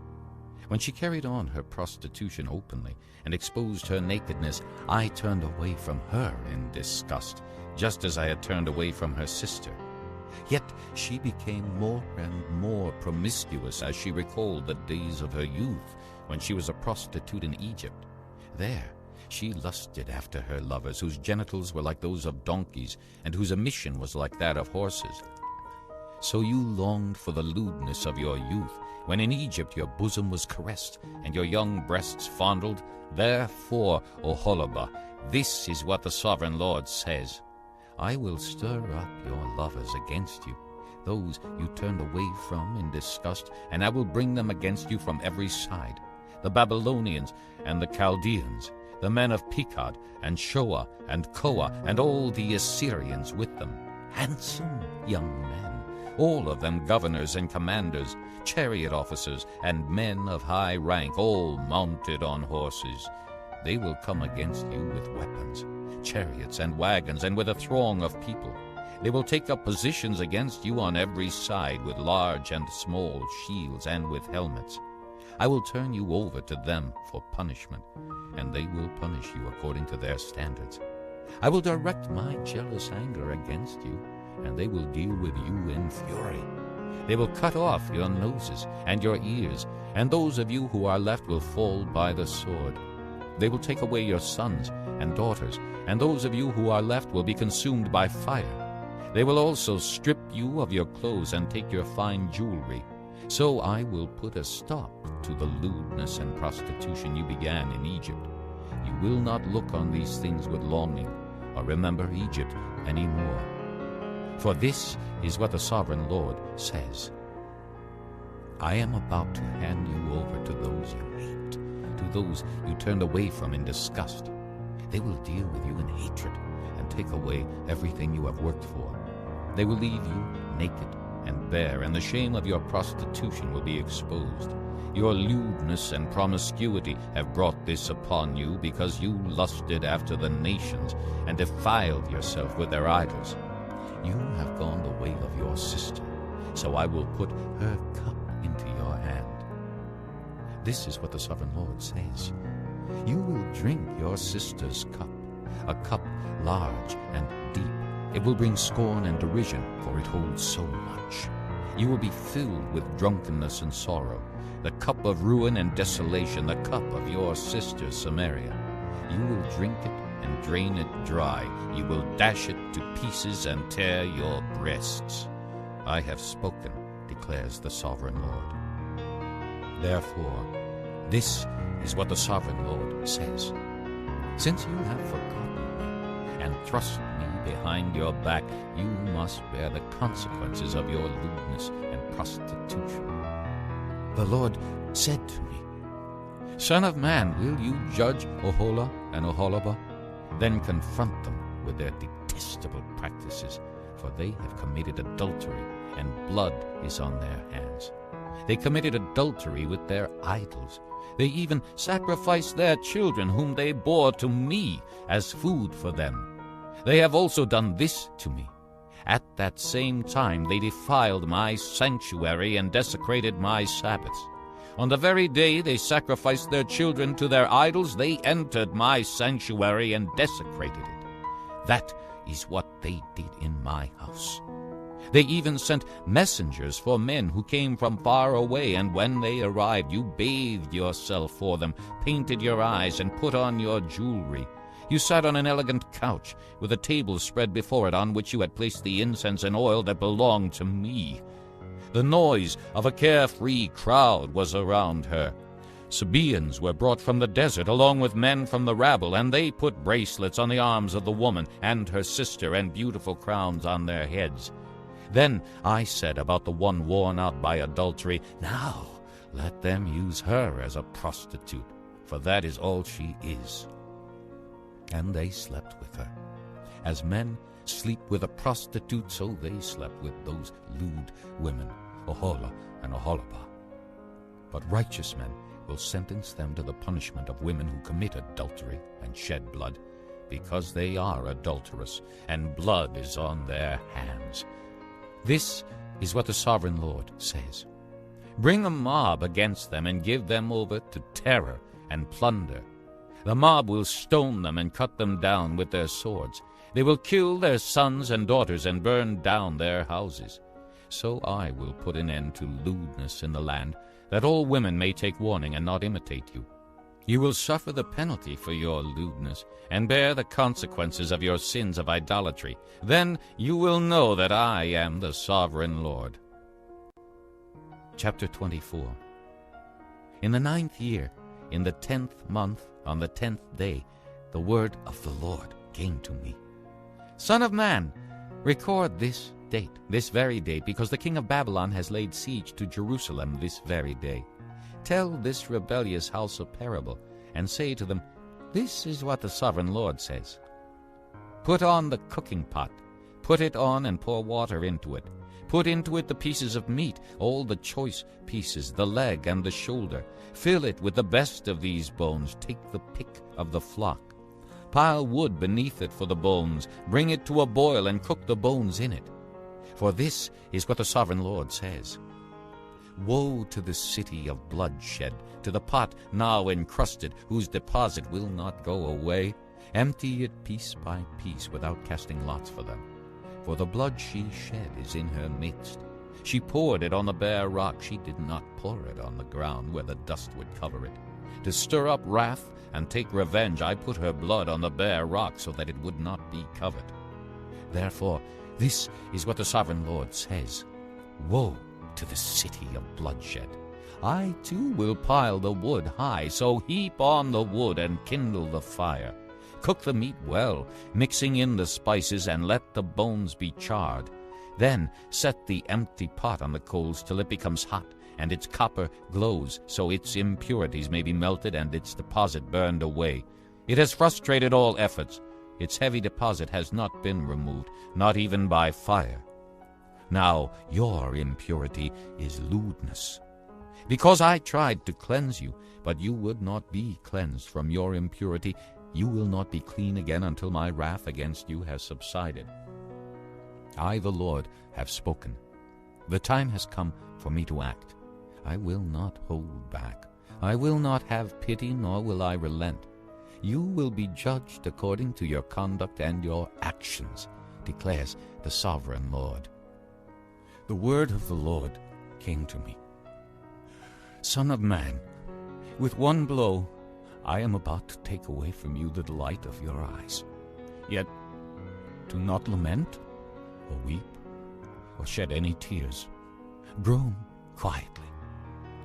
When she carried on her prostitution openly and exposed her nakedness, I turned away from her in disgust, just as I had turned away from her sister. Yet she became more and more promiscuous as she recalled the days of her youth, when she was a prostitute in Egypt. There she lusted after her lovers, whose genitals were like those of donkeys, and whose emission was like that of horses. So you longed for the lewdness of your youth, when in Egypt your bosom was caressed, and your young breasts fondled. Therefore, Oholibah, this is what the sovereign Lord says: I will stir up your lovers against you, those you turned away from in disgust, and I will bring them against you from every side, the Babylonians and the Chaldeans, the men of Pekod and Shoah and Koah, and all the Assyrians with them, handsome young men, all of them governors and commanders, chariot officers, and men of high rank, all mounted on horses. They will come against you with weapons, chariots and wagons, and with a throng of people. They will take up positions against you on every side, with large and small shields and with helmets. I will turn you over to them for punishment, and they will punish you according to their standards. I will direct my jealous anger against you, and they will deal with you in fury. They will cut off your noses and your ears, and those of you who are left will fall by the sword. They will take away your sons and daughters, and those of you who are left will be consumed by fire. They will also strip you of your clothes and take your fine jewelry. So I will put a stop to the lewdness and prostitution you began in Egypt. You will not look on these things with longing, or remember Egypt any more. For this is what the sovereign Lord says: I am about to hand you over to those you hate, to those you turned away from in disgust. They will deal with you in hatred and take away everything you have worked for. They will leave you naked and bare, and the shame of your prostitution will be exposed. Your lewdness and promiscuity have brought this upon you, because you lusted after the nations and defiled yourself with their idols. You have gone the way of your sister, so I will put her cup into your hand. This is what the sovereign Lord says: You will drink your sister's cup, a cup large and deep. It will bring scorn and derision, for it holds so much. You will be filled with drunkenness and sorrow, the cup of ruin and desolation, the cup of your sister Samaria. You will drink it and drain it dry. You will dash it to pieces and tear your breasts. I have spoken, declares the sovereign Lord. Therefore, this is what the sovereign Lord says. Since you have forgotten me and thrust me behind your back, you must bear the consequences of your lewdness and prostitution. The Lord said to me, Son of man, will you judge Oholah and Oholibah? Then confront them with their detestable practices, for they have committed adultery, and blood is on their hands. They committed adultery with their idols. They even sacrificed their children whom they bore to me as food for them. They have also done this to me. At that same time they defiled my sanctuary and desecrated my Sabbaths. On the very day they sacrificed their children to their idols, they entered my sanctuary and desecrated it. That is what they did in my house. They even sent messengers for men who came from far away, and when they arrived, you bathed yourself for them, painted your eyes, and put on your jewelry. You sat on an elegant couch, with a table spread before it, on which you had placed the incense and oil that belonged to me. The noise of a carefree crowd was around her. Sabaeans were brought from the desert, along with men from the rabble, and they put bracelets on the arms of the woman and her sister, and beautiful crowns on their heads. Then I said about the one worn out by adultery, Now let them use her as a prostitute, for that is all she is. And they slept with her. As men sleep with a prostitute, so they slept with those lewd women, Oholah and Oholibah. But righteous men will sentence them to the punishment of women who commit adultery and shed blood, because they are adulterous, and blood is on their hands. This is what the sovereign Lord says. Bring a mob against them and give them over to terror and plunder. The mob will stone them and cut them down with their swords. They will kill their sons and daughters and burn down their houses. So I will put an end to lewdness in the land, that all women may take warning and not imitate you. You will suffer the penalty for your lewdness, and bear the consequences of your sins of idolatry. Then you will know that I am the sovereign Lord. Chapter 24. In the 9th year, in the 10th month, on the 10th day, the word of the Lord came to me. Son of man, record this date, this very date, because the king of Babylon has laid siege to Jerusalem this very day. Tell this rebellious house a parable, and say to them, This is what the sovereign Lord says. Put on the cooking pot, put it on and pour water into it. Put into it the pieces of meat, all the choice pieces, the leg and the shoulder. Fill it with the best of these bones. Take the pick of the flock. Pile wood beneath it for the bones. Bring it to a boil and cook the bones in it. For this is what the sovereign Lord says. Woe to the city of bloodshed, to the pot now encrusted, whose deposit will not go away. Empty it piece by piece without casting lots for them. For the blood she shed is in her midst. She poured it on the bare rock. She did not pour it on the ground where the dust would cover it. To stir up wrath and take revenge, I put her blood on the bare rock so that it would not be covered. Therefore, this is what the sovereign Lord says. Woe to the city of bloodshed. I too will pile the wood high, so heap on the wood and kindle the fire. Cook the meat well, mixing in the spices, and let the bones be charred. Then set the empty pot on the coals till it becomes hot, and its copper glows, so its impurities may be melted and its deposit burned away. It has frustrated all efforts. Its heavy deposit has not been removed, not even by fire. Now your impurity is lewdness. Because I tried to cleanse you, but you would not be cleansed from your impurity, you will not be clean again until my wrath against you has subsided. I, the Lord, have spoken. The time has come for me to act. I will not hold back. I will not have pity, nor will I relent. You will be judged according to your conduct and your actions, declares the sovereign Lord. The word of the Lord came to me. Son of man, with one blow I am about to take away from you the delight of your eyes. Yet do not lament, or weep, or shed any tears. Groan quietly.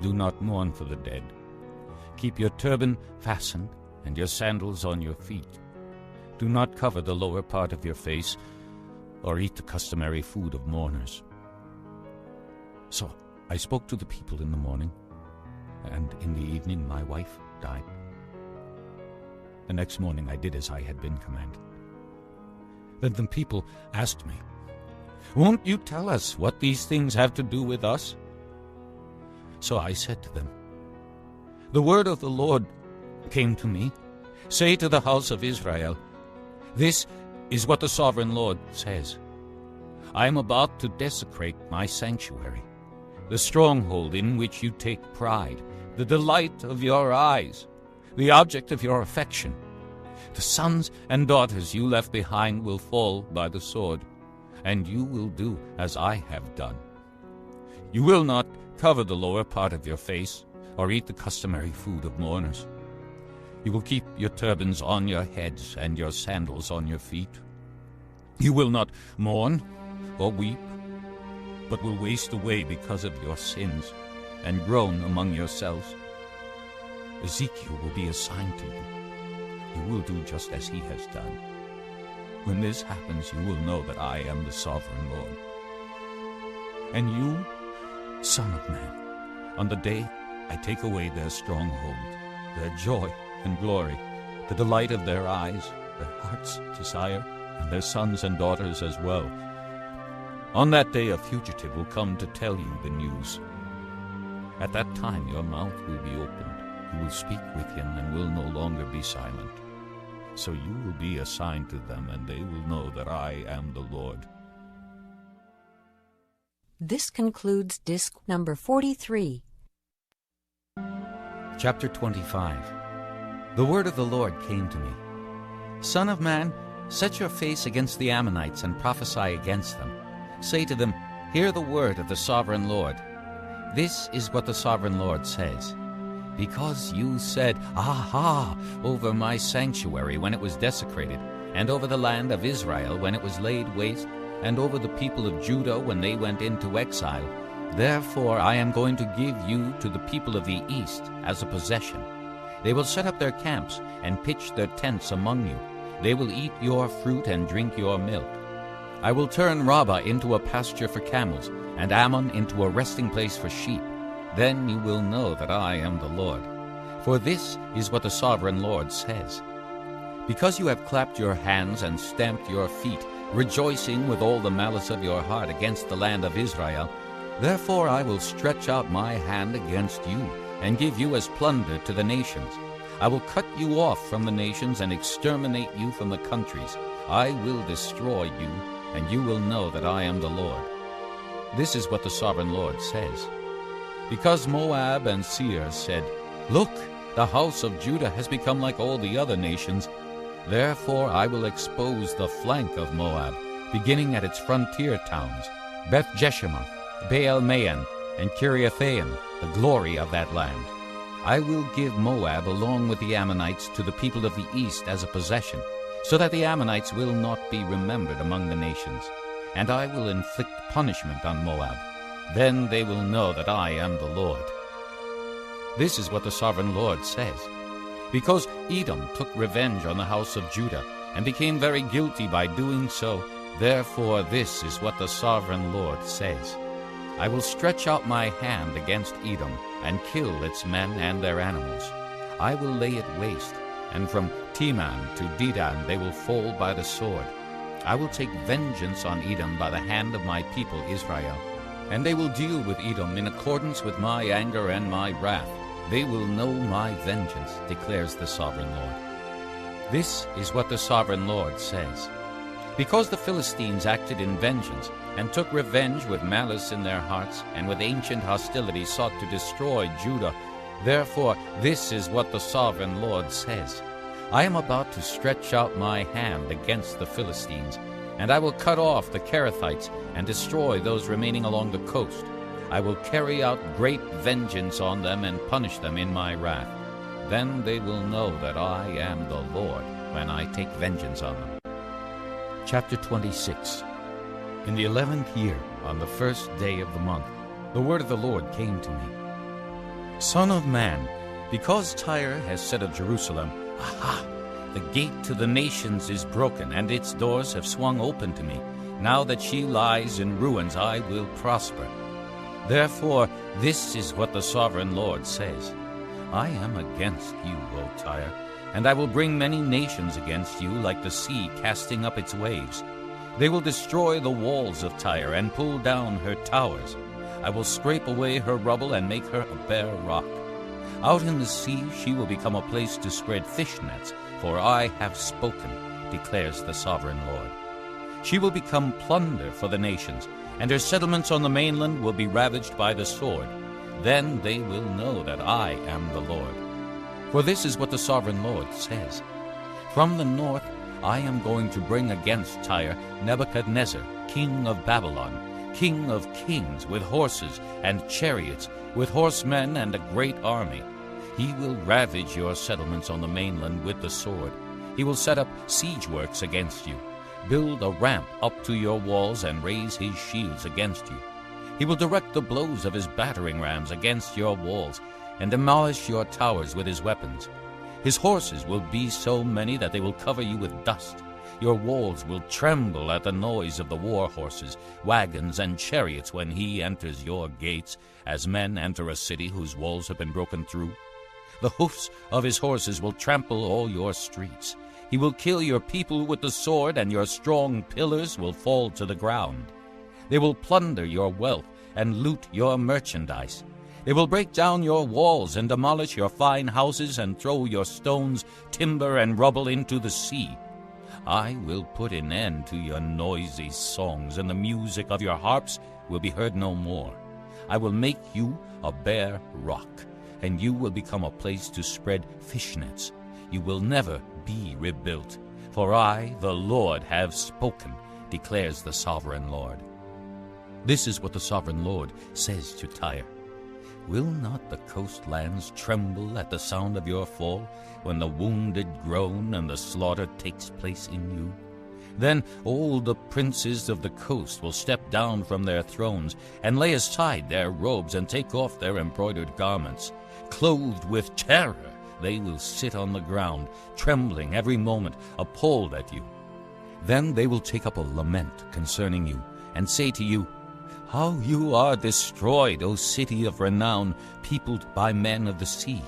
Do not mourn for the dead. Keep your turban fastened and your sandals on your feet. Do not cover the lower part of your face, or eat the customary food of mourners. So I spoke to the people in the morning, and in the evening my wife died. The next morning I did as I had been commanded. Then the people asked me, "Won't you tell us what these things have to do with us?" So I said to them, "The word of the Lord came to me. Say to the house of Israel, this is what the sovereign Lord says. I am about to desecrate my sanctuary, the stronghold in which you take pride, the delight of your eyes, the object of your affection. The sons and daughters you left behind will fall by the sword, and you will do as I have done. You will not cover the lower part of your face, or eat the customary food of mourners. You will keep your turbans on your heads and your sandals on your feet. You will not mourn or weep, but will waste away because of your sins, and groan among yourselves. Ezekiel will be assigned to you. You will do just as he has done. When this happens, you will know that I am the sovereign Lord. And you, Son of Man, on the day I take away their stronghold, their joy and glory, the delight of their eyes, their heart's desire, and their sons and daughters as well. On that day a fugitive will come to tell you the news. At that time your mouth will be opened. You will speak with him and will no longer be silent. So you will be assigned to them, and they will know that I am the Lord." This concludes disc number 43. Chapter 25. The word of the Lord came to me. "Son of man, set your face against the Ammonites and prophesy against them. Say to them, Hear the word of the sovereign Lord. This is what the sovereign Lord says. Because you said, Aha, over my sanctuary when it was desecrated, and over the land of Israel when it was laid waste, and over the people of Judah when they went into exile, therefore I am going to give you to the people of the east as a possession. They will set up their camps and pitch their tents among you. They will eat your fruit and drink your milk. I will turn Rabbah into a pasture for camels, and Ammon into a resting place for sheep. Then you will know that I am the Lord. For this is what the sovereign Lord says. Because you have clapped your hands and stamped your feet, rejoicing with all the malice of your heart against the land of Israel, therefore I will stretch out my hand against you, and give you as plunder to the nations. I will cut you off from the nations and exterminate you from the countries. I will destroy you, and you will know that I am the Lord. This is what the sovereign Lord says. Because Moab and Seir said, Look, the house of Judah has become like all the other nations. Therefore I will expose the flank of Moab, beginning at its frontier towns, Beth-Jeshimoth, Baal-Maon, and Kiriathaim, the glory of that land. I will give Moab along with the Ammonites to the people of the east as a possession, so that the Ammonites will not be remembered among the nations. And I will inflict punishment on Moab. Then they will know that I am the Lord. This is what the sovereign Lord says. Because Edom took revenge on the house of Judah, and became very guilty by doing so, therefore this is what the sovereign Lord says. I will stretch out my hand against Edom, and kill its men and their animals. I will lay it waste, and from Teman to Dedan they will fall by the sword. I will take vengeance on Edom by the hand of my people Israel. And they will deal with Edom in accordance with my anger and my wrath. They will know my vengeance, declares the sovereign Lord. This is what the sovereign Lord says. Because the Philistines acted in vengeance, and took revenge with malice in their hearts, and with ancient hostility sought to destroy Judah, therefore this is what the sovereign Lord says. I am about to stretch out my hand against the Philistines, and I will cut off the Kerethites and destroy those remaining along the coast. I will carry out great vengeance on them and punish them in my wrath. Then they will know that I am the Lord when I take vengeance on them. Chapter 26. In the 11th year, on the first day of the month, the word of the Lord came to me. Son of man, because Tyre has said of Jerusalem, Aha! The gate to the nations is broken, and its doors have swung open to me. Now that she lies in ruins, I will prosper. Therefore, this is what the sovereign Lord says. I am against you, O Tyre, and I will bring many nations against you like the sea casting up its waves. They will destroy the walls of Tyre and pull down her towers. I will scrape away her rubble and make her a bare rock. Out in the sea she will become a place to spread fish nets, for I have spoken, declares the sovereign Lord. She will become plunder for the nations, and her settlements on the mainland will be ravaged by the sword. Then they will know that I am the Lord. For this is what the sovereign Lord says. From the north I am going to bring against Tyre Nebuchadnezzar, king of Babylon, king of kings, with horses and chariots, with horsemen and a great army. He will ravage your settlements on the mainland with the sword. He will set up siege works against you, build a ramp up to your walls, and raise his shields against you. He will direct the blows of his battering rams against your walls, and demolish your towers with his weapons. His horses will be so many that they will cover you with dust. Your walls will tremble at the noise of the war horses, wagons, and chariots when he enters your gates, as men enter a city whose walls have been broken through. The hoofs of his horses will trample all your streets. He will kill your people with the sword, and your strong pillars will fall to the ground. They will plunder your wealth and loot your merchandise. They will break down your walls and demolish your fine houses and throw your stones, timber, and rubble into the sea. I will put an end to your noisy songs, and the music of your harps will be heard no more. I will make you a bare rock, and you will become a place to spread fish nets. You will never be rebuilt, for I, the Lord, have spoken, declares the sovereign Lord. This is what the sovereign Lord says to Tyre. Will not the coastlands tremble at the sound of your fall, when the wounded groan and the slaughter takes place in you? Then all the princes of the coast will step down from their thrones and lay aside their robes and take off their embroidered garments. Clothed with terror, they will sit on the ground, trembling every moment, appalled at you. Then they will take up a lament concerning you and say to you, How you are destroyed, O city of renown, peopled by men of the sea.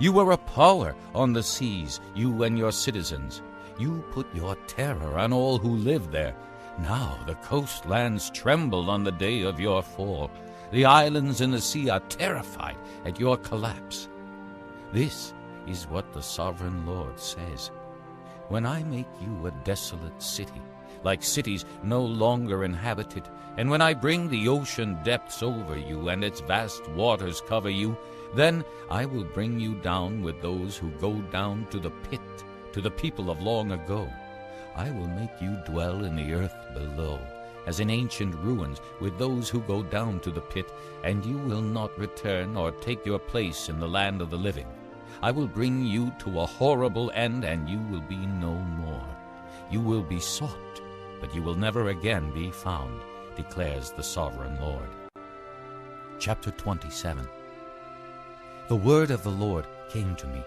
You were a power on the seas, you and your citizens. You put your terror on all who live there. Now the coastlands tremble on the day of your fall. The islands in the sea are terrified at your collapse. This is what the sovereign Lord says. When I make you a desolate city, like cities no longer inhabited, and when I bring the ocean depths over you and its vast waters cover you, then I will bring you down with those who go down to the pit, to the people of long ago. I will make you dwell in the earth below, as in ancient ruins, with those who go down to the pit, and you will not return or take your place in the land of the living. I will bring you to a horrible end, and you will be no more. You will be sought, but you will never again be found, declares the sovereign Lord. Chapter 27. The word of the Lord came to me.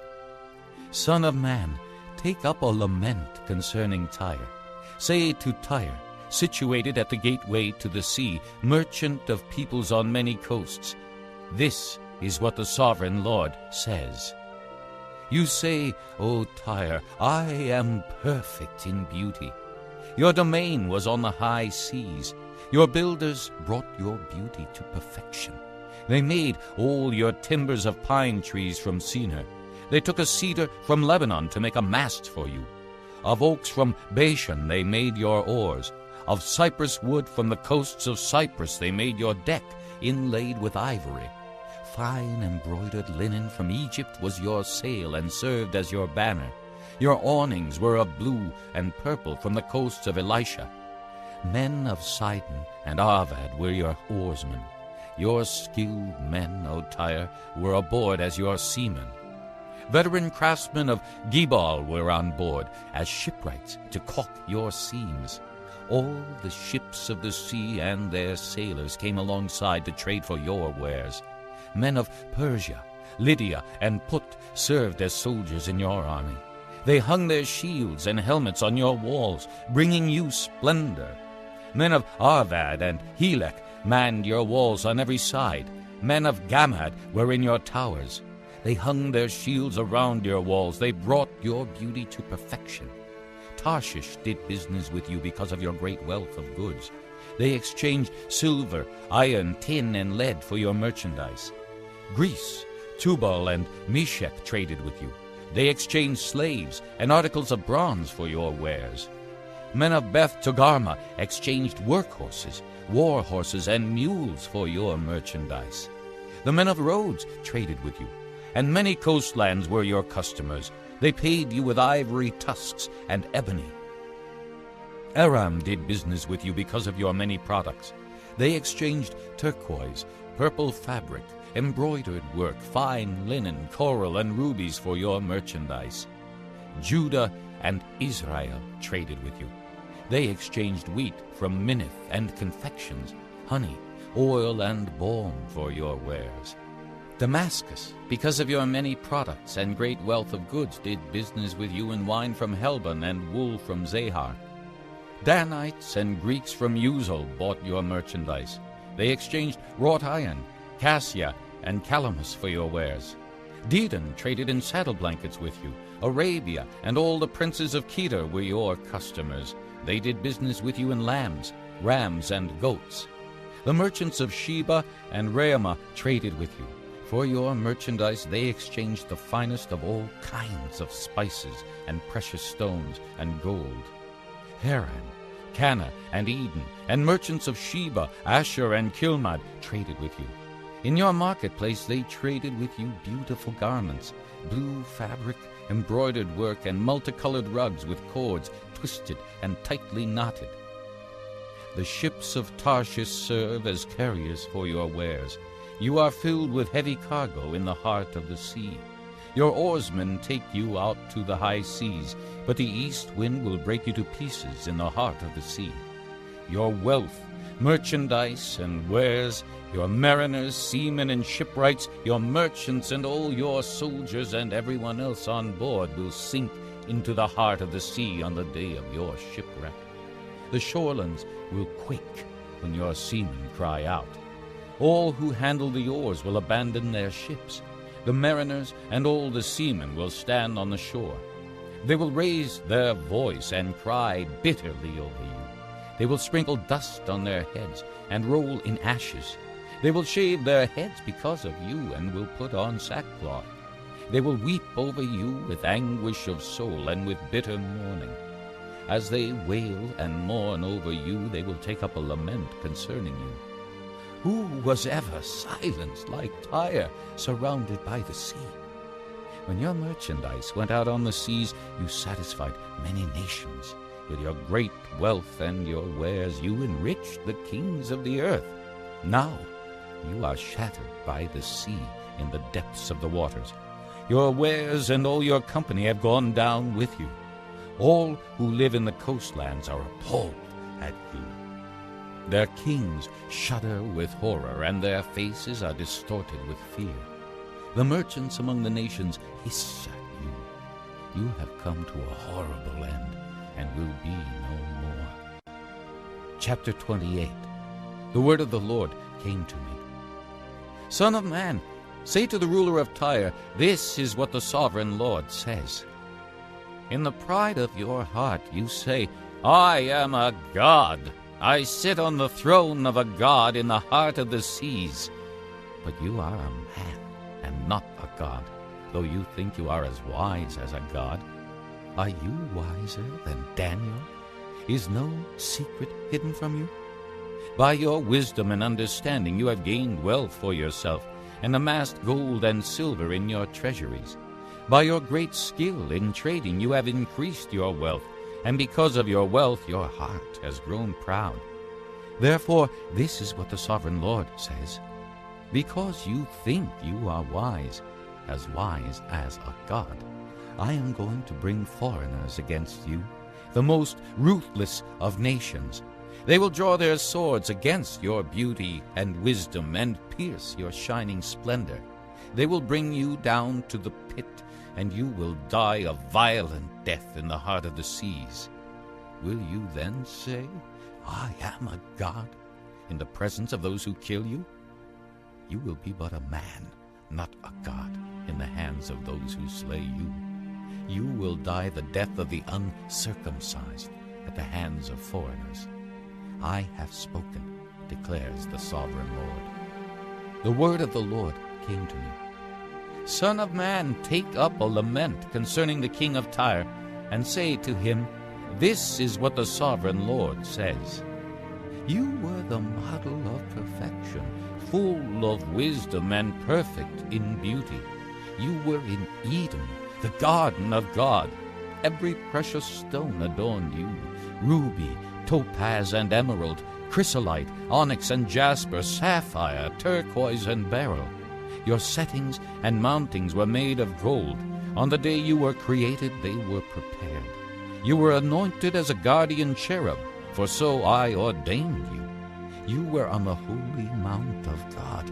Son of man, take up a lament concerning Tyre. Say to Tyre, situated at the gateway to the sea, merchant of peoples on many coasts, this is what the sovereign Lord says. You say, O Tyre, I am perfect in beauty. Your domain was on the high seas. Your builders brought your beauty to perfection. They made all your timbers of pine trees from Senir. They took a cedar from Lebanon to make a mast for you. Of oaks from Bashan they made your oars. Of cypress wood from the coasts of Cyprus they made your deck, inlaid with ivory. Fine embroidered linen from Egypt was your sail and served as your banner. Your awnings were of blue and purple from the coasts of Elisha. Men of Sidon and Arvad were your oarsmen. Your skilled men, O Tyre, were aboard as your seamen. Veteran craftsmen of Gebal were on board as shipwrights to caulk your seams. All the ships of the sea and their sailors came alongside to trade for your wares. Men of Persia, Lydia, and Put served as soldiers in your army. They hung their shields and helmets on your walls, bringing you splendor. Men of Arvad and Helek manned your walls on every side. Men of Gamad were in your towers. They hung their shields around your walls. They brought your beauty to perfection. Tarshish did business with you because of your great wealth of goods. They exchanged silver, iron, tin, and lead for your merchandise. Greece, Tubal, and Meshech traded with you. They exchanged slaves and articles of bronze for your wares. Men of Beth Togarmah exchanged workhorses, war horses, and mules for your merchandise. The men of Rhodes traded with you, and many coastlands were your customers. They paid you with ivory tusks and ebony. Aram did business with you because of your many products. They exchanged turquoise, purple fabric, embroidered work, fine linen, coral, and rubies for your merchandise. Judah and Israel traded with you. They exchanged wheat from Minnith and confections, honey, oil, and balm for your wares. Damascus, because of your many products and great wealth of goods, did business with you in wine from Helbon and wool from Zahar. Danites and Greeks from Uzal bought your merchandise. They exchanged wrought iron, cassia, and calamus for your wares. Dedan traded in saddle blankets with you. Arabia and all the princes of Kedar were your customers. They did business with you in lambs, rams, and goats. The merchants of Sheba and Raamah traded with you. For your merchandise they exchanged the finest of all kinds of spices and precious stones and gold. Haran, Cana, and Eden, and merchants of Sheba, Asher, and Kilmad traded with you. In your marketplace they traded with you beautiful garments, blue fabric, embroidered work, and multicolored rugs with cords twisted and tightly knotted. The ships of Tarshish serve as carriers for your wares. You are filled with heavy cargo in the heart of the sea. Your oarsmen take you out to the high seas, but the east wind will break you to pieces in the heart of the sea. Your wealth, merchandise, and wares, your mariners, seamen, and shipwrights, your merchants, and all your soldiers, and everyone else on board will sink into the heart of the sea on the day of your shipwreck. The shorelands will quake when your seamen cry out. All who handle the oars will abandon their ships. The mariners and all the seamen will stand on the shore. They will raise their voice and cry bitterly over you. They will sprinkle dust on their heads and roll in ashes. They will shave their heads because of you and will put on sackcloth. They will weep over you with anguish of soul and with bitter mourning. As they wail and mourn over you, they will take up a lament concerning you. Who was ever silenced like Tyre, surrounded by the sea? When your merchandise went out on the seas, you satisfied many nations. With your great wealth and your wares, you enriched the kings of the earth. Now you are shattered by the sea in the depths of the waters. Your wares and all your company have gone down with you. All who live in the coastlands are appalled at you. Their kings shudder with horror, and their faces are distorted with fear. The merchants among the nations hiss at you. You have come to a horrible end, and will be no more. Chapter 28. The word of the Lord came to me. Son of man, say to the ruler of Tyre, this is what the sovereign Lord says. In the pride of your heart you say, I am a god. I sit on the throne of a god in the heart of the seas. But you are a man and not a god, though you think you are as wise as a god. Are you wiser than Daniel? Is no secret hidden from you? By your wisdom and understanding you have gained wealth for yourself, and amassed gold and silver in your treasuries. By your great skill in trading you have increased your wealth, and because of your wealth your heart has grown proud. Therefore this is what the sovereign Lord says. Because you think you are wise, as wise as a god. I am going to bring foreigners against you, the most ruthless of nations. They will draw their swords against your beauty and wisdom and pierce your shining splendor. They will bring you down to the pit, and you will die a violent death in the heart of the seas. Will you then say, I am a god, in the presence of those who kill you? You will be but a man, not a god, in the hands of those who slay you. You will die the death of the uncircumcised at the hands of foreigners. I have spoken, declares the sovereign Lord. The word of the Lord came to me. Son of man, take up a lament concerning the king of Tyre, and say to him, This is what the sovereign Lord says. You were the model of perfection, full of wisdom and perfect in beauty. You were in Eden, the garden of God. Every precious stone adorned you, ruby, topaz and emerald, chrysolite, onyx and jasper, sapphire, turquoise and beryl. Your settings and mountings were made of gold. On the day you were created, they were prepared. You were anointed as a guardian cherub, for so I ordained you. You were on the holy mount of God.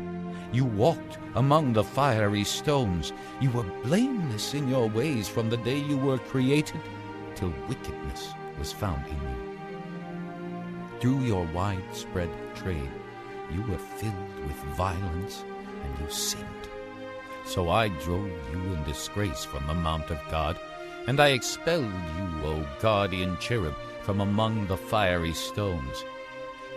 You walked among the fiery stones. You were blameless in your ways from the day you were created till wickedness was found in you. Through your widespread trade, you were filled with violence, and you sinned. So I drove you in disgrace from the mount of God, and I expelled you, O guardian cherub, from among the fiery stones.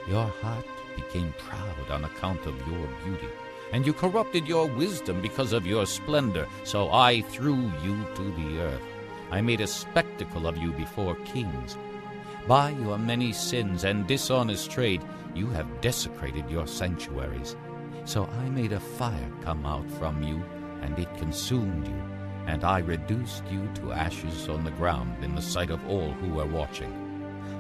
Your heart became proud on account of your beauty, and you corrupted your wisdom because of your splendor. So I threw you to the earth. I made a spectacle of you before kings. By your many sins and dishonest trade, you have desecrated your sanctuaries. So I made a fire come out from you, and it consumed you, and I reduced you to ashes on the ground in the sight of all who were watching.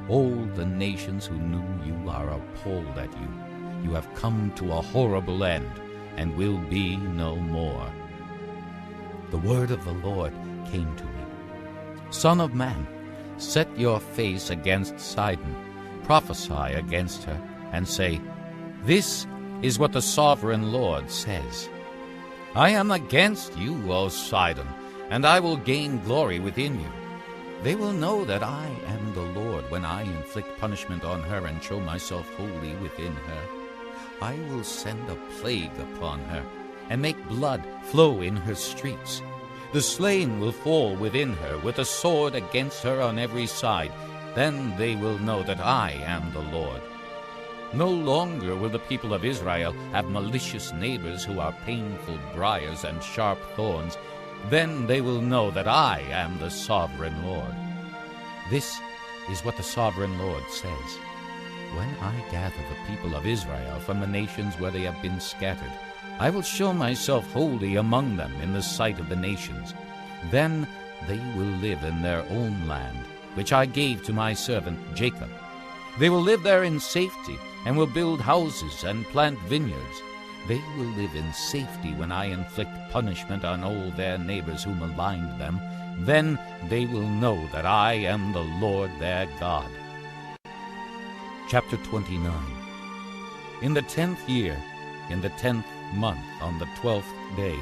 All the nations who knew you are appalled at you. You have come to a horrible end, and will be no more. The word of the Lord came to me. Son of man, set your face against Sidon, prophesy against her, and say, This is what the sovereign Lord says. I am against you, O Sidon, and I will gain glory within you. They will know that I am the Lord when I inflict punishment on her and show myself holy within her. I will send a plague upon her, and make blood flow in her streets. The slain will fall within her, with a sword against her on every side. Then they will know that I am the Lord. No longer will the people of Israel have malicious neighbors who are painful briars and sharp thorns. Then they will know that I am the sovereign Lord. This is what the sovereign Lord says. When I gather the people of Israel from the nations where they have been scattered, I will show myself holy among them in the sight of the nations. Then they will live in their own land, which I gave to my servant Jacob. They will live there in safety, and will build houses and plant vineyards. They will live in safety when I inflict punishment on all their neighbors who maligned them. Then they will know that I am the Lord their God. Chapter 29. In the 10th year, in the 10th month, on the 12th day,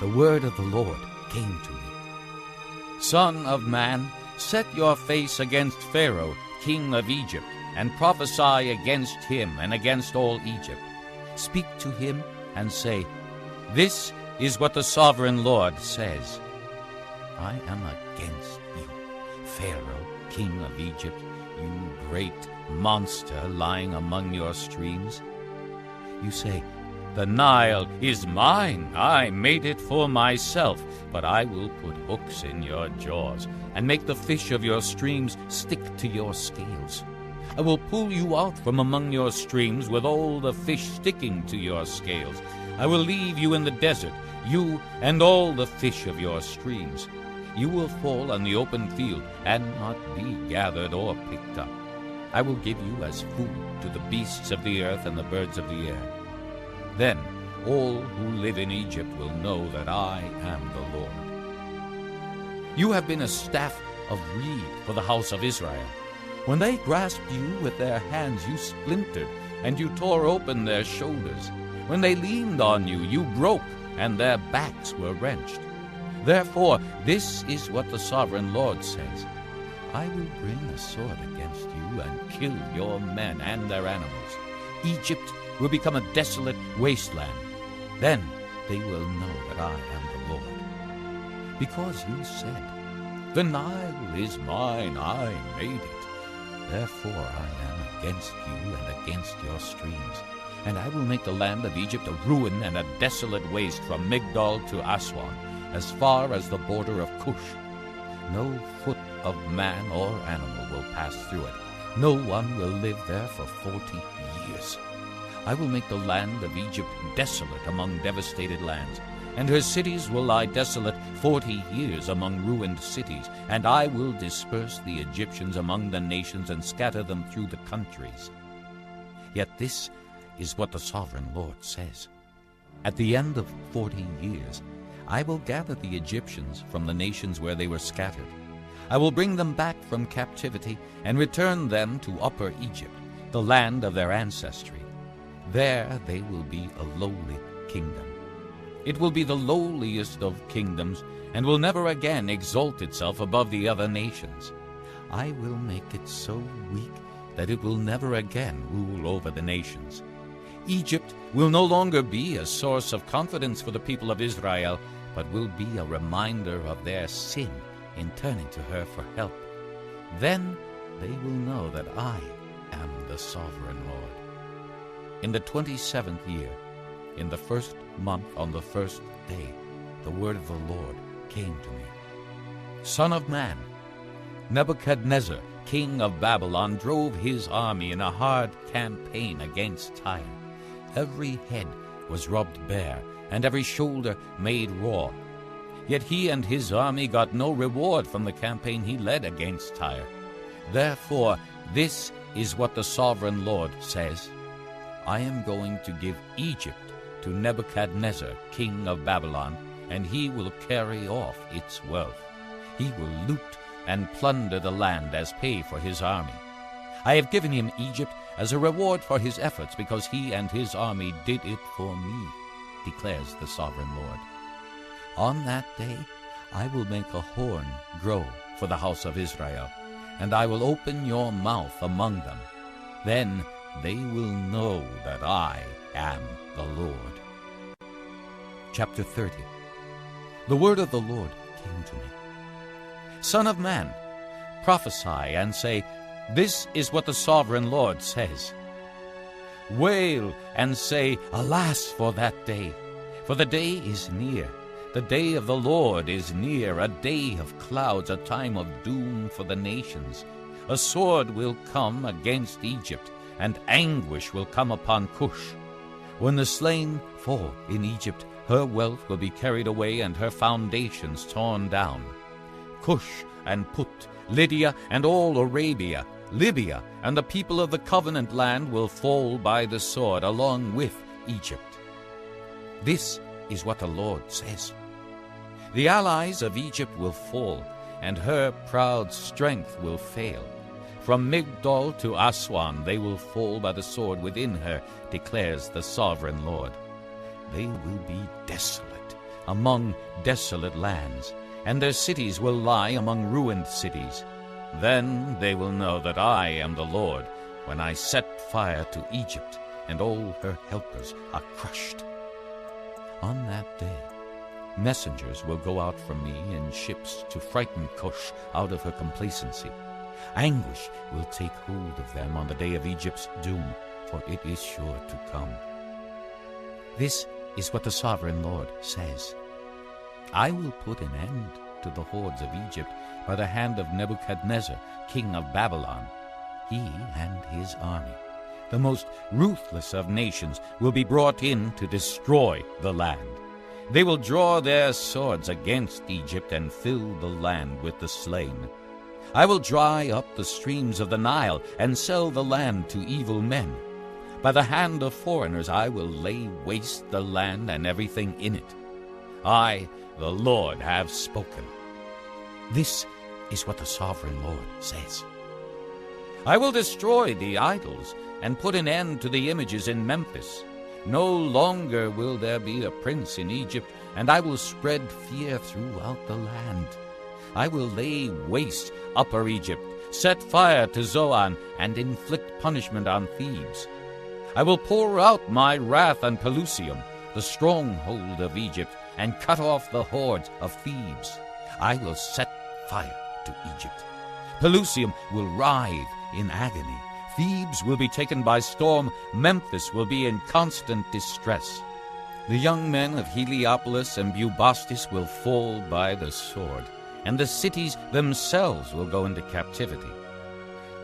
the word of the Lord came to me. Son of man, set your face against Pharaoh, king of Egypt, and prophesy against him and against all Egypt. Speak to him and say, This is what the sovereign Lord says. I am against you, Pharaoh, king of Egypt, you great monster lying among your streams. You say, The Nile is mine. I made it for myself. But I will put hooks in your jaws and make the fish of your streams stick to your scales. I will pull you out from among your streams with all the fish sticking to your scales. I will leave you in the desert, you and all the fish of your streams. You will fall on the open field and not be gathered or picked up. I will give you as food to the beasts of the earth and the birds of the air. Then all who live in Egypt will know that I am the Lord. You have been a staff of reed for the house of Israel. When they grasped you with their hands, you splintered, and you tore open their shoulders. When they leaned on you, you broke, and their backs were wrenched. Therefore, this is what the sovereign Lord says: I will bring a sword against you and kill your men and their animals. Egypt will become a desolate wasteland. Then they will know that I am the Lord. Because you said, the Nile is mine, I made it. Therefore I am against you and against your streams. And I will make the land of Egypt a ruin and a desolate waste from Migdol to Aswan, as far as the border of Cush. No foot of man or animal will pass through it. No one will live there for 40 years. I will make the land of Egypt desolate among devastated lands, and her cities will lie desolate 40 years among ruined cities, and I will disperse the Egyptians among the nations and scatter them through the countries. Yet this is what the sovereign Lord says: at the end of 40 years, I will gather the Egyptians from the nations where they were scattered. I will bring them back from captivity and return them to Upper Egypt, the land of their ancestry. There they will be a lowly kingdom. It will be the lowliest of kingdoms, and will never again exalt itself above the other nations. I will make it so weak that it will never again rule over the nations. Egypt will no longer be a source of confidence for the people of Israel, but will be a reminder of their sin in turning to her for help. Then they will know that I am the sovereign Lord. In the 27th year, in the first month, on the first day, the word of the Lord came to me. Son of man, Nebuchadnezzar, king of Babylon, drove his army in a hard campaign against Tyre. Every head was rubbed bare, and every shoulder made raw. Yet he and his army got no reward from the campaign he led against Tyre. Therefore, this is what the sovereign Lord says: I am going to give Egypt to Nebuchadnezzar, king of Babylon, and he will carry off its wealth. He will loot and plunder the land as pay for his army. I have given him Egypt as a reward for his efforts, because he and his army did it for me, declares the sovereign Lord. On that day I will make a horn grow for the house of Israel, and I will open your mouth among them. Then they will know that I am the Lord. Chapter 30. The word of the Lord came to me. Son of man, prophesy and say, this is what the sovereign Lord says. Wail and say, alas for that day, for the day is near. The day of the Lord is near, a day of clouds, a time of doom for the nations. A sword will come against Egypt, and anguish will come upon Cush. When the slain fall in Egypt, her wealth will be carried away and her foundations torn down. Cush and Put, Lydia and all Arabia, Libya and the people of the covenant land will fall by the sword along with Egypt. This is what the Lord says. The allies of Egypt will fall, and her proud strength will fail. From Migdol to Aswan they will fall by the sword within her, declares the sovereign Lord. They will be desolate among desolate lands, and their cities will lie among ruined cities. Then they will know that I am the Lord, when I set fire to Egypt, and all her helpers are crushed. On that day, messengers will go out from me in ships to frighten Cush out of her complacency. Anguish will take hold of them on the day of Egypt's doom, for it is sure to come. This is what the sovereign Lord says. I will put an end to the hordes of Egypt by the hand of Nebuchadnezzar, king of Babylon. He and his army, the most ruthless of nations, will be brought in to destroy the land. They will draw their swords against Egypt and fill the land with the slain. I will dry up the streams of the Nile and sell the land to evil men. By the hand of foreigners I will lay waste the land and everything in it. I, the Lord, have spoken. This is what the sovereign Lord says. I will destroy the idols and put an end to the images in Memphis. No longer will there be a prince in Egypt, and I will spread fear throughout the land. I will lay waste Upper Egypt, set fire to Zoan, and inflict punishment on Thebes. I will pour out my wrath on Pelusium, the stronghold of Egypt, and cut off the hordes of Thebes. I will set fire to Egypt. Pelusium will writhe in agony. Thebes will be taken by storm. Memphis will be in constant distress. The young men of Heliopolis and Bubastis will fall by the sword, and the cities themselves will go into captivity.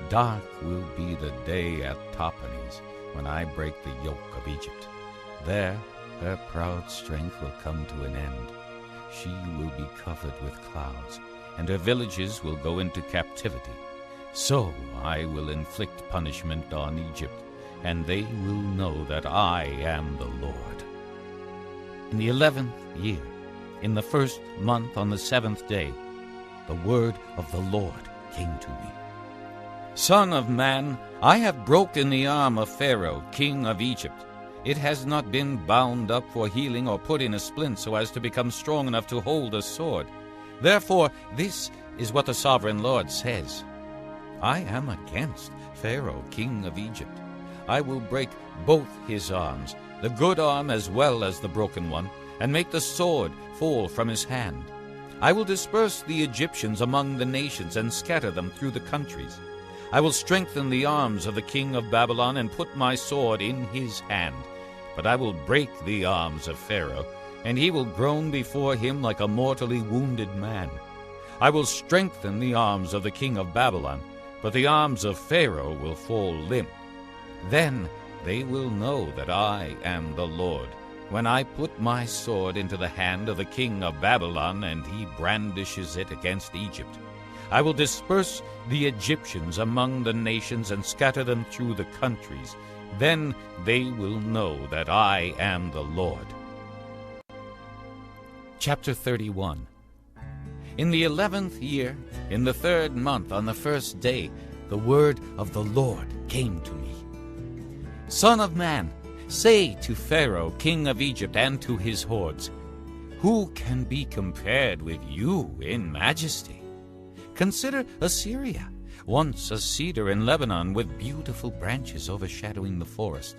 Dark will be the day at Tahpanhes, when I break the yoke of Egypt. There her proud strength will come to an end. She will be covered with clouds, and her villages will go into captivity. So I will inflict punishment on Egypt, and they will know that I am the Lord. In the 11th year, in the 1st month on the 7th day, the word of the Lord came to me. Son of man, I have broken the arm of Pharaoh, king of Egypt. It has not been bound up for healing or put in a splint so as to become strong enough to hold a sword. Therefore, this is what the sovereign Lord says. I am against Pharaoh, king of Egypt. I will break both his arms, the good arm as well as the broken one, and make the sword fall from his hand. I will disperse the Egyptians among the nations and scatter them through the countries. I will strengthen the arms of the king of Babylon and put my sword in his hand. But I will break the arms of Pharaoh, and he will groan before him like a mortally wounded man. I will strengthen the arms of the king of Babylon, but the arms of Pharaoh will fall limp. Then they will know that I am the Lord, when I put my sword into the hand of the king of Babylon, and he brandishes it against Egypt. I will disperse the Egyptians among the nations and scatter them through the countries. Then they will know that I am the Lord. Chapter 31. In the 11th year, in the 3rd month, on the 1st day, the word of the Lord came to me. Son of man, say to Pharaoh, king of Egypt, and to his hordes, who can be compared with you in majesty? Consider Assyria, once a cedar in Lebanon with beautiful branches overshadowing the forest.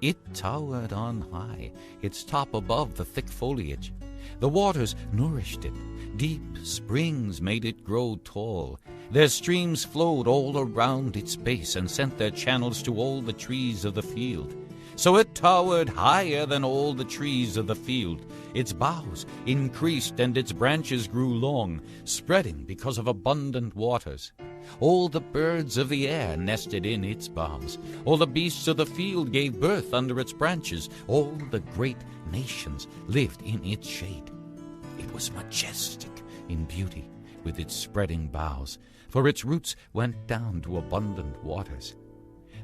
It towered on high, its top above the thick foliage. The waters nourished it. Deep springs made it grow tall. Their streams flowed all around its base and sent their channels to all the trees of the field. So it towered higher than all the trees of the field. Its boughs increased and its branches grew long, spreading because of abundant waters. All the birds of the air nested in its boughs. All the beasts of the field gave birth under its branches. All the great nations lived in its shade. It was majestic in beauty, with its spreading boughs, for its roots went down to abundant waters.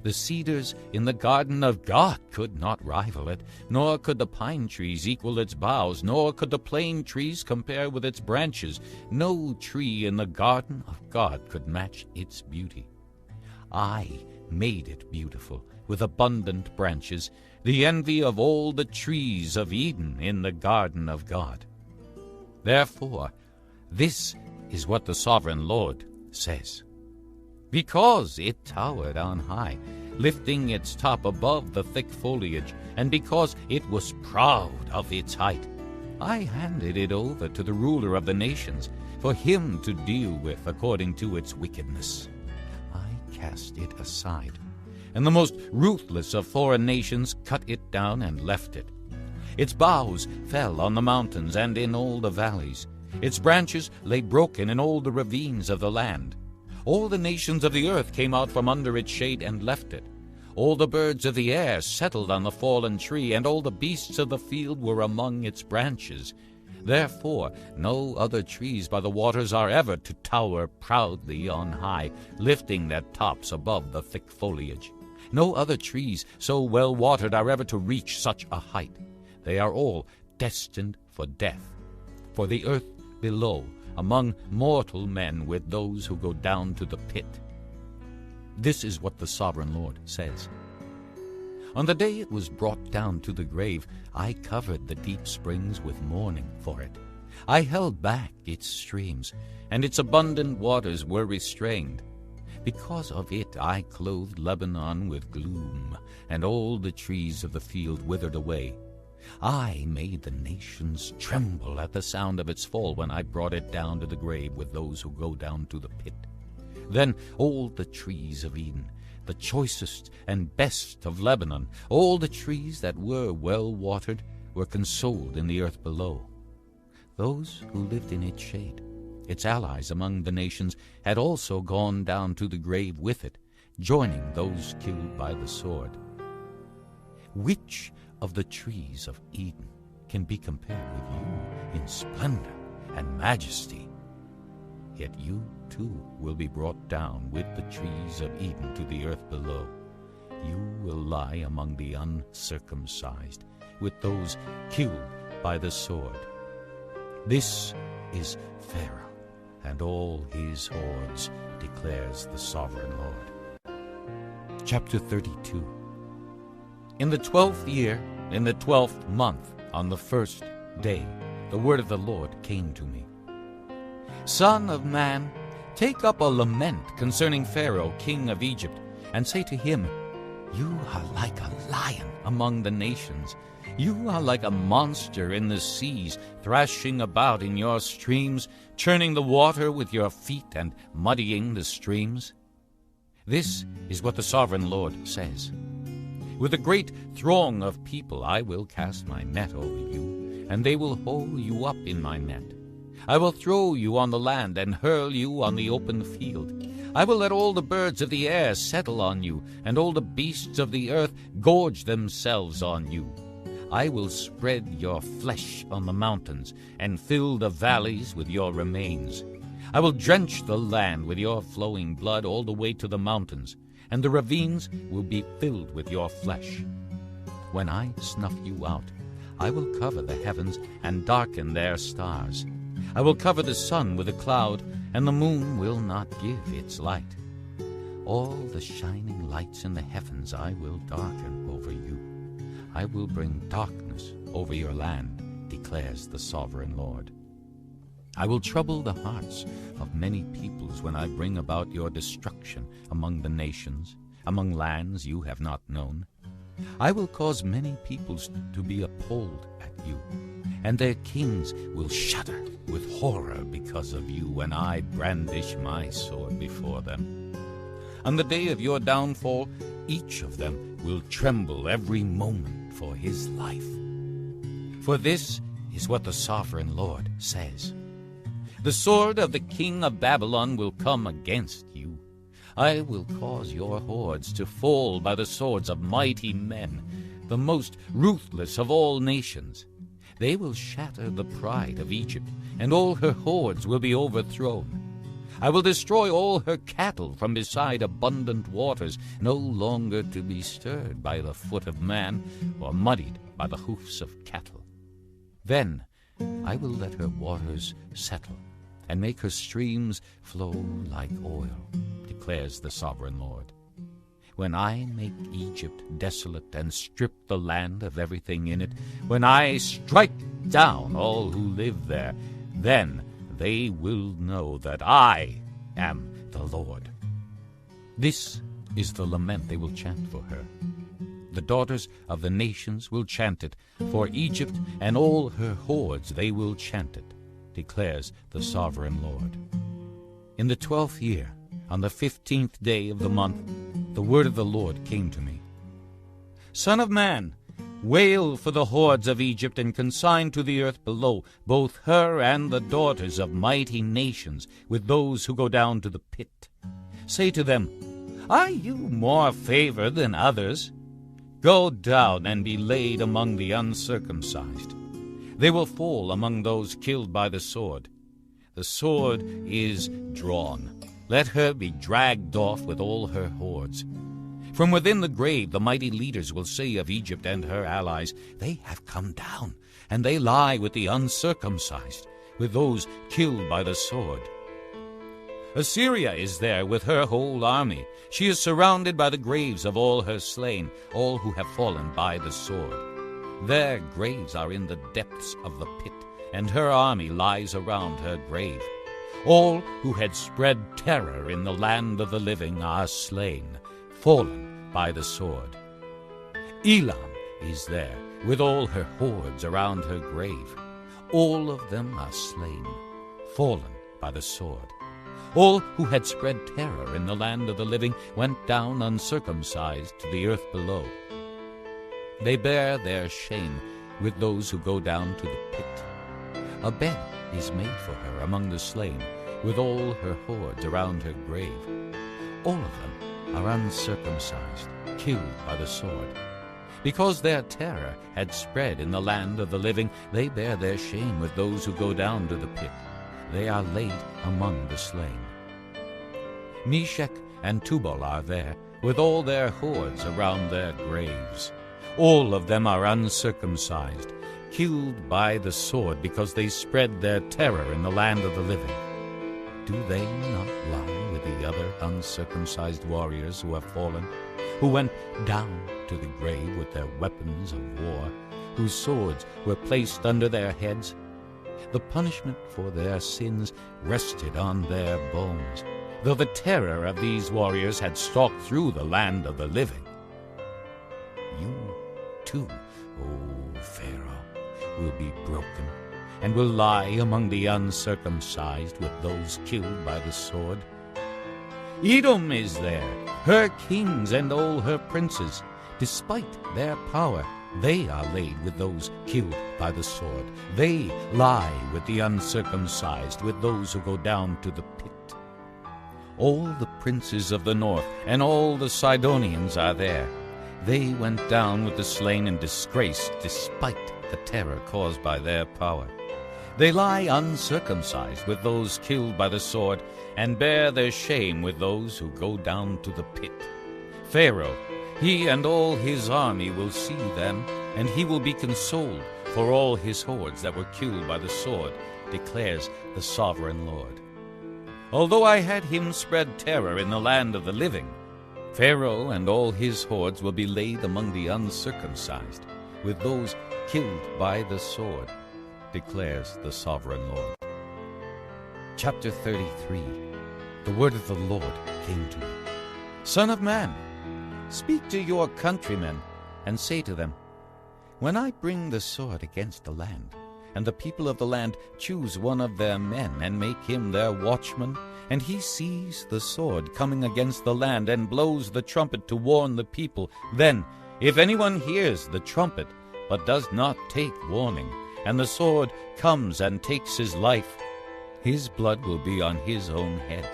The cedars in the garden of God could not rival it, nor could the pine trees equal its boughs, nor could the plane trees compare with its branches. No tree in the garden of God could match its beauty. I made it beautiful, with abundant branches, the envy of all the trees of Eden in the garden of God. Therefore, this is what the sovereign Lord says. Because it towered on high, lifting its top above the thick foliage, and because it was proud of its height, I handed it over to the ruler of the nations, for him to deal with according to its wickedness. I cast it aside, and the most ruthless of foreign nations cut it down and left it. Its boughs fell on the mountains and in all the valleys. Its branches lay broken in all the ravines of the land. All the nations of the earth came out from under its shade and left it. All the birds of the air settled on the fallen tree, and all the beasts of the field were among its branches. Therefore no other trees by the waters are ever to tower proudly on high, lifting their tops above the thick foliage. No other trees so well watered are ever to reach such a height. They are all destined for death, for the earth below, among mortal men with those who go down to the pit. This is what the sovereign Lord says. On the day it was brought down to the grave, I covered the deep springs with mourning for it. I held back its streams, and its abundant waters were restrained. Because of it I clothed Lebanon with gloom, and all the trees of the field withered away. I made the nations tremble at the sound of its fall when I brought it down to the grave with those who go down to the pit. Then all the trees of Eden, the choicest and best of Lebanon, all the trees that were well watered, were consoled in the earth below. Those who lived in its shade, its allies among the nations, had also gone down to the grave with it, joining those killed by the sword. Which of the trees of Eden can be compared with you in splendor and majesty? Yet you too will be brought down with the trees of Eden to the earth below. You will lie among the uncircumcised, with those killed by the sword. This is Pharaoh and all his hordes, declares the sovereign Lord. Chapter 32. In the 12th year, in the 12th month, on the first day, the word of the Lord came to me. Son of man, take up a lament concerning Pharaoh, king of Egypt, and say to him, You are like a lion among the nations. You are like a monster in the seas, thrashing about in your streams, churning the water with your feet and muddying the streams. This is what the sovereign Lord says. With a great throng of people I will cast my net over you, and they will haul you up in my net. I will throw you on the land and hurl you on the open field. I will let all the birds of the air settle on you, and all the beasts of the earth gorge themselves on you. I will spread your flesh on the mountains, and fill the valleys with your remains. I will drench the land with your flowing blood all the way to the mountains, and the ravines will be filled with your flesh. When I snuff you out, I will cover the heavens and darken their stars. I will cover the sun with a cloud, and the moon will not give its light. All the shining lights in the heavens I will darken over you. I will bring darkness over your land, declares the sovereign Lord. I will trouble the hearts of many peoples when I bring about your destruction among the nations, among lands you have not known. I will cause many peoples to be appalled at you, and their kings will shudder with horror because of you when I brandish my sword before them. On the day of your downfall, each of them will tremble every moment for his life. For this is what the sovereign Lord says. The sword of the king of Babylon will come against you. I will cause your hordes to fall by the swords of mighty men, the most ruthless of all nations. They will shatter the pride of Egypt, and all her hordes will be overthrown. I will destroy all her cattle from beside abundant waters, no longer to be stirred by the foot of man, or muddied by the hoofs of cattle. Then I will let her waters settle, and make her streams flow like oil, declares the sovereign Lord. When I make Egypt desolate and strip the land of everything in it, when I strike down all who live there, then they will know that I am the Lord. This is the lament they will chant for her. The daughters of the nations will chant it. For Egypt and all her hordes they will chant it, declares the sovereign Lord. In the 12th year, on the 15th day of the month, the word of the Lord came to me. Son of man, wail for the hordes of Egypt, and consign to the earth below both her and the daughters of mighty nations, with those who go down to the pit. Say to them, Are you more favored than others? Go down and be laid among the uncircumcised. They will fall among those killed by the sword. The sword is drawn. Let her be dragged off with all her hordes. From within the grave the mighty leaders will say of Egypt and her allies, "They have come down, and they lie with the uncircumcised, with those killed by the sword." Assyria is there with her whole army. She is surrounded by the graves of all her slain, all who have fallen by the sword. Their graves are in the depths of the pit, and her army lies around her grave. All who had spread terror in the land of the living are slain, fallen by the sword. Elam is there with all her hordes around her grave. All of them are slain, fallen by the sword. All who had spread terror in the land of the living went down uncircumcised to the earth below. They bear their shame with those who go down to the pit. A bed is made for her among the slain, with all her hordes around her grave. All of them are uncircumcised, killed by the sword. Because their terror had spread in the land of the living, they bear their shame with those who go down to the pit. They are laid among the slain. Meshech and Tubal are there, with all their hordes around their graves. All of them are uncircumcised, killed by the sword, because they spread their terror in the land of the living. Do they not lie with the other uncircumcised warriors who have fallen, who went down to the grave with their weapons of war, whose swords were placed under their heads? The punishment for their sins rested on their bones, though the terror of these warriors had stalked through the land of the living. You too, O Pharaoh, will be broken, and will lie among the uncircumcised with those killed by the sword. Edom is there, her kings and all her princes. Despite their power, they are laid with those killed by the sword. They lie with the uncircumcised, with those who go down to the pit. All the princes of the north and all the Sidonians are there. They went down with the slain in disgrace, despite the terror caused by their power. They lie uncircumcised with those killed by the sword, and bear their shame with those who go down to the pit. Pharaoh, he and all his army will see them, and he will be consoled for all his hordes that were killed by the sword, declares the sovereign Lord. Although I had him spread terror in the land of the living, Pharaoh and all his hordes will be laid among the uncircumcised, with those killed by the sword, declares the sovereign Lord. Chapter 33. The word of the Lord came to me. Son of man, speak to your countrymen, and say to them, when I bring the sword against the land, and the people of the land choose one of their men, and make him their watchman, and he sees the sword coming against the land, and blows the trumpet to warn the people, then, if anyone hears the trumpet, but does not take warning, and the sword comes and takes his life, his blood will be on his own head.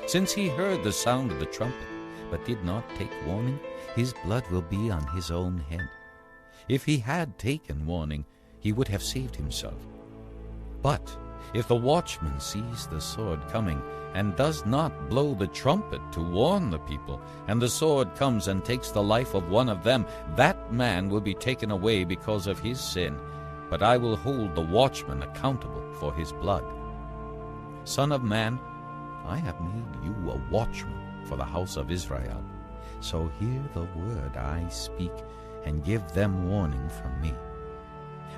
Since he heard the sound of the trumpet, but did not take warning, his blood will be on his own head. If he had taken warning, he would have saved himself. But if the watchman sees the sword coming, and does not blow the trumpet to warn the people, and the sword comes and takes the life of one of them, that man will be taken away because of his sin, but I will hold the watchman accountable for his blood. Son of man, I have made you a watchman for the house of Israel. So hear the word I speak, and give them warning from me.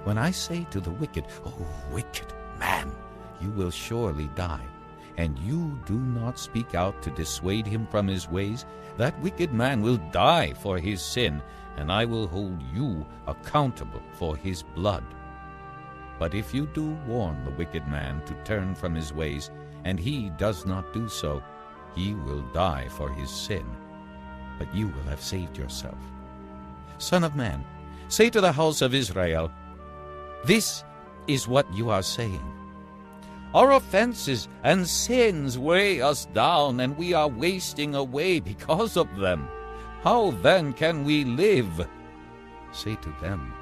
When I say to the wicked, O wicked man, you will surely die, and you do not speak out to dissuade him from his ways, that wicked man will die for his sin, and I will hold you accountable for his blood. But if you do warn the wicked man to turn from his ways, and he does not do so, he will die for his sin, but you will have saved yourself. Son of man, say to the house of Israel, this is what you are saying. Our offenses and sins weigh us down, and we are wasting away because of them. How then can we live? Say to them,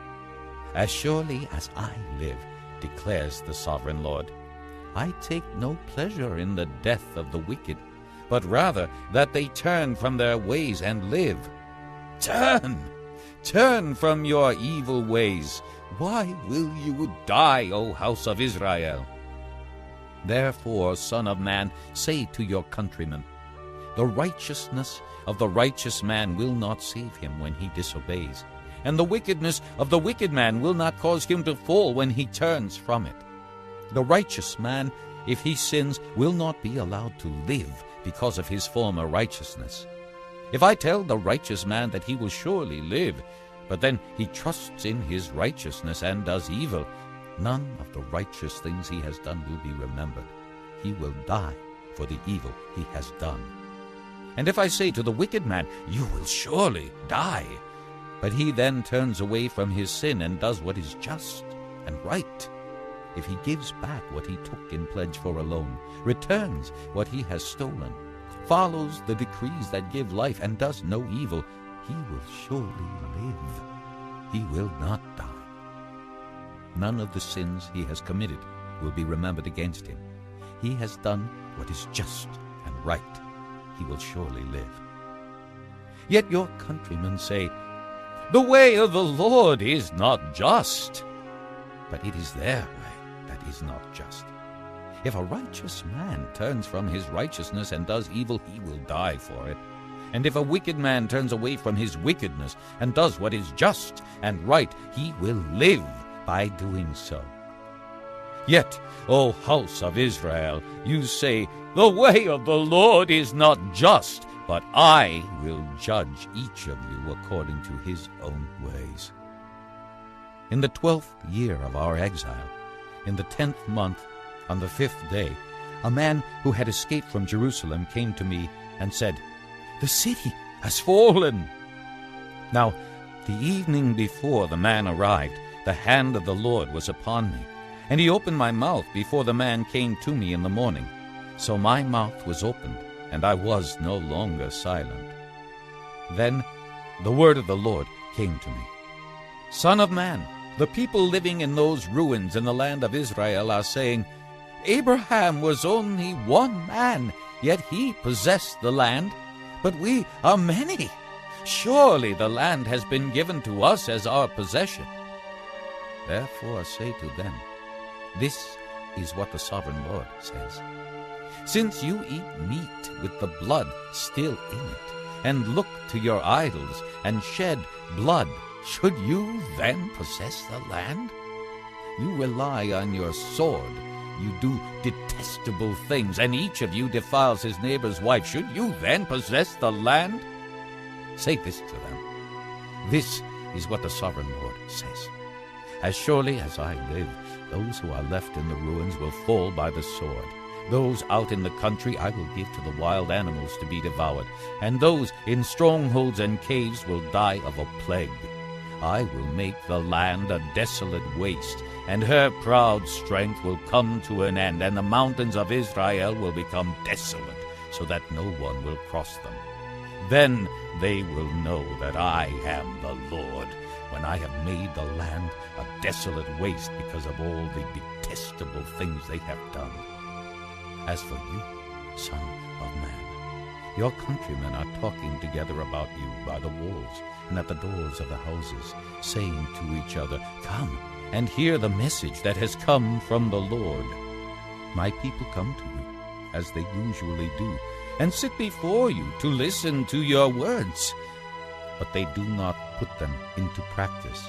as surely as I live, declares the sovereign Lord, I take no pleasure in the death of the wicked, but rather that they turn from their ways and live. Turn from your evil ways. Why will you die, O house of Israel? Therefore, Son of man, say to your countrymen, the righteousness of the righteous man will not save him when he disobeys, and the wickedness of the wicked man will not cause him to fall when he turns from it. The righteous man, if he sins, will not be allowed to live because of his former righteousness. If I tell the righteous man that he will surely live, but then he trusts in his righteousness and does evil, none of the righteous things he has done will be remembered. He will die for the evil he has done. And if I say to the wicked man, you will surely die, but he then turns away from his sin and does what is just and right, if he gives back what he took in pledge for a loan, returns what he has stolen, follows the decrees that give life, and does no evil, he will surely live. He will not die. None of the sins he has committed will be remembered against him. He has done what is just and right. He will surely live. Yet your countrymen say, the way of the Lord is not just. But it is their way that is not just. If a righteous man turns from his righteousness and does evil, he will die for it. And if a wicked man turns away from his wickedness and does what is just and right, he will live by doing so. Yet, O house of Israel, you say, the way of the Lord is not just, but I will judge each of you according to his own ways. In the 12th year of our exile, in the 10th month, on the 5th day, a man who had escaped from Jerusalem came to me and said, the city has fallen. Now, the evening before the man arrived, the hand of the Lord was upon me, and he opened my mouth before the man came to me in the morning. So my mouth was opened, and I was no longer silent. Then the word of the Lord came to me. Son of man, the people living in those ruins in the land of Israel are saying, Abraham was only one man, yet he possessed the land, but we are many. Surely the land has been given to us as our possession. Therefore say to them, this is what the sovereign Lord says. Since you eat meat with the blood still in it, and look to your idols, and shed blood, should you then possess the land? You rely on your sword. You do detestable things, and each of you defiles his neighbor's wife. Should you then possess the land? Say this to them. This is what the sovereign Lord says. As surely as I live, those who are left in the ruins will fall by the sword. Those out in the country I will give to the wild animals to be devoured, and those in strongholds and caves will die of a plague. I will make the land a desolate waste, and her proud strength will come to an end, and the mountains of Israel will become desolate, so that no one will cross them. Then they will know that I am the Lord, when I have made the land a desolate waste because of all the detestable things they have done. As for you, son of man, your countrymen are talking together about you by the walls and at the doors of the houses, saying to each other, come and hear the message that has come from the Lord. My people come to you, as they usually do, and sit before you to listen to your words, but they do not put them into practice.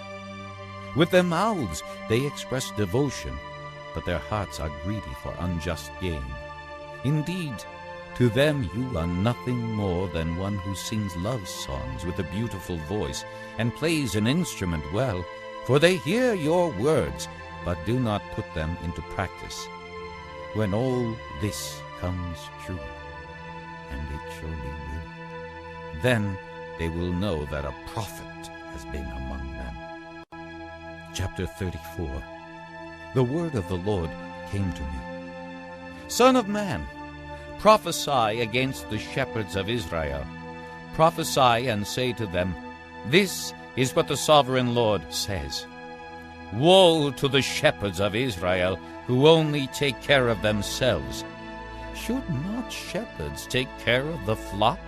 With their mouths they express devotion, but their hearts are greedy for unjust gain. Indeed, to them you are nothing more than one who sings love songs with a beautiful voice and plays an instrument well, for they hear your words, but do not put them into practice. When all this comes true, and it surely will, then they will know that a prophet has been among them. Chapter 34. The word of the Lord came to me. Son of man, prophesy against the shepherds of Israel. Prophesy and say to them, this is what the sovereign Lord says. Woe to the shepherds of Israel, who only take care of themselves. Should not shepherds take care of the flock?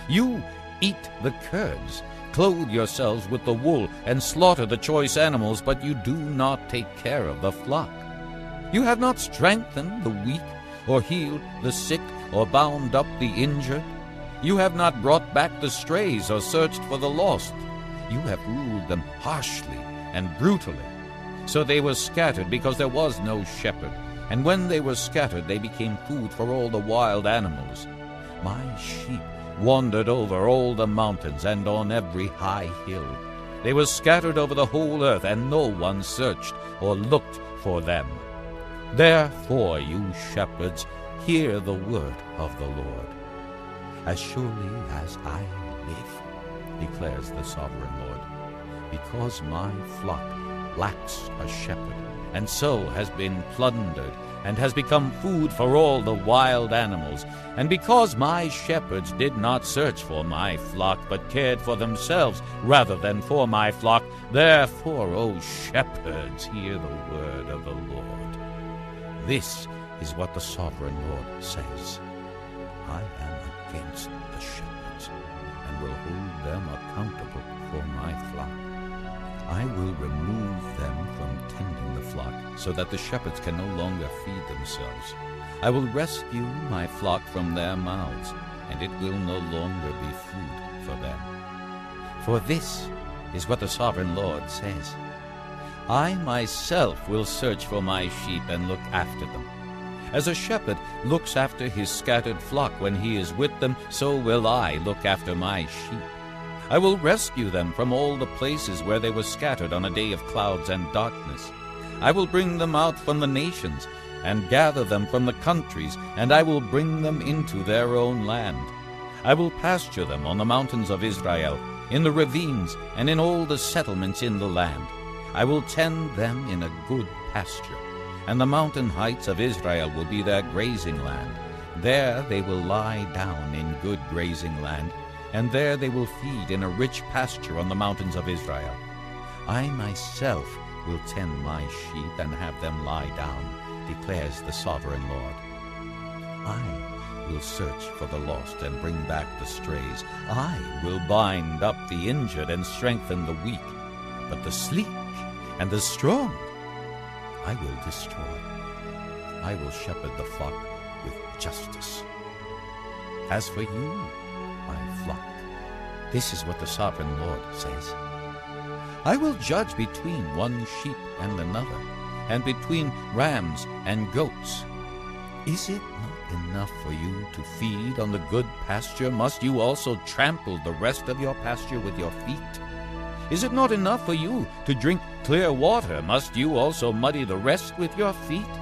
You eat the curds, clothe yourselves with the wool, and slaughter the choice animals, but you do not take care of the flock. You have not strengthened the weak, or healed the sick, or bound up the injured. You have not brought back the strays, or searched for the lost. You have ruled them harshly and brutally. So they were scattered because there was no shepherd, and when they were scattered they became food for all the wild animals. My sheep wandered over all the mountains and on every high hill. They were scattered over the whole earth, and no one searched or looked for them. Therefore, you shepherds, hear the word of the Lord. As surely as I live, declares the sovereign Lord, because my flock lacks a shepherd, and so has been plundered, and has become food for all the wild animals, and because my shepherds did not search for my flock, but cared for themselves rather than for my flock, therefore, O shepherds, hear the word of the Lord. This is what the sovereign Lord says. I am against the shepherds, and will hold them accountable for my flock. I will remove them from tending the flock, so that the shepherds can no longer feed themselves. I will rescue my flock from their mouths, and it will no longer be food for them. For this is what the sovereign Lord says. I myself will search for my sheep and look after them. As a shepherd looks after his scattered flock when he is with them, so will I look after my sheep. I will rescue them from all the places where they were scattered on a day of clouds and darkness. I will bring them out from the nations, and gather them from the countries, and I will bring them into their own land. I will pasture them on the mountains of Israel, in the ravines, and in all the settlements in the land. I will tend them in a good pasture, and the mountain heights of Israel will be their grazing land. There they will lie down in good grazing land, and there they will feed in a rich pasture on the mountains of Israel. I myself will tend my sheep and have them lie down, declares the sovereign Lord. I will search for the lost and bring back the strays. I will bind up the injured and strengthen the weak, but the sleek and the strong I will destroy. I will shepherd the flock with justice. As for you, my flock, this is what the sovereign Lord says. I will judge between one sheep and another, and between rams and goats. Is it not enough for you to feed on the good pasture? Must you also trample the rest of your pasture with your feet? Is it not enough for you to drink clear water? Must you also muddy the rest with your feet?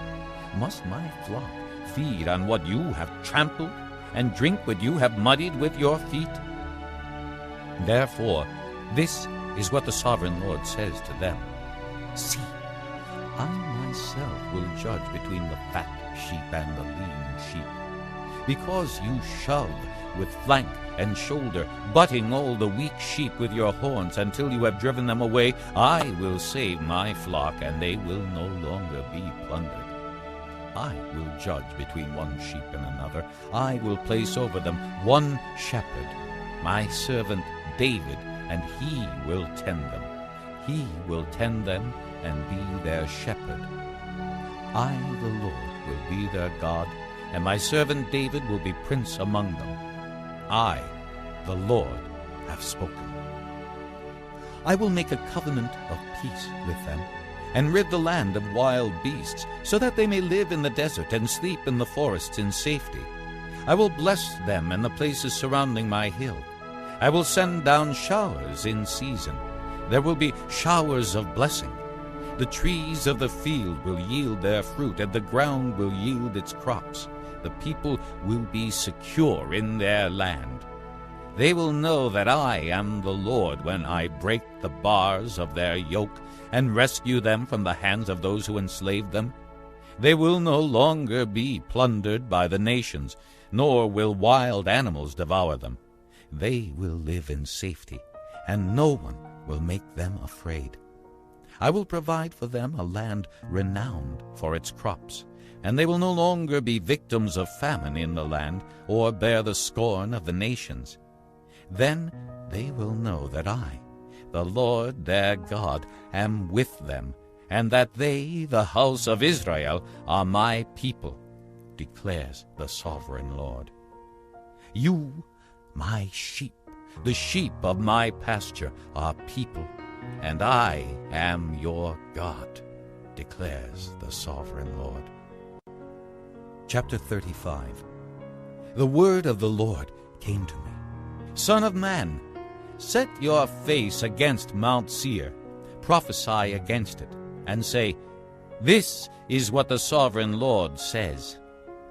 Must my flock feed on what you have trampled, and drink what you have muddied with your feet? Therefore, this is what the sovereign Lord says to them. See, I myself will judge between the fat sheep and the lean sheep. Because you shove with flank and shoulder, butting all the weak sheep with your horns until you have driven them away, I will save my flock, and they will no longer be plundered. I will judge between one sheep and another. I will place over them one shepherd, my servant David, and he will tend them. He will tend them and be their shepherd. I, the Lord, will be their God, and my servant David will be prince among them. I, the Lord, have spoken. I will make a covenant of peace with them, and rid the land of wild beasts, so that they may live in the desert and sleep in the forests in safety. I will bless them and the places surrounding my hill. I will send down showers in season. There will be showers of blessing. The trees of the field will yield their fruit, and the ground will yield its crops. The people will be secure in their land. They will know that I am the Lord when I break the bars of their yoke and rescue them from the hands of those who enslaved them. They will no longer be plundered by the nations, nor will wild animals devour them. They will live in safety, and no one will make them afraid. I will provide for them a land renowned for its crops, and they will no longer be victims of famine in the land, or bear the scorn of the nations. Then they will know that I, the Lord their God, am with them, and that they, the house of Israel, are my people, declares the sovereign Lord. You, my sheep, the sheep of my pasture, are people, and I am your God, declares the sovereign Lord. Chapter 35. The word of the Lord came to me. Son of man, set your face against Mount Seir, prophesy against it, and say, This is what the sovereign Lord says.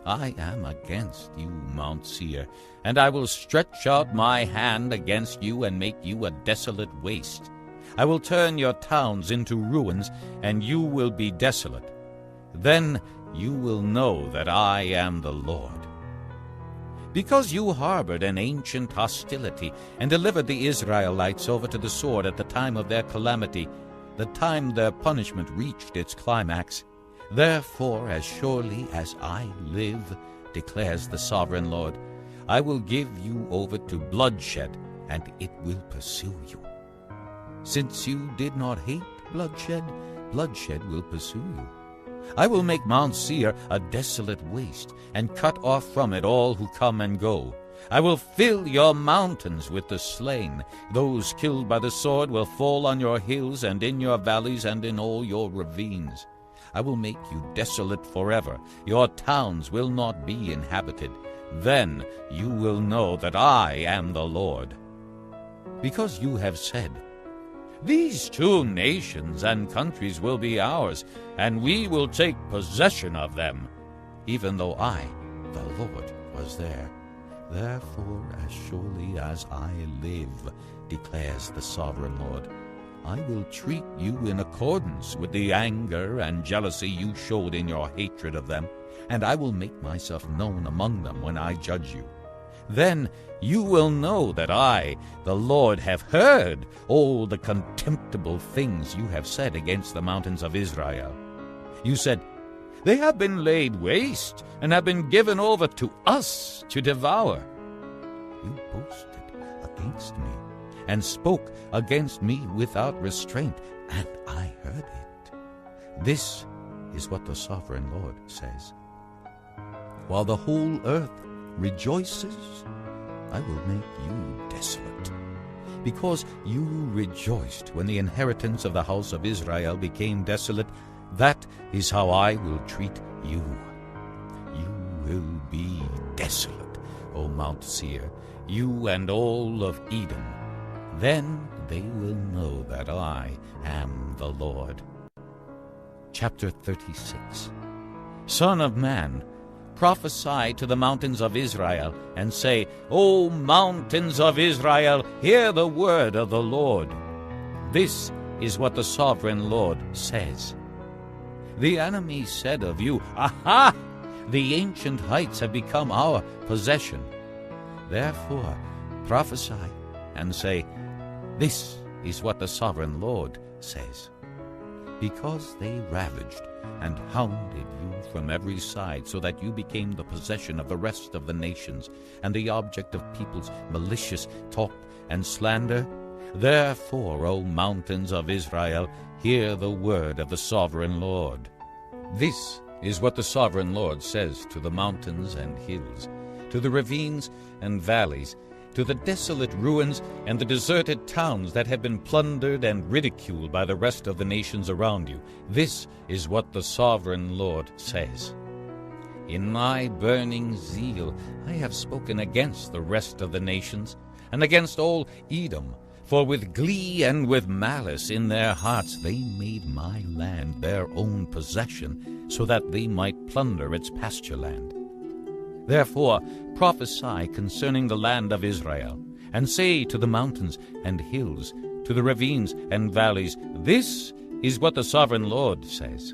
I am against you, Mount Seir, and I will stretch out my hand against you and make you a desolate waste. I will turn your towns into ruins, and you will be desolate. Then you will know that I am the Lord. Because you harbored an ancient hostility and delivered the Israelites over to the sword at the time of their calamity, the time their punishment reached its climax, therefore, as surely as I live, declares the sovereign Lord, I will give you over to bloodshed, and it will pursue you. Since you did not hate bloodshed, bloodshed will pursue you. I will make Mount Seir a desolate waste, and cut off from it all who come and go. I will fill your mountains with the slain. Those killed by the sword will fall on your hills and in your valleys and in all your ravines. I will make you desolate forever. Your towns will not be inhabited. Then you will know that I am the Lord. Because you have said, These 2 nations and countries will be ours, and we will take possession of them, even though I, the Lord, was there. Therefore, as surely as I live, declares the sovereign Lord, I will treat you in accordance with the anger and jealousy you showed in your hatred of them, and I will make myself known among them when I judge you. Then you will know that I, the Lord, have heard all the contemptible things you have said against the mountains of Israel. You said, They have been laid waste and have been given over to us to devour. You boasted against me and spoke against me without restraint, and I heard it. This is what the sovereign Lord says. While the whole earth rejoices, I will make you desolate. Because you rejoiced when the inheritance of the house of Israel became desolate, that is how I will treat you. You will be desolate, O Mount Seir, you and all of Edom. Then they will know that I am the Lord. Chapter 36. Son of man, prophesy to the mountains of Israel, and say, O mountains of Israel, hear the word of the Lord. This is what the sovereign Lord says. The enemy said of you, Aha! The ancient heights have become our possession. Therefore prophesy and say, This is what the sovereign Lord says. Because they ravaged and hounded you from every side, so that you became the possession of the rest of the nations, and the object of people's malicious talk and slander. Therefore, O mountains of Israel, hear the word of the sovereign Lord. This is what the sovereign Lord says to the mountains and hills, to the ravines and valleys, to the desolate ruins and the deserted towns that have been plundered and ridiculed by the rest of the nations around you. This is what the sovereign Lord says. In my burning zeal I have spoken against the rest of the nations, and against all Edom, for with glee and with malice in their hearts they made my land their own possession, so that they might plunder its pasture land. Therefore prophesy concerning the land of Israel, and say to the mountains and hills, to the ravines and valleys, This is what the sovereign Lord says.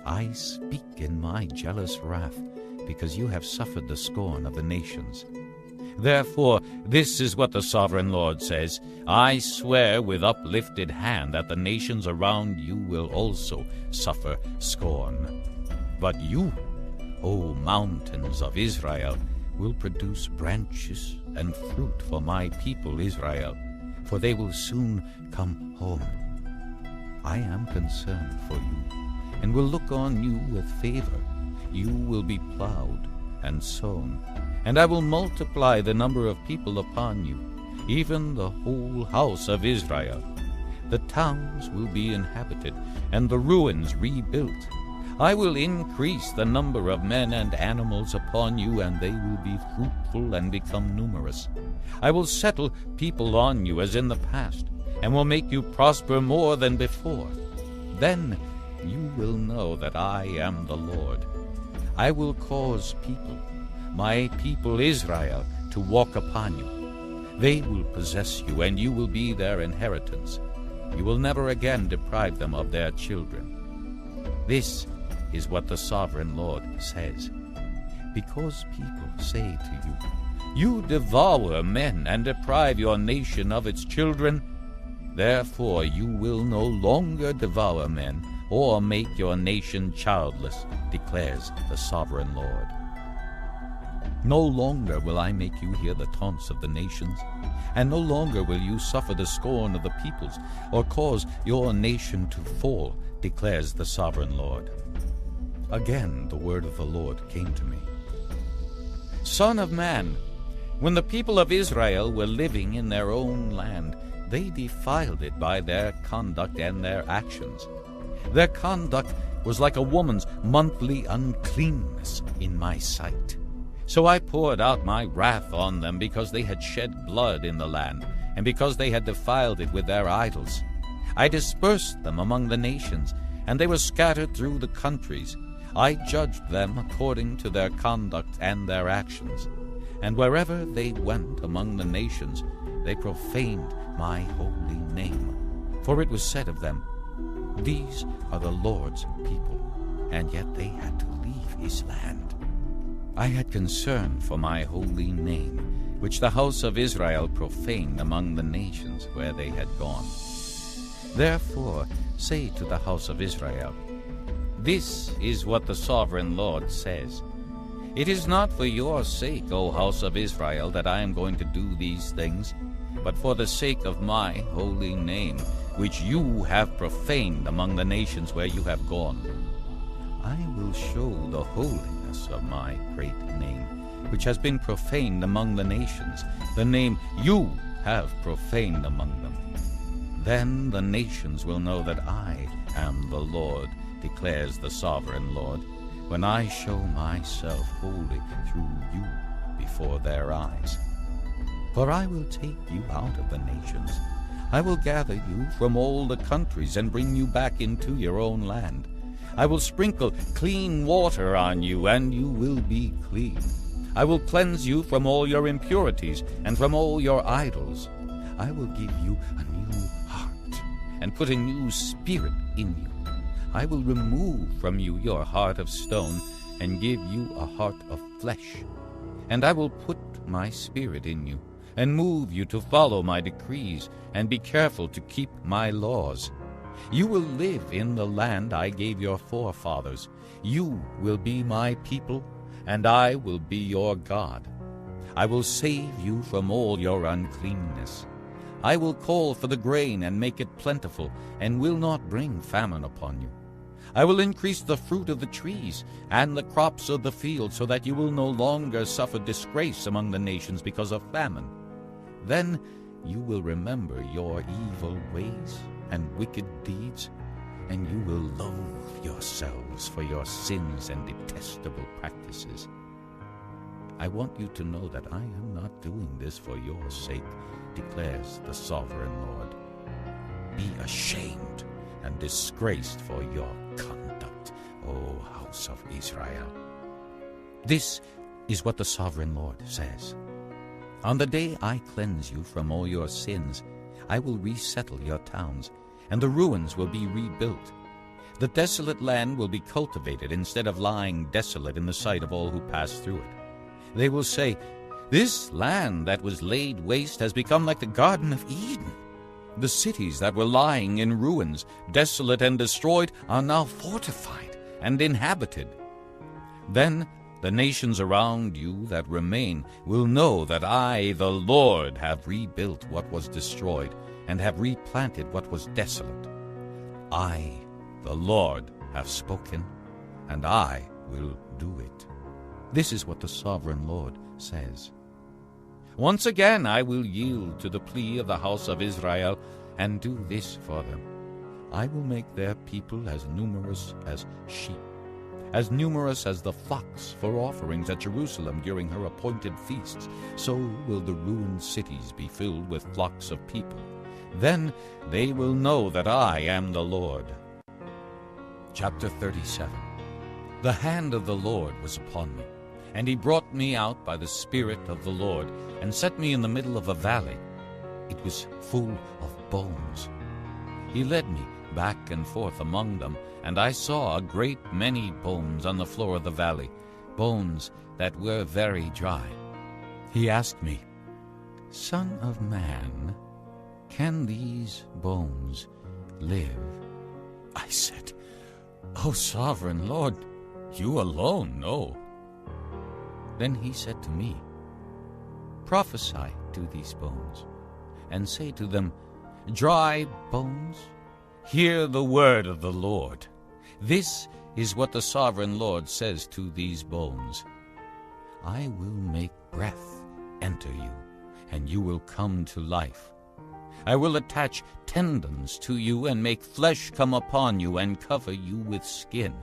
I speak in my jealous wrath, because you have suffered the scorn of the nations. Therefore this is what the sovereign Lord says, I swear with uplifted hand that the nations around you will also suffer scorn. But you O mountains of Israel, will produce branches and fruit for my people Israel, for they will soon come home. I am concerned for you, and will look on you with favor. You will be plowed and sown, and I will multiply the number of people upon you, even the whole house of Israel. The towns will be inhabited, and the ruins rebuilt. I will increase the number of men and animals upon you, and they will be fruitful and become numerous. I will settle people on you as in the past, and will make you prosper more than before. Then you will know that I am the Lord. I will cause people, my people Israel, to walk upon you. They will possess you, and you will be their inheritance. You will never again deprive them of their children. This is what the sovereign Lord says. Because people say to you, you devour men and deprive your nation of its children, therefore you will no longer devour men or make your nation childless, declares the sovereign Lord. No longer will I make you hear the taunts of the nations, and no longer will you suffer the scorn of the peoples, or cause your nation to fall, declares the sovereign Lord. Again the word of the Lord came to me. Son of man, when the people of Israel were living in their own land, they defiled it by their conduct and their actions. Their conduct was like a woman's monthly uncleanness in my sight. So I poured out my wrath on them because they had shed blood in the land, and because they had defiled it with their idols. I dispersed them among the nations, and they were scattered through the countries. I judged them according to their conduct and their actions. And wherever they went among the nations, they profaned my holy name. For it was said of them, these are the Lord's people, and yet they had to leave his land. I had concern for my holy name, which the house of Israel profaned among the nations where they had gone. Therefore say to the house of Israel, this is what the sovereign Lord says. It is not for your sake, O house of Israel, that I am going to do these things, but for the sake of my holy name, which you have profaned among the nations where you have gone. I will show the holiness of my great name, which has been profaned among the nations, the name you have profaned among them. Then the nations will know that I am the Lord, declares the sovereign Lord, when I show myself holy through you before their eyes. For I will take you out of the nations. I will gather you from all the countries and bring you back into your own land. I will sprinkle clean water on you, and you will be clean. I will cleanse you from all your impurities and from all your idols. I will give you a new heart and put a new spirit in you. I will remove from you your heart of stone and give you a heart of flesh. And I will put my spirit in you and move you to follow my decrees and be careful to keep my laws. You will live in the land I gave your forefathers. You will be my people, and I will be your God. I will save you from all your uncleanness. I will call for the grain and make it plentiful, and will not bring famine upon you. I will increase the fruit of the trees and the crops of the field, so that you will no longer suffer disgrace among the nations because of famine. Then you will remember your evil ways and wicked deeds, and you will loathe yourselves for your sins and detestable practices. I want you to know that I am not doing this for your sake, declares the sovereign Lord. Be ashamed and disgraced for your conduct, O house of Israel. This is what the sovereign Lord says. On the day I cleanse you from all your sins, I will resettle your towns, and the ruins will be rebuilt. The desolate land will be cultivated instead of lying desolate in the sight of all who pass through it. They will say, this land that was laid waste has become like the Garden of Eden. The cities that were lying in ruins, desolate and destroyed, are now fortified and inhabited. Then the nations around you that remain will know that I, the Lord, have rebuilt what was destroyed, and have replanted what was desolate. I, the Lord, have spoken, and I will do it. This is what the sovereign Lord says. Once again I will yield to the plea of the house of Israel, and do this for them. I will make their people as numerous as sheep, as numerous as the flocks for offerings at Jerusalem during her appointed feasts. So will the ruined cities be filled with flocks of people. Then they will know that I am the Lord. Chapter 37. The hand of the Lord was upon me, and he brought me out by the Spirit of the Lord, and set me in the middle of a valley. It was full of bones. He led me back and forth among them, and I saw a great many bones on the floor of the valley, bones that were very dry. He asked me, Son of man, can these bones live? I said, O sovereign Lord, you alone know. Then he said to me, Prophesy to these bones, and say to them, Dry bones, hear the word of the Lord. This is what the sovereign Lord says to these bones. I will make breath enter you, and you will come to life. I will attach tendons to you, and make flesh come upon you, and cover you with skin.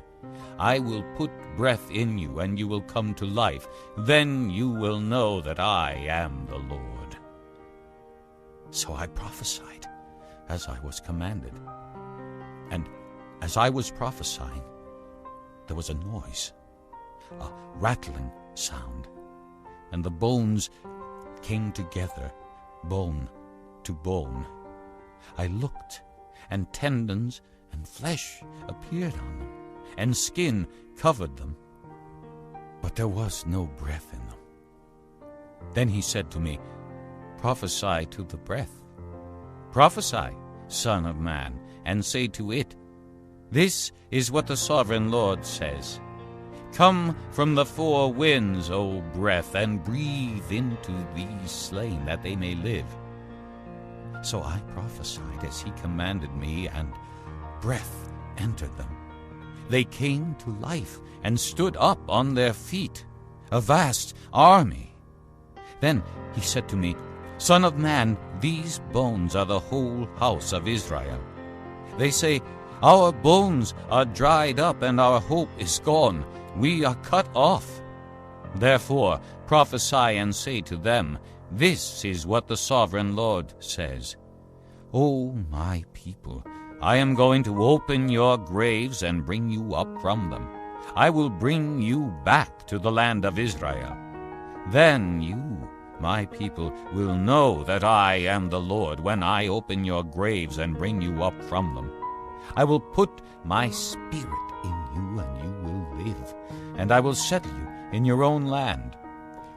I will put breath in you, and you will come to life. Then you will know that I am the Lord. So I prophesied as I was commanded. And as I was prophesying, there was a noise, a rattling sound, and the bones came together, bone to bone. I looked, and tendons and flesh appeared on them, and skin covered them, but there was no breath in them. Then he said to me, Prophesy to the breath. Prophesy, Son of man, and say to it, This is what the sovereign Lord says. Come from the four winds, O breath, and breathe into these slain, that they may live. So I prophesied as he commanded me, and breath entered them. They came to life and stood up on their feet, a vast army. Then he said to me, Son of man, these bones are the whole house of Israel. They say, Our bones are dried up, and our hope is gone. We are cut off. Therefore prophesy and say to them, This is what the sovereign Lord says. O my people, I am going to open your graves and bring you up from them. I will bring you back to the land of Israel. Then you, my people, will know that I am the Lord when I open your graves and bring you up from them. I will put my spirit in you, and you will live, and I will settle you in your own land.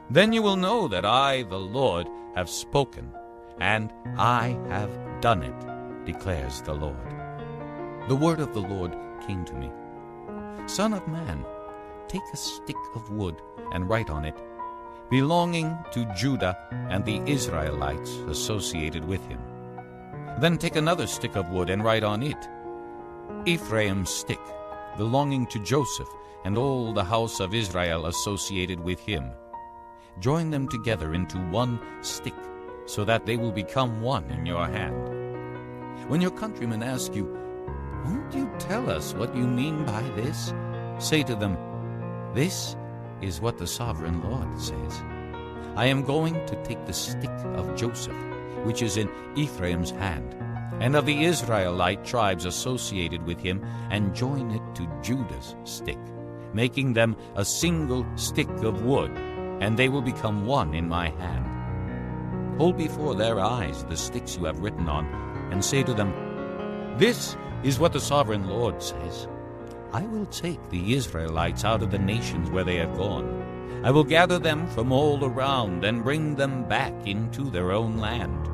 Then you will know that I, the Lord, have spoken, and I have done it, declares the Lord. The word of the Lord came to me. Son of man, take a stick of wood and write on it, belonging to Judah and the Israelites associated with him. Then take another stick of wood and write on it, Ephraim's stick, belonging to Joseph and all the house of Israel associated with him. Join them together into one stick, so that they will become one in your hand. When your countrymen ask you, Won't you tell us what you mean by this? Say to them, This is what the sovereign Lord says. I am going to take the stick of Joseph, which is in Ephraim's hand, and of the Israelite tribes associated with him, and join it to Judah's stick, making them a single stick of wood, and they will become one in my hand. Hold before their eyes the sticks you have written on, and say to them, This is what the sovereign Lord says. I will take the Israelites out of the nations where they have gone. I will gather them from all around and bring them back into their own land.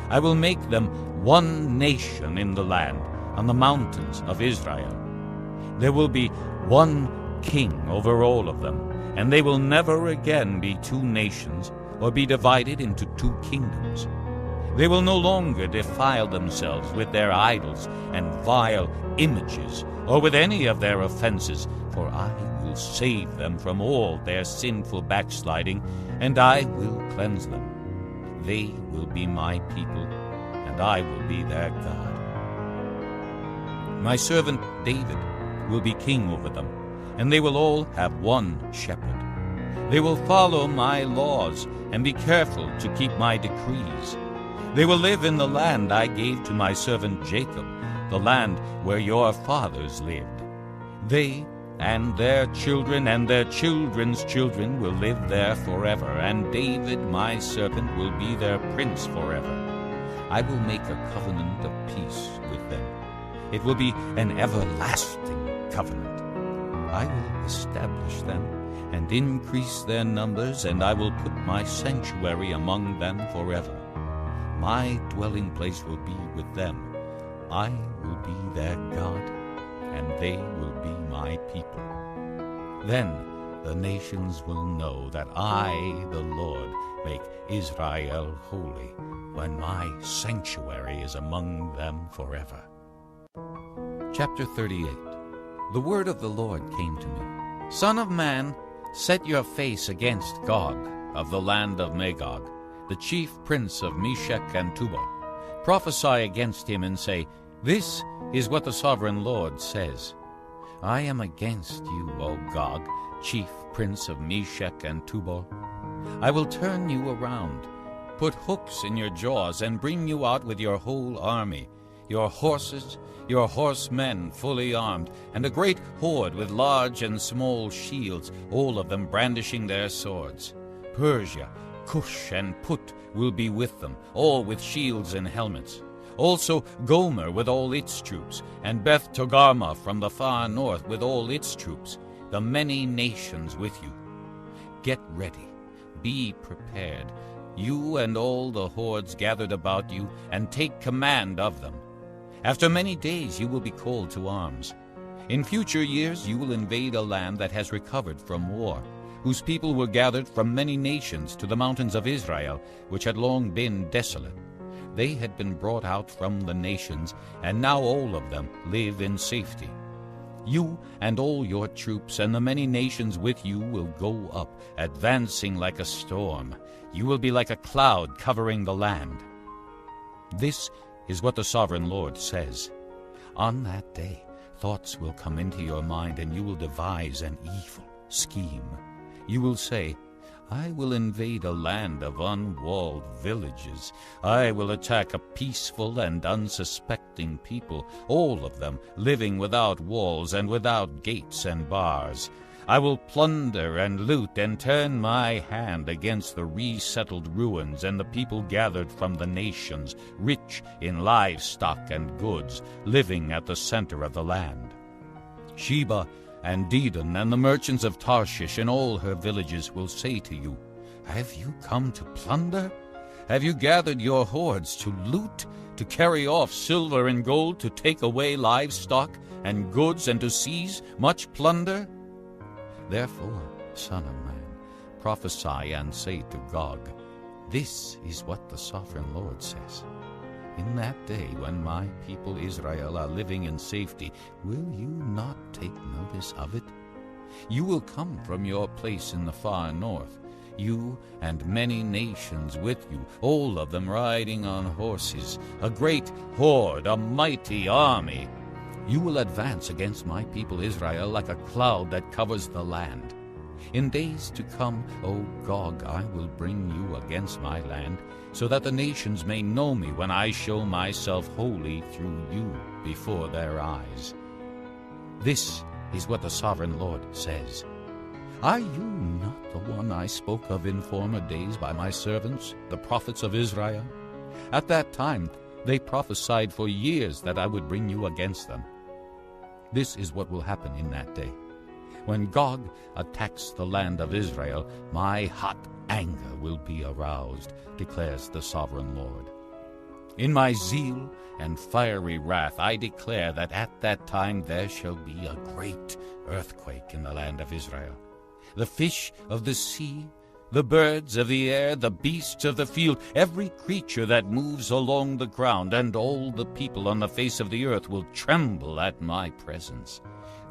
I will make them one nation in the land, on the mountains of Israel. There will be one king over all of them, and they will never again be two nations or be divided into two kingdoms. They will no longer defile themselves with their idols and vile images, or with any of their offenses, for I will save them from all their sinful backsliding, and I will cleanse them. They will be my people, and I will be their God. My servant David will be king over them, and they will all have one shepherd. They will follow my laws and be careful to keep my decrees. They will live in the land I gave to my servant Jacob, the land where your fathers lived. They and their children and their children's children will live there forever, and David my servant will be their prince forever. I will make a covenant of peace with them. It will be an everlasting covenant. I will establish them and increase their numbers, and I will put my sanctuary among them forever. My dwelling place will be with them. I will be their God, and they will be my people. Then the nations will know that I, the Lord, make Israel holy, when my sanctuary is among them forever. Chapter 38. The word of the Lord came to me. Son of man, set your face against Gog of the land of Magog, the chief prince of Meshech and Tubal. Prophesy against him and say, This is what the sovereign Lord says. I am against you, O Gog, chief prince of Meshech and Tubal. I will turn you around, put hooks in your jaws, and bring you out with your whole army, your horses, your horsemen fully armed, and a great horde with large and small shields, all of them brandishing their swords. Persia, Cush, and Put will be with them, all with shields and helmets. Also Gomer with all its troops, and Beth Togarmah from the far north with all its troops, the many nations with you. Get ready, be prepared, you and all the hordes gathered about you, and take command of them. After many days you will be called to arms. In future years you will invade a land that has recovered from war, whose people were gathered from many nations to the mountains of Israel, which had long been desolate. They had been brought out from the nations, and now all of them live in safety. You and all your troops and the many nations with you will go up, advancing like a storm. You will be like a cloud covering the land. This is what the sovereign Lord says. On that day, thoughts will come into your mind, and you will devise an evil scheme. You will say, I will invade a land of unwalled villages. I will attack a peaceful and unsuspecting people, all of them living without walls and without gates and bars. I will plunder and loot and turn my hand against the resettled ruins and the people gathered from the nations, rich in livestock and goods, living at the center of the land. Sheba and Dedan and the merchants of Tarshish and all her villages will say to you, Have you come to plunder? Have you gathered your hordes to loot, to carry off silver and gold, to take away livestock and goods, and to seize much plunder? Therefore, son of man, prophesy and say to Gog, This is what the sovereign Lord says. In that day when my people Israel are living in safety, will you not take notice of it? You will come from your place in the far north, you and many nations with you, all of them riding on horses, a great horde, a mighty army. You will advance against my people Israel like a cloud that covers the land. In days to come, O Gog, I will bring you against my land, so that the nations may know me when I show myself holy through you before their eyes. This is what the sovereign Lord says. Are you not the one I spoke of in former days by my servants, the prophets of Israel? At that time they prophesied for years that I would bring you against them. This is what will happen in that day. When Gog attacks the land of Israel, my hot anger will be aroused, declares the sovereign Lord. In my zeal and fiery wrath I declare that at that time there shall be a great earthquake in the land of Israel. The fish of the sea, the birds of the air, the beasts of the field, every creature that moves along the ground, and all the people on the face of the earth will tremble at my presence.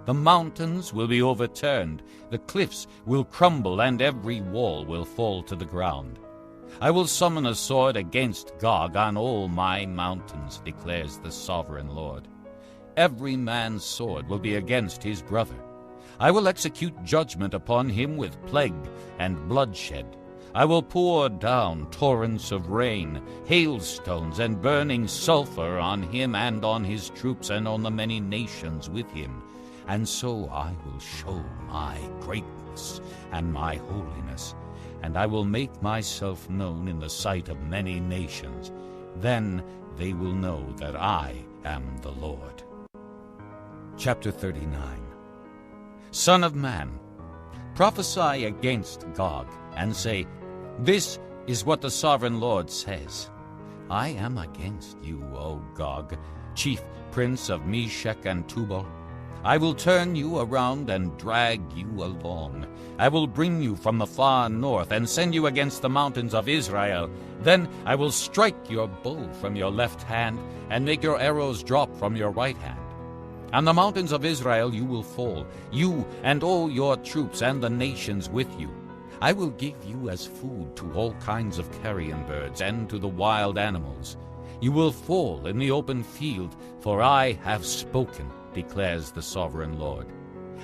The mountains will be overturned, the cliffs will crumble, and every wall will fall to the ground. I will summon a sword against Gog on all my mountains, declares the sovereign Lord. Every man's sword will be against his brother. I will execute judgment upon him with plague and bloodshed. I will pour down torrents of rain, hailstones, and burning sulfur on him and on his troops and on the many nations with him. And so I will show my greatness and my holiness, and I will make myself known in the sight of many nations. Then they will know that I am the Lord. Chapter 39. Son of man, prophesy against Gog, and say, This is what the sovereign Lord says. I am against you, O Gog, chief prince of Meshech and Tubal. I will turn you around and drag you along. I will bring you from the far north and send you against the mountains of Israel. Then I will strike your bow from your left hand and make your arrows drop from your right hand. On the mountains of Israel you will fall, you and all your troops and the nations with you. I will give you as food to all kinds of carrion birds and to the wild animals. You will fall in the open field, for I have spoken, declares the sovereign Lord.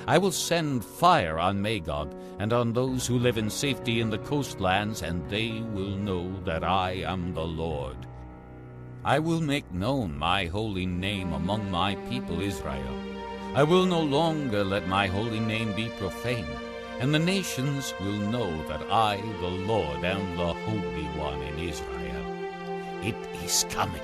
I will send fire on Magog and on those who live in safety in the coastlands, and they will know that I am the Lord. I will make known my holy name among my people Israel. I will no longer let my holy name be profaned, and the nations will know that I, the Lord, am the Holy One in Israel. It is coming.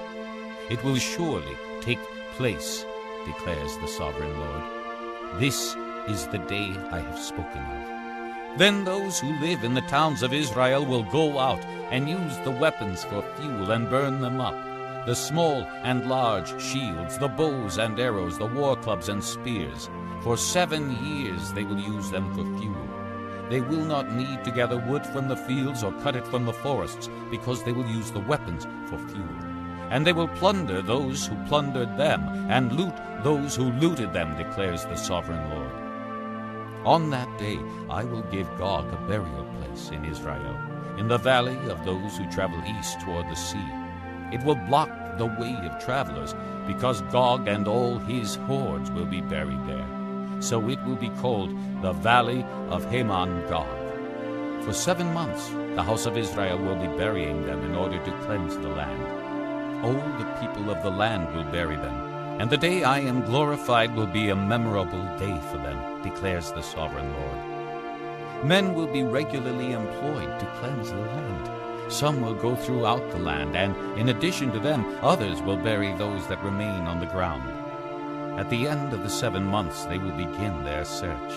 It will surely take place, declares the sovereign Lord. This is the day I have spoken of. Then those who live in the towns of Israel will go out and use the weapons for fuel and burn them up, the small and large shields, the bows and arrows, the war clubs and spears. For 7 years they will use them for fuel. They will not need to gather wood from the fields or cut it from the forests, because they will use the weapons for fuel. And they will plunder those who plundered them, and loot those who looted them, declares the sovereign Lord. On that day I will give Gog a burial place in Israel, in the valley of those who travel east toward the sea. It will block the way of travelers, because Gog and all his hordes will be buried there. So it will be called the Valley of Hamon-Gog. For 7 months the house of Israel will be burying them in order to cleanse the land. All the people of the land will bury them, and the day I am glorified will be a memorable day for them, declares the sovereign Lord. Men will be regularly employed to cleanse the land. Some will go throughout the land, and in addition to them, others will bury those that remain on the ground. At the end of the 7 months they will begin their search.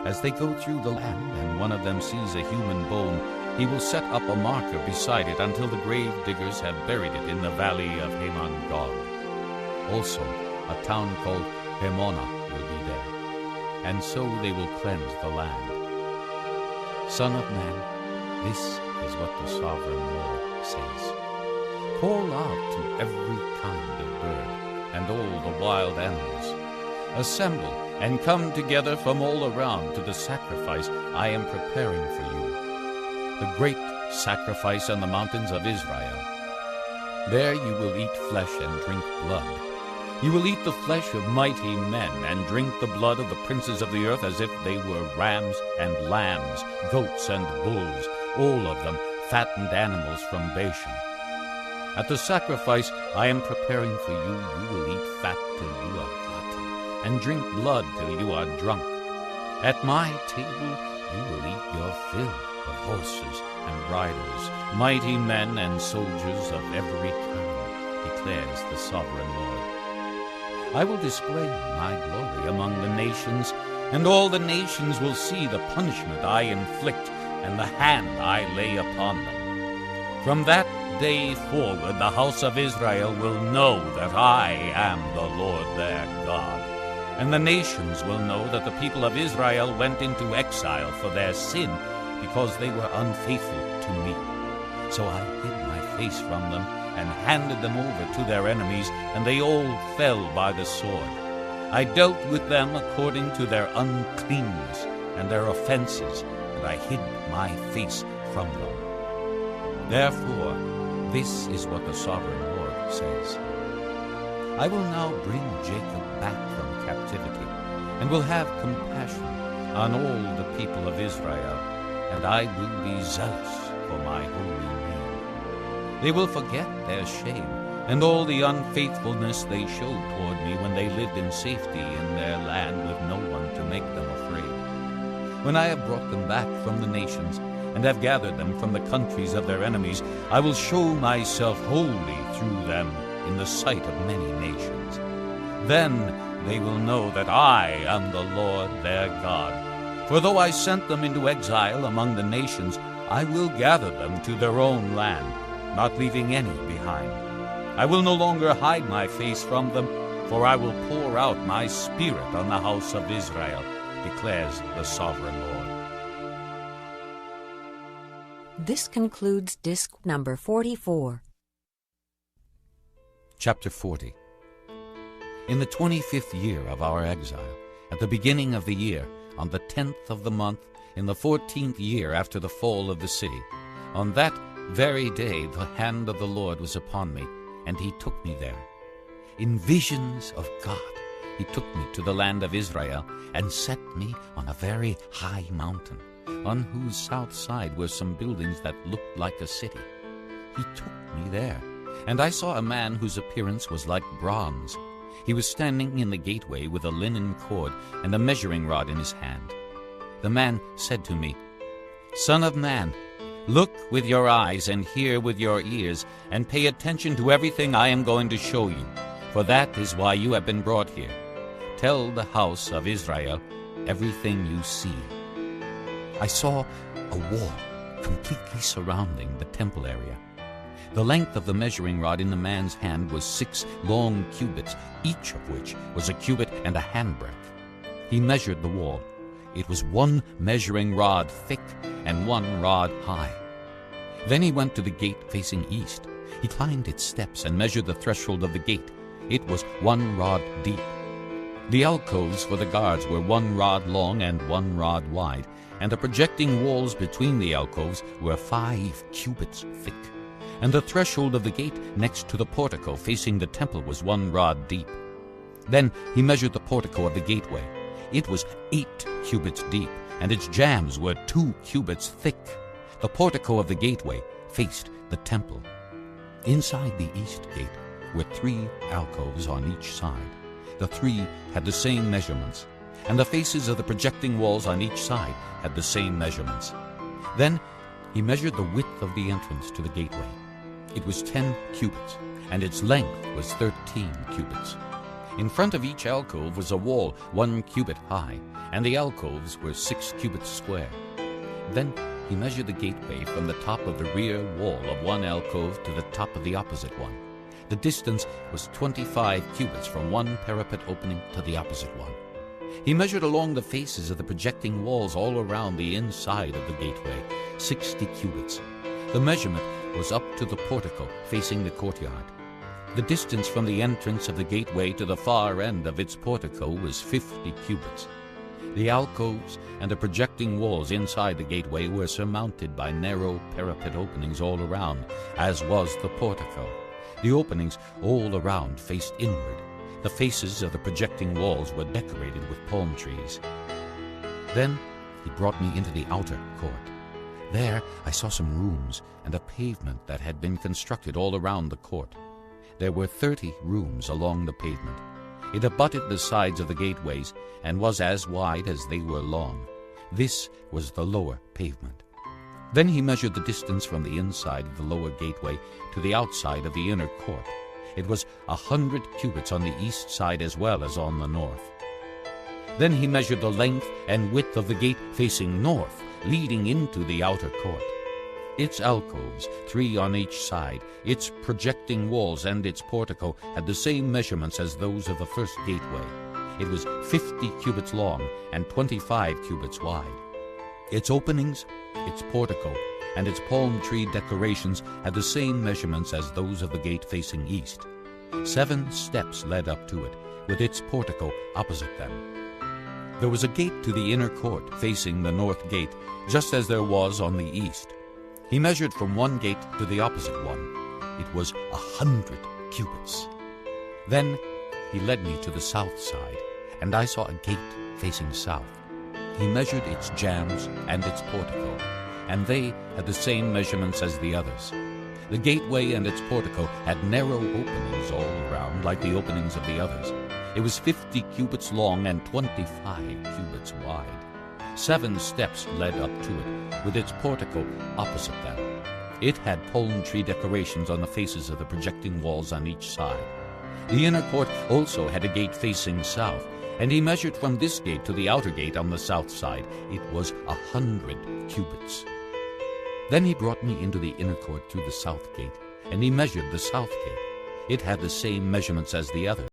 As they go through the land and one of them sees a human bone, he will set up a marker beside it until the grave diggers have buried it in the valley of Hamon-Gog. Also, a town called Hamona will be there, and so they will cleanse the land. Son of man, this is what the sovereign Lord says. Call out to every kind of bird and all the wild animals. Assemble and come together from all around to the sacrifice I am preparing for you, the great sacrifice on the mountains of Israel. There you will eat flesh and drink blood. You will eat the flesh of mighty men and drink the blood of the princes of the earth as if they were rams and lambs, goats and bulls, all of them fattened animals from Bashan. At the sacrifice I am preparing for you, you will eat fat till you are glutted, and drink blood till you are drunk. At my table you will eat your fill of horses and riders, mighty men and soldiers of every kind, declares the sovereign Lord. I will display my glory among the nations, and all the nations will see the punishment I inflict and the hand I lay upon them. From that day forward the house of Israel will know that I am the Lord their God. And the nations will know that the people of Israel went into exile for their sin, because they were unfaithful to me. So I hid my face from them and handed them over to their enemies, and they all fell by the sword. I dealt with them according to their uncleanness and their offenses, and I hid my face from them. Therefore, this is what the sovereign Lord says. I will now bring Jacob back from captivity, and will have compassion on all the people of Israel, and I will be zealous for my holy name. They will forget their shame and all the unfaithfulness they showed toward me when they lived in safety in their land with no one to make them afraid. When I have brought them back from the nations and have gathered them from the countries of their enemies, I will show myself holy through them in the sight of many nations. Then they will know that I am the Lord their God. For though I sent them into exile among the nations, I will gather them to their own land, not leaving any behind. I will no longer hide my face from them, for I will pour out my spirit on the house of Israel, declares the sovereign Lord. This concludes disc number 44. Chapter 40. In the 25th year of our exile, at the beginning of the year, on the 10th of the month, in the 14th year after the fall of the city, on that very day the hand of the Lord was upon me, and he took me there. In visions of God, he took me to the land of Israel, and set me on a very high mountain, on whose south side were some buildings that looked like a city. He took me there, and I saw a man whose appearance was like bronze. He was standing in the gateway with a linen cord and a measuring rod in his hand. The man said to me, "Son of man, look with your eyes and hear with your ears, and pay attention to everything I am going to show you, for that is why you have been brought here. Tell the house of Israel everything you see." I saw a wall completely surrounding the temple area. The length of the measuring rod in the man's hand was 6 long cubits, each of which was a cubit and a handbreadth. He measured the wall. It was 1 measuring rod thick and 1 rod high. Then he went to the gate facing east. He climbed its steps and measured the threshold of the gate. It was 1 rod deep. The alcoves for the guards were 1 rod long and 1 rod wide, and the projecting walls between the alcoves were 5 cubits thick. And the threshold of the gate next to the portico facing the temple was 1 rod deep. Then he measured the portico of the gateway. It was 8 cubits deep, and its jambs were 2 cubits thick. The portico of the gateway faced the temple. Inside the east gate were 3 alcoves on each side. The 3 had the same measurements, and the faces of the projecting walls on each side had the same measurements. Then he measured the width of the entrance to the gateway. It was 10 cubits, and its length was 13 cubits. In front of each alcove was a wall 1 cubit high, and the alcoves were 6 cubits square. Then he measured the gateway from the top of the rear wall of one alcove to the top of the opposite one. The distance was 25 cubits from one parapet opening to the opposite one. He measured along the faces of the projecting walls all around the inside of the gateway, 60 cubits. The measurement was up to the portico facing the courtyard. The distance from the entrance of the gateway to the far end of its portico was 50 cubits. The alcoves and the projecting walls inside the gateway were surmounted by narrow parapet openings all around, as was the portico. The openings all around faced inward. The faces of the projecting walls were decorated with palm trees. Then he brought me into the outer court. There I saw some rooms and a pavement that had been constructed all around the court. There were 30 rooms along the pavement. It abutted the sides of the gateways and was as wide as they were long. This was the lower pavement. Then he measured the distance from the inside of the lower gateway to the outside of the inner court. It was 100 cubits on the east side as well as on the north. Then he measured the length and width of the gate facing north, leading into the outer court. Its alcoves, 3 on each side, its projecting walls and its portico had the same measurements as those of the first gateway. It was 50 cubits long and 25 cubits wide. Its openings, its portico, and its palm tree decorations had the same measurements as those of the gate facing east. 7 steps led up to it, with its portico opposite them. There was a gate to the inner court facing the north gate, just as there was on the east. He measured from one gate to the opposite one. It was 100 cubits. Then he led me to the south side, and I saw a gate facing south. He measured its jambs and its portico, and they had the same measurements as the others. The gateway and its portico had narrow openings all around, like the openings of the others. It was 50 cubits long and 25 cubits wide. 7 steps led up to it, with its portico opposite them. It had palm tree decorations on the faces of the projecting walls on each side. The inner court also had a gate facing south, and he measured from this gate to the outer gate on the south side. It was 100 cubits. Then he brought me into the inner court through the south gate, and he measured the south gate. It had the same measurements as the other.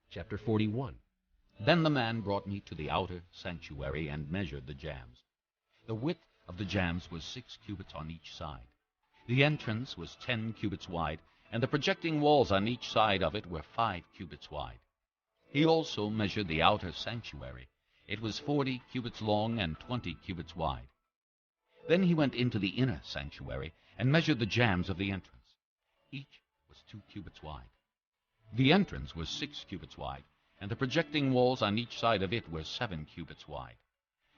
Chapter 41. Then the man brought me to the outer sanctuary and measured the jambs. The width of the jambs was 6 cubits on each side. The entrance was 10 cubits wide, and the projecting walls on each side of it were 5 cubits wide. He also measured the outer sanctuary. It was 40 cubits long and 20 cubits wide. Then he went into the inner sanctuary and measured the jambs of the entrance. Each was 2 cubits wide. The entrance was 6 cubits wide, and the projecting walls on each side of it were 7 cubits wide.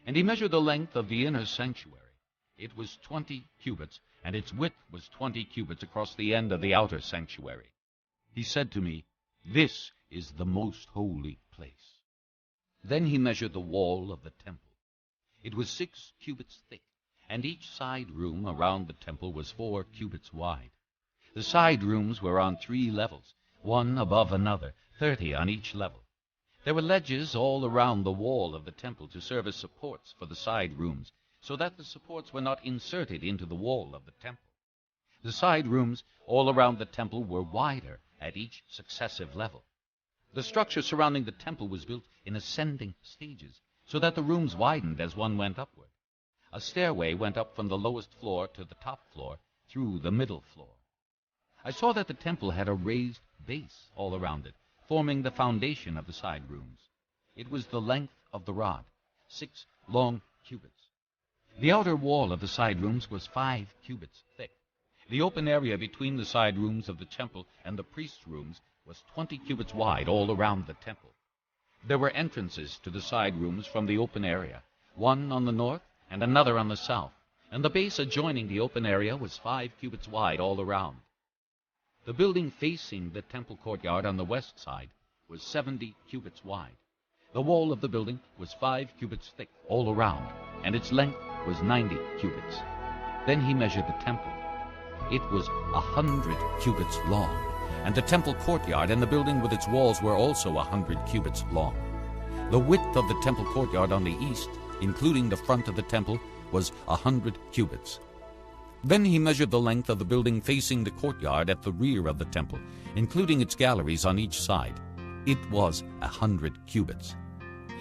And he measured the length of the inner sanctuary. It was 20 cubits, and its width was 20 cubits across the end of the outer sanctuary. He said to me, "This is the most holy place." Then he measured the wall of the temple. It was 6 cubits thick, and each side room around the temple was 4 cubits wide. The side rooms were on 3 levels, one above another, 30 on each level. There were ledges all around the wall of the temple to serve as supports for the side rooms, so that the supports were not inserted into the wall of the temple. The side rooms all around the temple were wider at each successive level. The structure surrounding the temple was built in ascending stages, so that the rooms widened as one went upward. A stairway went up from the lowest floor to the top floor through the middle floor. I saw that the temple had a raised base all around it, forming the foundation of the side rooms. It was the length of the rod, 6 long cubits. The outer wall of the side rooms was 5 cubits thick. The open area between the side rooms of the temple and the priest's rooms was 20 cubits wide all around the temple. There were entrances to the side rooms from the open area, one on the north and another on the south, and the base adjoining the open area was 5 cubits wide all around. The building facing the temple courtyard on the west side was 70 cubits wide. The wall of the building was 5 cubits thick all around, and its length was 90 cubits. Then he measured the temple. It was 100 cubits long, and the temple courtyard and the building with its walls were also 100 cubits long. The width of the temple courtyard on the east, including the front of the temple, was 100 cubits. Then he measured the length of the building facing the courtyard at the rear of the temple, including its galleries on each side. It was 100 cubits.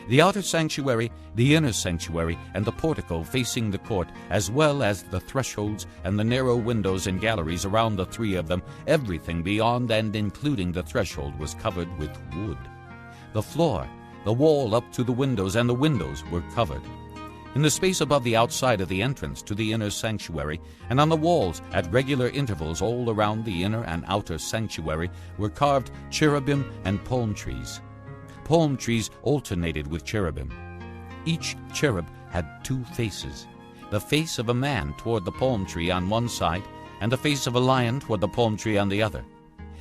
The outer sanctuary, the inner sanctuary, and the portico facing the court, as well as the thresholds and the narrow windows and galleries around the 3 of them, everything beyond and including the threshold was covered with wood. The floor, the wall up to the windows, and the windows were covered. In the space above the outside of the entrance to the inner sanctuary, and on the walls at regular intervals all around the inner and outer sanctuary, were carved cherubim and palm trees. Palm trees alternated with cherubim. Each cherub had 2 faces, the face of a man toward the palm tree on one side, and the face of a lion toward the palm tree on the other.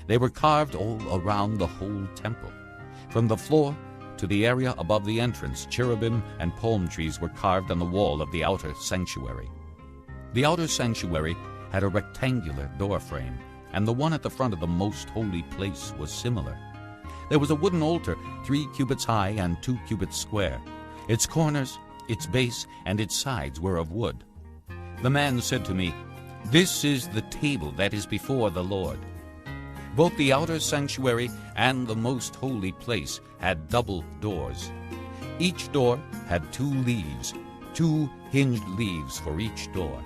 They were carved all around the whole temple. From the floor to the area above the entrance, cherubim and palm trees were carved on the wall of the outer sanctuary. The outer sanctuary had a rectangular door frame, and the one at the front of the most holy place was similar. There was a wooden altar 3 cubits high and 2 cubits square. Its corners, its base, and its sides were of wood. The man said to me, "This is the table that is before the Lord." Both the outer sanctuary and the most holy place had double doors. Each door had 2 leaves, 2 hinged leaves for each door.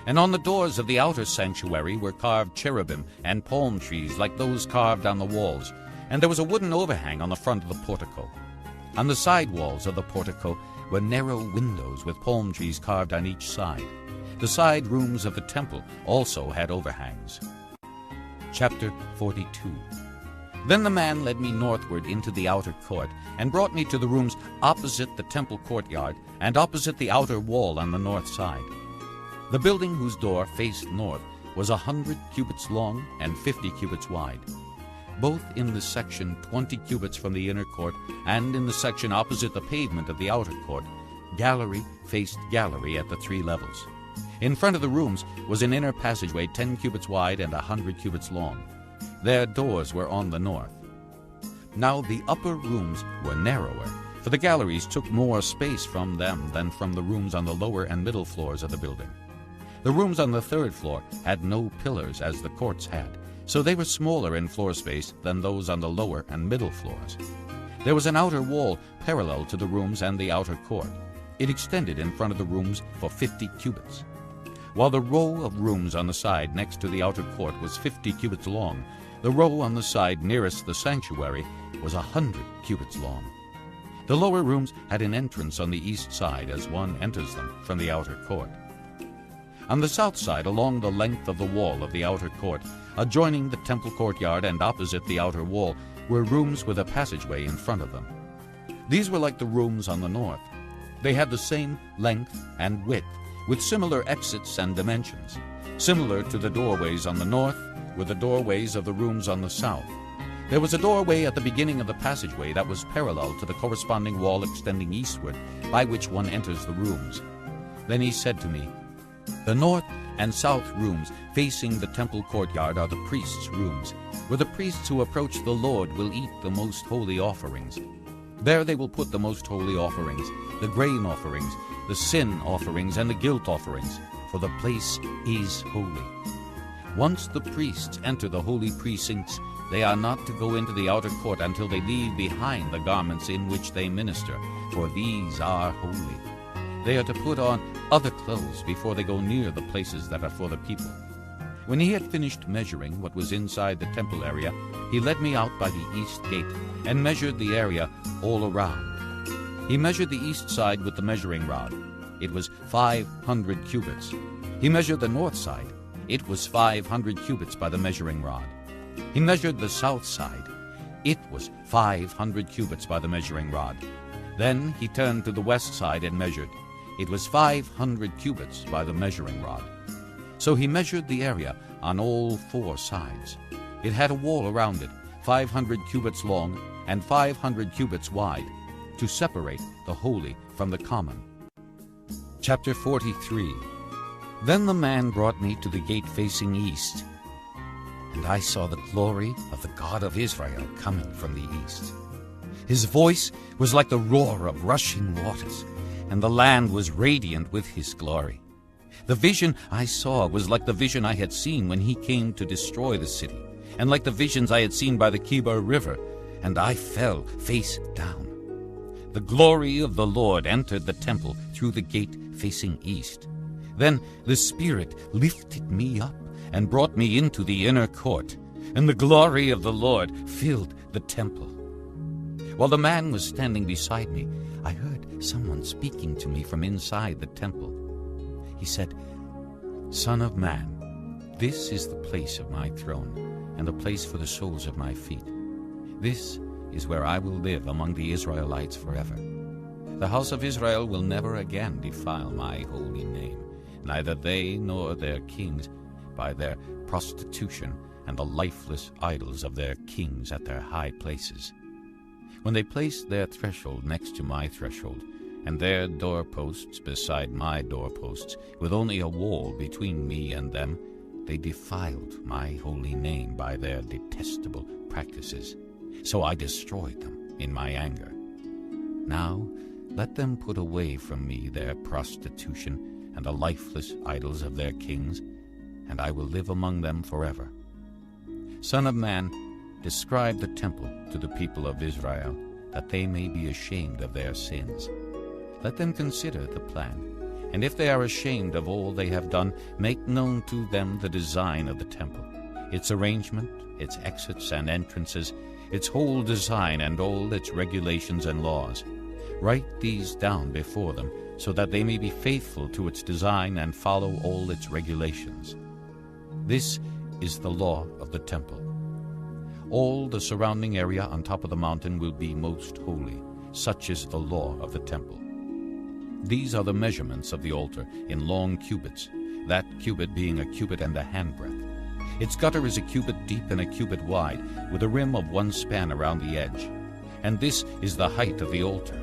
And on the doors of the outer sanctuary were carved cherubim and palm trees like those carved on the walls, and there was a wooden overhang on the front of the portico. On the side walls of the portico were narrow windows with palm trees carved on each side. The side rooms of the temple also had overhangs. Chapter 42. Then the man led me northward into the outer court, and brought me to the rooms opposite the temple courtyard, and opposite the outer wall on the north side. The building whose door faced north was 100 cubits long and 50 cubits wide. Both in the section 20 cubits from the inner court, and in the section opposite the pavement of the outer court, gallery faced gallery at the 3 levels. In front of the rooms was an inner passageway 10 cubits wide and 100 cubits long. Their doors were on the north. Now the upper rooms were narrower, for the galleries took more space from them than from the rooms on the lower and middle floors of the building. The rooms on the 3rd floor had no pillars as the courts had, so they were smaller in floor space than those on the lower and middle floors. There was an outer wall parallel to the rooms and the outer court. It extended in front of the rooms for 50 cubits. While the row of rooms on the side next to the outer court was 50 cubits long, the row on the side nearest the sanctuary was 100 cubits long. The lower rooms had an entrance on the east side as one enters them from the outer court. On the south side, along the length of the wall of the outer court, adjoining the temple courtyard and opposite the outer wall, were rooms with a passageway in front of them. These were like the rooms on the north. They had the same length and width, with similar exits and dimensions. Similar to the doorways on the north were the doorways of the rooms on the south. There was a doorway at the beginning of the passageway that was parallel to the corresponding wall extending eastward, by which one enters the rooms. Then he said to me, "The north and south rooms facing the temple courtyard are the priests' rooms, where the priests who approach the Lord will eat the most holy offerings. There they will put the most holy offerings, the grain offerings, the sin offerings, and the guilt offerings, for the place is holy. Once the priests enter the holy precincts, they are not to go into the outer court until they leave behind the garments in which they minister, for these are holy. They are to put on other clothes before they go near the places that are for the people." When he had finished measuring what was inside the temple area, he led me out by the east gate and measured the area all around. He measured the east side with the measuring rod. It was 500 cubits. He measured the north side. It was 500 cubits by the measuring rod. He measured the south side. It was 500 cubits by the measuring rod. Then he turned to the west side and measured. It was 500 cubits by the measuring rod. So he measured the area on all four sides. It had a wall around it, 500 cubits long and 500 cubits wide, to separate the holy from the common. Chapter 43. Then the man brought me to the gate facing east, and I saw the glory of the God of Israel coming from the east. His voice was like the roar of rushing waters, and the land was radiant with his glory. The vision I saw was like the vision I had seen when he came to destroy the city, and like the visions I had seen by the Kibar River, and I fell face down. The glory of the Lord entered the temple through the gate facing east. Then the Spirit lifted me up and brought me into the inner court, and the glory of the Lord filled the temple. While the man was standing beside me, I heard someone speaking to me from inside the temple. He said, "Son of man, this is the place of my throne, and the place for the soles of my feet. This is where I will live among the Israelites forever. The house of Israel will never again defile my holy name, neither they nor their kings, by their prostitution and the lifeless idols of their kings at their high places. When they placed their threshold next to my threshold, and their doorposts beside my doorposts, with only a wall between me and them, they defiled my holy name by their detestable practices. So I destroyed them in my anger. Now let them put away from me their prostitution and the lifeless idols of their kings, and I will live among them forever. Son of man, describe the temple to the people of Israel, that they may be ashamed of their sins. Let them consider the plan, and if they are ashamed of all they have done, make known to them the design of the temple, its arrangement, its exits and entrances, its whole design and all its regulations and laws. Write these down before them, so that they may be faithful to its design and follow all its regulations. This is the law of the temple. All the surrounding area on top of the mountain will be most holy. Such is the law of the temple. These are the measurements of the altar in long cubits, that cubit being a cubit and a handbreadth. Its gutter is a cubit deep and a cubit wide, with a rim of 1 span around the edge. And this is the height of the altar.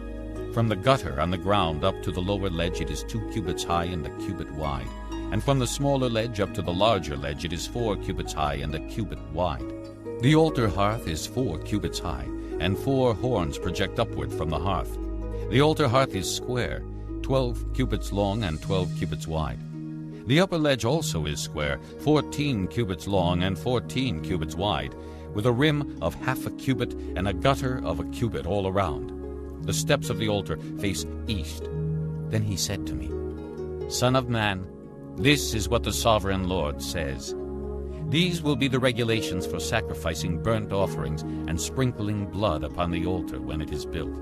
From the gutter on the ground up to the lower ledge it is 2 cubits high and a cubit wide. And from the smaller ledge up to the larger ledge it is 4 cubits high and a cubit wide. The altar hearth is 4 cubits high, and 4 horns project upward from the hearth. The altar hearth is square, 12 cubits long and 12 cubits wide. The upper ledge also is square, 14 cubits long and 14 cubits wide, with a rim of half a cubit and a gutter of a cubit all around. The steps of the altar face east. Then he said to me, "Son of man, this is what the sovereign Lord says. These will be the regulations for sacrificing burnt offerings and sprinkling blood upon the altar when it is built.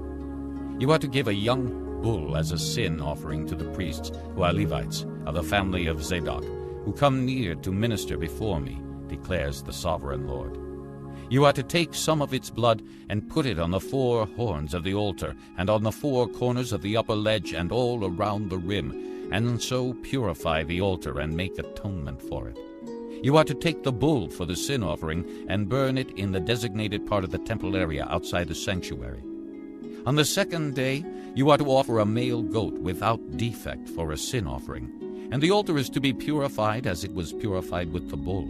You are to give a young bull as a sin offering to the priests who are Levites of the family of Zadok, who come near to minister before me, declares the sovereign Lord. You are to take some of its blood and put it on the 4 horns of the altar, and on the 4 corners of the upper ledge, and all around the rim, and so purify the altar and make atonement for it. You are to take the bull for the sin offering and burn it in the designated part of the temple area outside the sanctuary. On the 2nd day, you are to offer a male goat without defect for a sin offering, and the altar is to be purified as it was purified with the bull.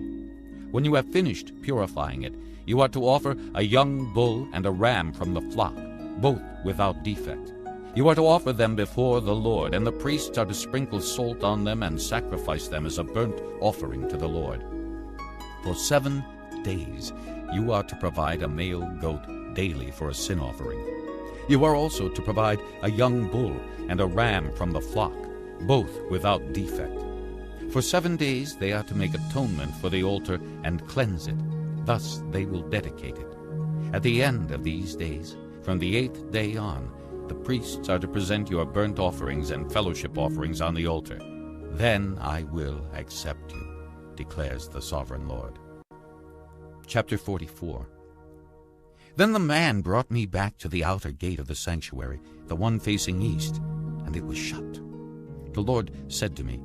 When you have finished purifying it, you are to offer a young bull and a ram from the flock, both without defect. You are to offer them before the Lord, and the priests are to sprinkle salt on them and sacrifice them as a burnt offering to the Lord. For 7 days you are to provide a male goat daily for a sin offering. You are also to provide a young bull and a ram from the flock, both without defect. For 7 days they are to make atonement for the altar and cleanse it. Thus they will dedicate it. At the end of these days, from the 8th day on, the priests are to present your burnt offerings and fellowship offerings on the altar. Then I will accept you, declares the sovereign Lord. Chapter 44. Then the man brought me back to the outer gate of the sanctuary, the one facing east, and it was shut. The Lord said to me,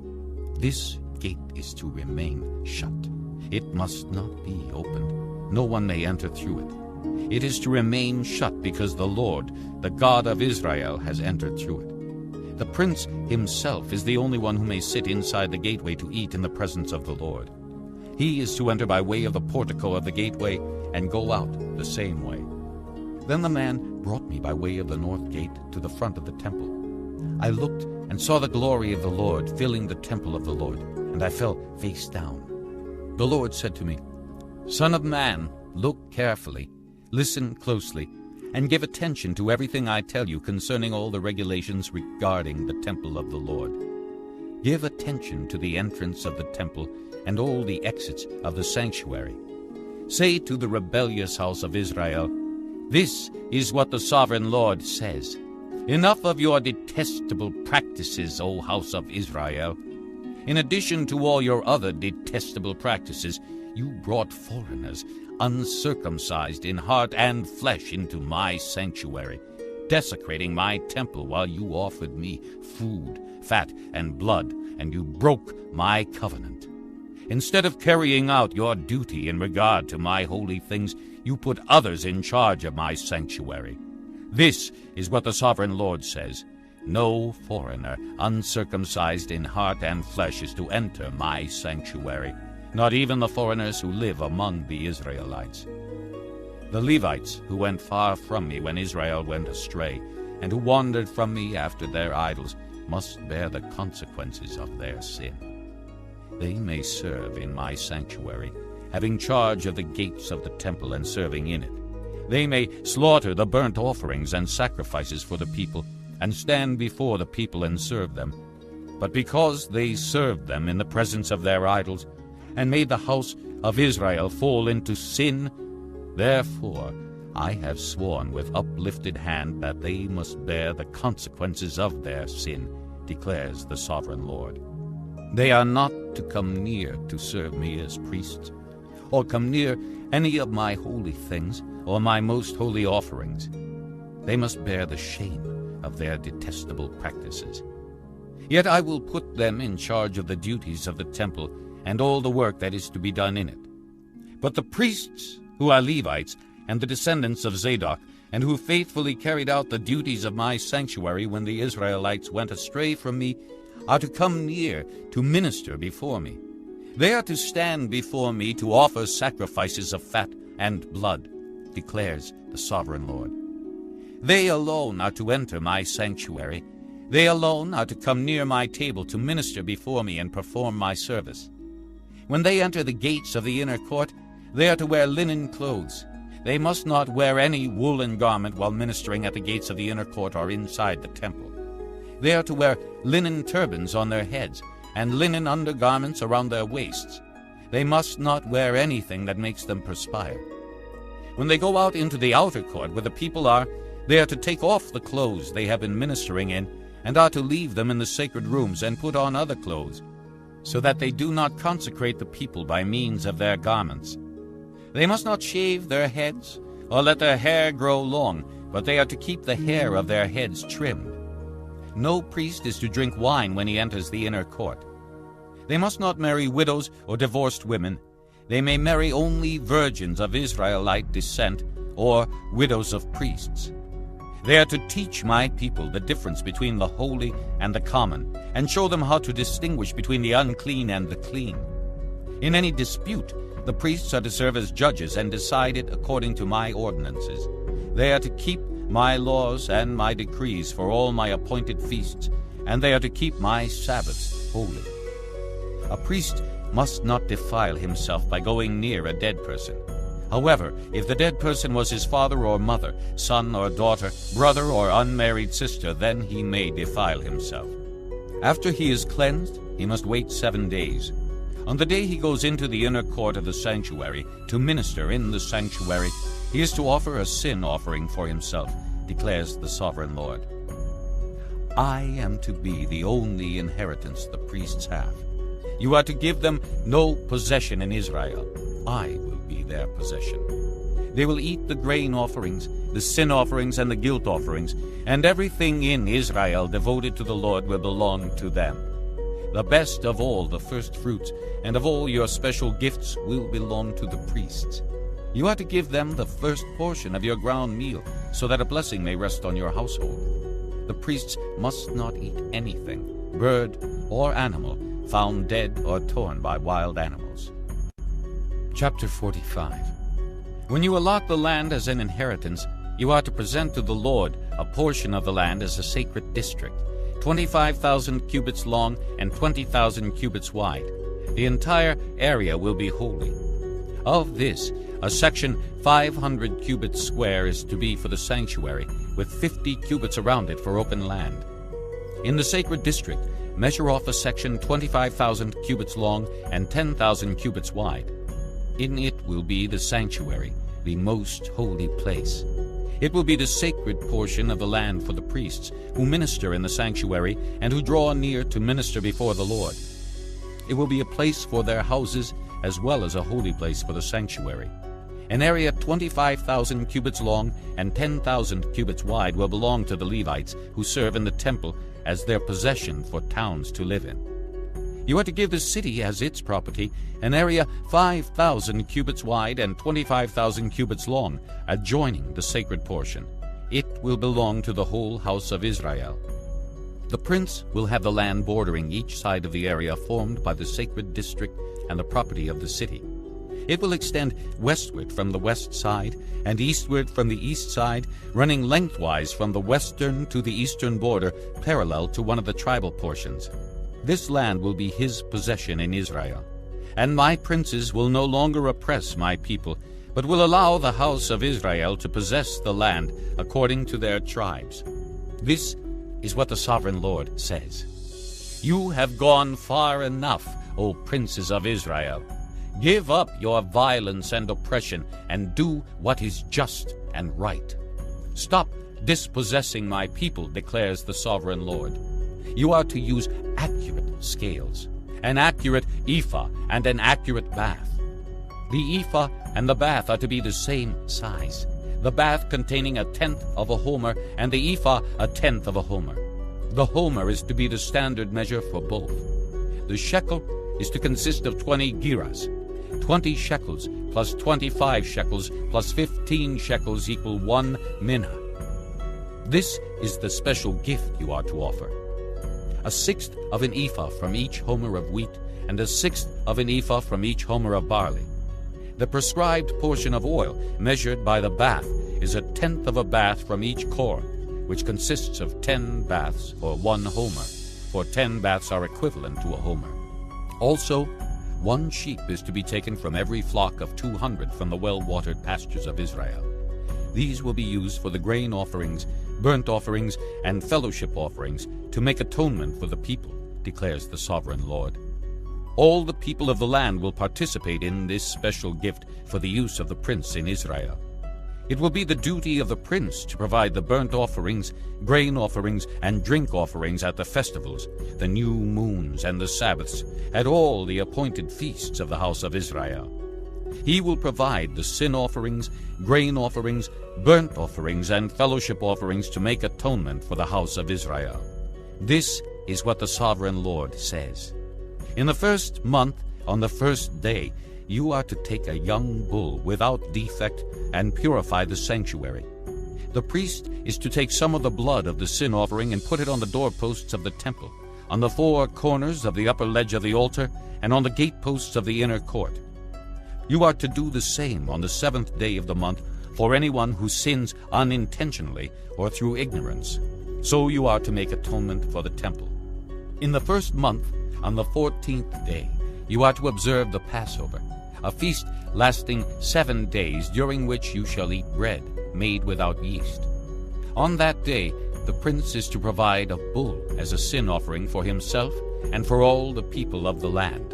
"This gate is to remain shut. It must not be opened. No one may enter through it. It is to remain shut because the Lord, the God of Israel, has entered through it. The prince himself is the only one who may sit inside the gateway to eat in the presence of the Lord. He is to enter by way of the portico of the gateway and go out the same way." Then the man brought me by way of the north gate to the front of the temple. I looked and saw the glory of the Lord filling the temple of the Lord, and I fell face down. The Lord said to me, "Son of man, look carefully, listen closely, and give attention to everything I tell you concerning all the regulations regarding the temple of the Lord. Give attention to the entrance of the temple and all the exits of the sanctuary. Say to the rebellious house of Israel, 'This is what the sovereign Lord says. Enough of your detestable practices, O house of Israel. In addition to all your other detestable practices, you brought foreigners, uncircumcised in heart and flesh, into my sanctuary, desecrating my temple while you offered me food, fat, and blood, and you broke my covenant. Instead of carrying out your duty in regard to my holy things, you put others in charge of my sanctuary. This is what the sovereign Lord says. No foreigner, uncircumcised in heart and flesh, is to enter my sanctuary, not even the foreigners who live among the Israelites. The Levites who went far from me when Israel went astray, and who wandered from me after their idols, must bear the consequences of their sin. They may serve in my sanctuary, having charge of the gates of the temple and serving in it. They may slaughter the burnt offerings and sacrifices for the people, and stand before the people and serve them. But because they served them in the presence of their idols, and made the house of Israel fall into sin, therefore I have sworn with uplifted hand that they must bear the consequences of their sin, declares the sovereign Lord. They are not to come near to serve me as priests, or come near any of my holy things, or my most holy offerings. They must bear the shame of their detestable practices. Yet I will put them in charge of the duties of the temple and all the work that is to be done in it. But the priests, who are Levites, and the descendants of Zadok, and who faithfully carried out the duties of my sanctuary when the Israelites went astray from me, are to come near to minister before me. They are to stand before me to offer sacrifices of fat and blood, declares the sovereign Lord. They alone are to enter my sanctuary. They alone are to come near my table to minister before me and perform my service. When they enter the gates of the inner court, they are to wear linen clothes. They must not wear any woolen garment while ministering at the gates of the inner court or inside the temple. They are to wear linen turbans on their heads and linen undergarments around their waists. They must not wear anything that makes them perspire. When they go out into the outer court where the people are, They are to take off the clothes they have been ministering in, and are to leave them in the sacred rooms and put on other clothes, so that they do not consecrate the people by means of their garments. They must not shave their heads, or let their hair grow long, but they are to keep the hair of their heads trimmed. No priest is to drink wine when he enters the inner court. They must not marry widows or divorced women. They may marry only virgins of Israelite descent, or widows of priests. They are to teach my people the difference between the holy and the common, and show them how to distinguish between the unclean and the clean. In any dispute, the priests are to serve as judges and decide it according to my ordinances. They are to keep my laws and my decrees for all my appointed feasts, and they are to keep my Sabbaths holy. A priest must not defile himself by going near a dead person. However, if the dead person was his father or mother, son or daughter, brother or unmarried sister, then he may defile himself. After he is cleansed, he must wait 7 days. On the day he goes into the inner court of the sanctuary to minister in the sanctuary, he is to offer a sin offering for himself, declares the sovereign Lord. I am to be the only inheritance the priests have. You are to give them no possession in Israel. I will be their possession. They will eat the grain offerings, the sin offerings, and the guilt offerings, and everything in Israel devoted to the Lord will belong to them. The best of all the first fruits and of all your special gifts will belong to the priests. You are to give them the first portion of your ground meal, so that a blessing may rest on your household. The priests must not eat anything, bird or animal, found dead or torn by wild animals. Chapter 45. When you allot the land as an inheritance, you are to present to the Lord a portion of the land as a sacred district, 25,000 cubits long and 20,000 cubits wide. The entire area will be holy. Of this, a section 500 cubits square is to be for the sanctuary, with 50 cubits around it for open land. In the sacred district, measure off a section 25,000 cubits long and 10,000 cubits wide. In it will be the sanctuary, the most holy place. It will be the sacred portion of the land for the priests who minister in the sanctuary and who draw near to minister before the Lord. It will be a place for their houses as well as a holy place for the sanctuary. An area 25,000 cubits long and 10,000 cubits wide will belong to the Levites who serve in the temple as their possession for towns to live in. You are to give the city as its property an area 5,000 cubits wide and 25,000 cubits long, adjoining the sacred portion. It will belong to the whole house of Israel. The prince will have the land bordering each side of the area formed by the sacred district and the property of the city. It will extend westward from the west side and eastward from the east side, running lengthwise from the western to the eastern border, parallel to one of the tribal portions. This land will be his possession in Israel. And my princes will no longer oppress my people, but will allow the house of Israel to possess the land according to their tribes. This is what the sovereign Lord says. You have gone far enough, O princes of Israel. Give up your violence and oppression, and do what is just and right. Stop dispossessing my people, declares the sovereign Lord. You are to use accurate scales, an accurate ephah and an accurate bath. The ephah and the bath are to be the same size, the bath containing 1/10 of a homer and the ephah 1/10 of a homer. The homer is to be the standard measure for both. The shekel is to consist of 20 gerahs. 20 shekels plus 25 shekels plus 15 shekels equal 1 minna. This is the special gift you are to offer. 1/6 of an ephah from each homer of wheat, and 1/6 of an ephah from each homer of barley. The prescribed portion of oil, measured by the bath, is 1/10 of a bath from each core, which consists of 10 baths, or 1 homer, for 10 baths are equivalent to a homer. Also, 1 sheep is to be taken from every flock of 200 from the well-watered pastures of Israel. These will be used for the grain offerings, burnt offerings, and fellowship offerings, to make atonement for the people, declares the sovereign Lord. All the people of the land will participate in this special gift for the use of the prince in Israel. It will be the duty of the prince to provide the burnt offerings, grain offerings, and drink offerings at the festivals, the new moons and the Sabbaths, at all the appointed feasts of the house of Israel. He will provide the sin offerings, grain offerings, burnt offerings, and fellowship offerings to make atonement for the house of Israel. This is what the sovereign Lord says. In the first month, on the first day, you are to take a young bull without defect and purify the sanctuary. The priest is to take some of the blood of the sin offering and put it on the doorposts of the temple, on the four corners of the upper ledge of the altar, and on the gateposts of the inner court. You are to do the same on the seventh day of the month for anyone who sins unintentionally or through ignorance. So you are to make atonement for the temple. In the first month, on the 14th day, you are to observe the Passover, a feast lasting 7 days, during which you shall eat bread made without yeast. On that day, the prince is to provide a bull as a sin offering for himself and for all the people of the land.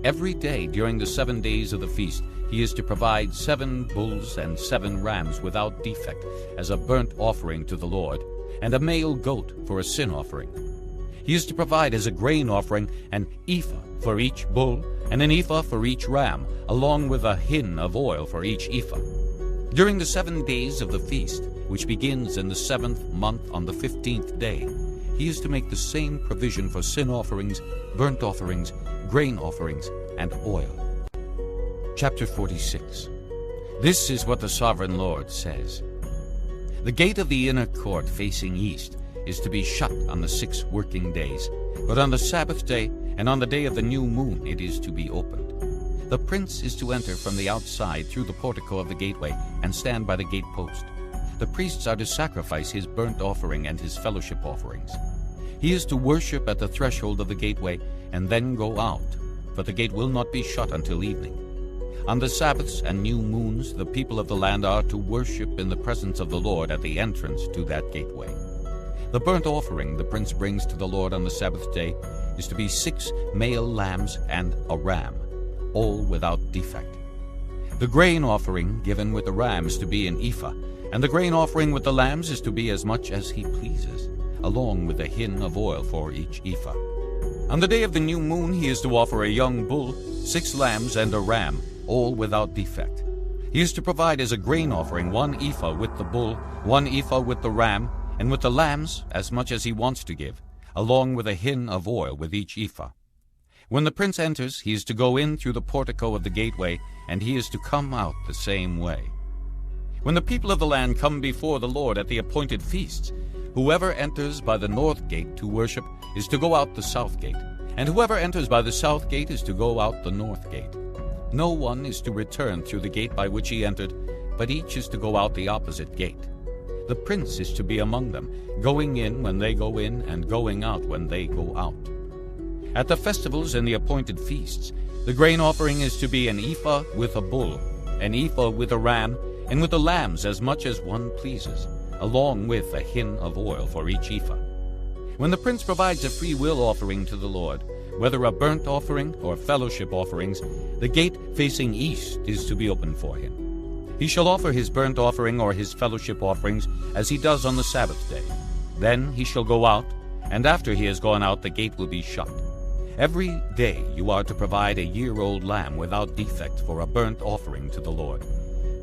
Every day during the 7 days of the feast, he is to provide 7 bulls and 7 rams without defect as a burnt offering to the Lord, and a male goat for a sin offering. He is to provide as a grain offering an ephah for each bull, and an ephah for each ram, along with a hin of oil for each ephah. During the 7 days of the feast, which begins in the 7th month on the 15th day, he is to make the same provision for sin offerings, burnt offerings, grain offerings, and oil. Chapter 46. This is what the sovereign Lord says. The gate of the inner court facing east is to be shut on the 6 working days, but on the Sabbath day and on the day of the new moon it is to be opened. The prince is to enter from the outside through the portico of the gateway and stand by the gate post. The priests are to sacrifice his burnt offering and his fellowship offerings. He is to worship at the threshold of the gateway and then go out, for the gate will not be shut until evening. On the Sabbaths and new moons the people of the land are to worship in the presence of the Lord at the entrance to that gateway. The burnt offering the prince brings to the Lord on the Sabbath day is to be 6 male lambs and a ram, all without defect. The grain offering given with the ram is to be an ephah, and the grain offering with the lambs is to be as much as he pleases, along with a hin of oil for each ephah. On the day of the new moon he is to offer a young bull, 6 lambs, and a ram, all without defect. He is to provide as a grain offering 1 ephah with the bull, 1 ephah with the ram, and with the lambs as much as he wants to give, along with a hin of oil with each ephah. When the prince enters, he is to go in through the portico of the gateway, and he is to come out the same way. When the people of the land come before the Lord at the appointed feasts, whoever enters by the north gate to worship is to go out the south gate, and whoever enters by the south gate is to go out the north gate. No one is to return through the gate by which he entered, but each is to go out the opposite gate. The prince is to be among them, going in when they go in and going out when they go out. At the festivals and the appointed feasts, the grain offering is to be an ephah with a bull, an ephah with a ram, and with the lambs as much as one pleases, along with a hin of oil for each ephah. When the prince provides a free will offering to the Lord, whether a burnt offering or fellowship offerings, the gate facing east is to be opened for him. He shall offer his burnt offering or his fellowship offerings as he does on the Sabbath day. Then he shall go out, and after he has gone out the gate will be shut. Every day you are to provide a year-old lamb without defect for a burnt offering to the Lord.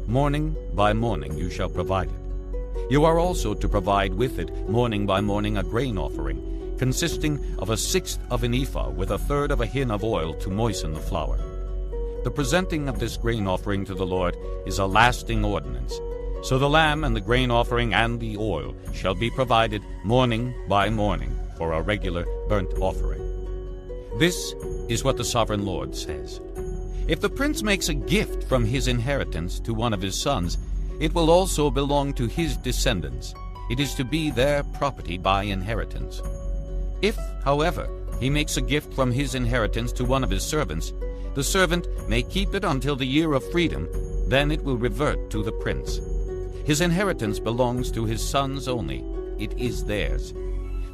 Morning by morning you shall provide it. You are also to provide with it morning by morning a grain offering, consisting of 1/6 of an ephah with 1/3 of a hin of oil to moisten the flour. The presenting of this grain offering to the Lord is a lasting ordinance. So the lamb and the grain offering and the oil shall be provided morning by morning for a regular burnt offering. This is what the sovereign Lord says. If the prince makes a gift from his inheritance to one of his sons, it will also belong to his descendants. It is to be their property by inheritance. If, however, he makes a gift from his inheritance to one of his servants, the servant may keep it until the year of freedom, then it will revert to the prince. His inheritance belongs to his sons only. It is theirs.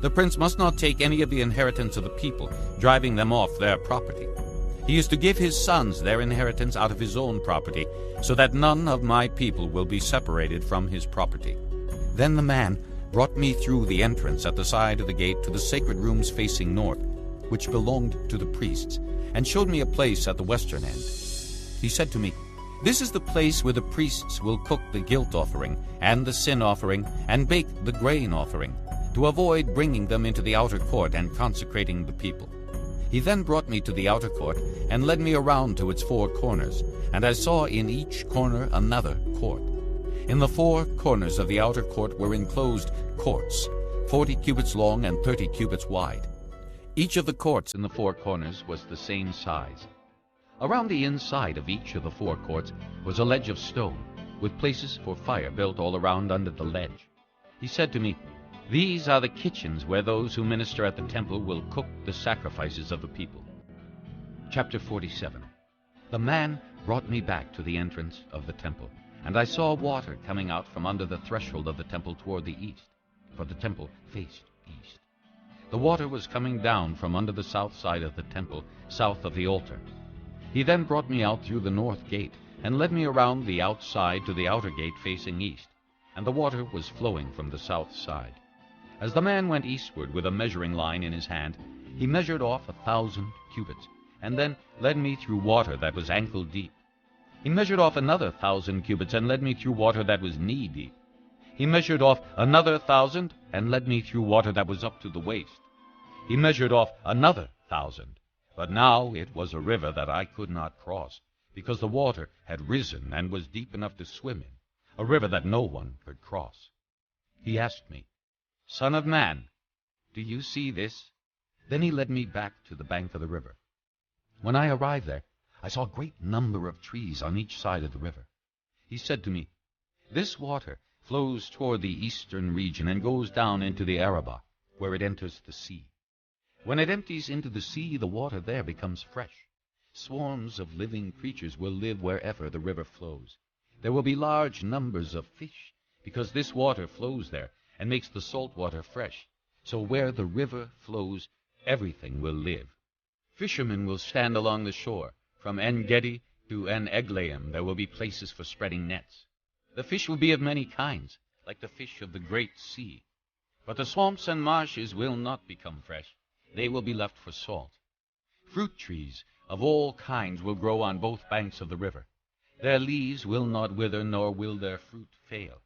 The prince must not take any of the inheritance of the people, driving them off their property. He is to give his sons their inheritance out of his own property, so that none of my people will be separated from his property. Then the man brought me through the entrance at the side of the gate to the sacred rooms facing north, which belonged to the priests, and showed me a place at the western end. He said to me, "This is the place where the priests will cook the guilt offering and the sin offering and bake the grain offering, to avoid bringing them into the outer court and consecrating the people." He then brought me to the outer court and led me around to its 4 corners, and I saw in each corner another court. In the 4 corners of the outer court were enclosed courts, 40 cubits long and 30 cubits wide. Each of the courts in the 4 corners was the same size. Around the inside of each of the 4 courts was a ledge of stone, with places for fire built all around under the ledge. He said to me, "These are the kitchens where those who minister at the temple will cook the sacrifices of the people." Chapter 47. The man brought me back to the entrance of the temple, and I saw water coming out from under the threshold of the temple toward the east, for the temple faced east. The water was coming down from under the south side of the temple, south of the altar. He then brought me out through the north gate, and led me around the outside to the outer gate facing east, and the water was flowing from the south side. As the man went eastward with a measuring line in his hand, he measured off 1,000 cubits, and then led me through water that was ankle deep. He measured off another 1,000 cubits, and led me through water that was knee deep. He measured off another 1,000, and led me through water that was up to the waist. He measured off another 1,000, but now it was a river that I could not cross, because the water had risen and was deep enough to swim in, a river that no one could cross. He asked me, "Son of man, do you see this?" Then he led me back to the bank of the river. When I arrived there, I saw a great number of trees on each side of the river. He said to me, "This water flows toward the eastern region and goes down into the Arabah, where it enters the sea. When it empties into the sea, the water there becomes fresh. Swarms of living creatures will live wherever the river flows. There will be large numbers of fish, because this water flows there and makes the salt water fresh. So where the river flows, everything will live. Fishermen will stand along the shore. From En-Gedi to En-Eglaim there will be places for spreading nets. The fish will be of many kinds, like the fish of the great sea. But the swamps and marshes will not become fresh. They will be left for salt. Fruit trees of all kinds will grow on both banks of the river. Their leaves will not wither, nor will their fruit fail.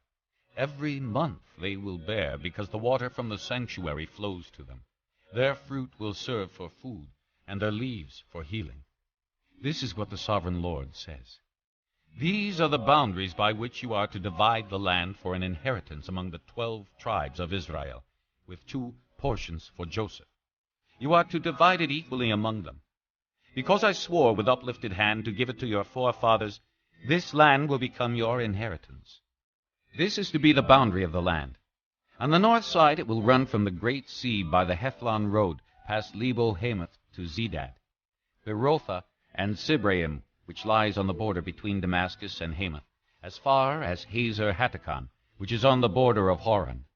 Every month they will bear, because the water from the sanctuary flows to them. Their fruit will serve for food, and their leaves for healing." This is what the sovereign Lord says. "These are the boundaries by which you are to divide the land for an inheritance among the 12 tribes of Israel, with 2 portions for Joseph. You are to divide it equally among them. Because I swore with uplifted hand to give it to your forefathers, this land will become your inheritance. This is to be the boundary of the land. On the north side it will run from the great sea by the Hethlon road, past Lebo-Hamath to Zedad, Berotha, and Sibraim, which lies on the border between Damascus and Hamath, as far as Hazer Hatticon, which is on the border of Horon.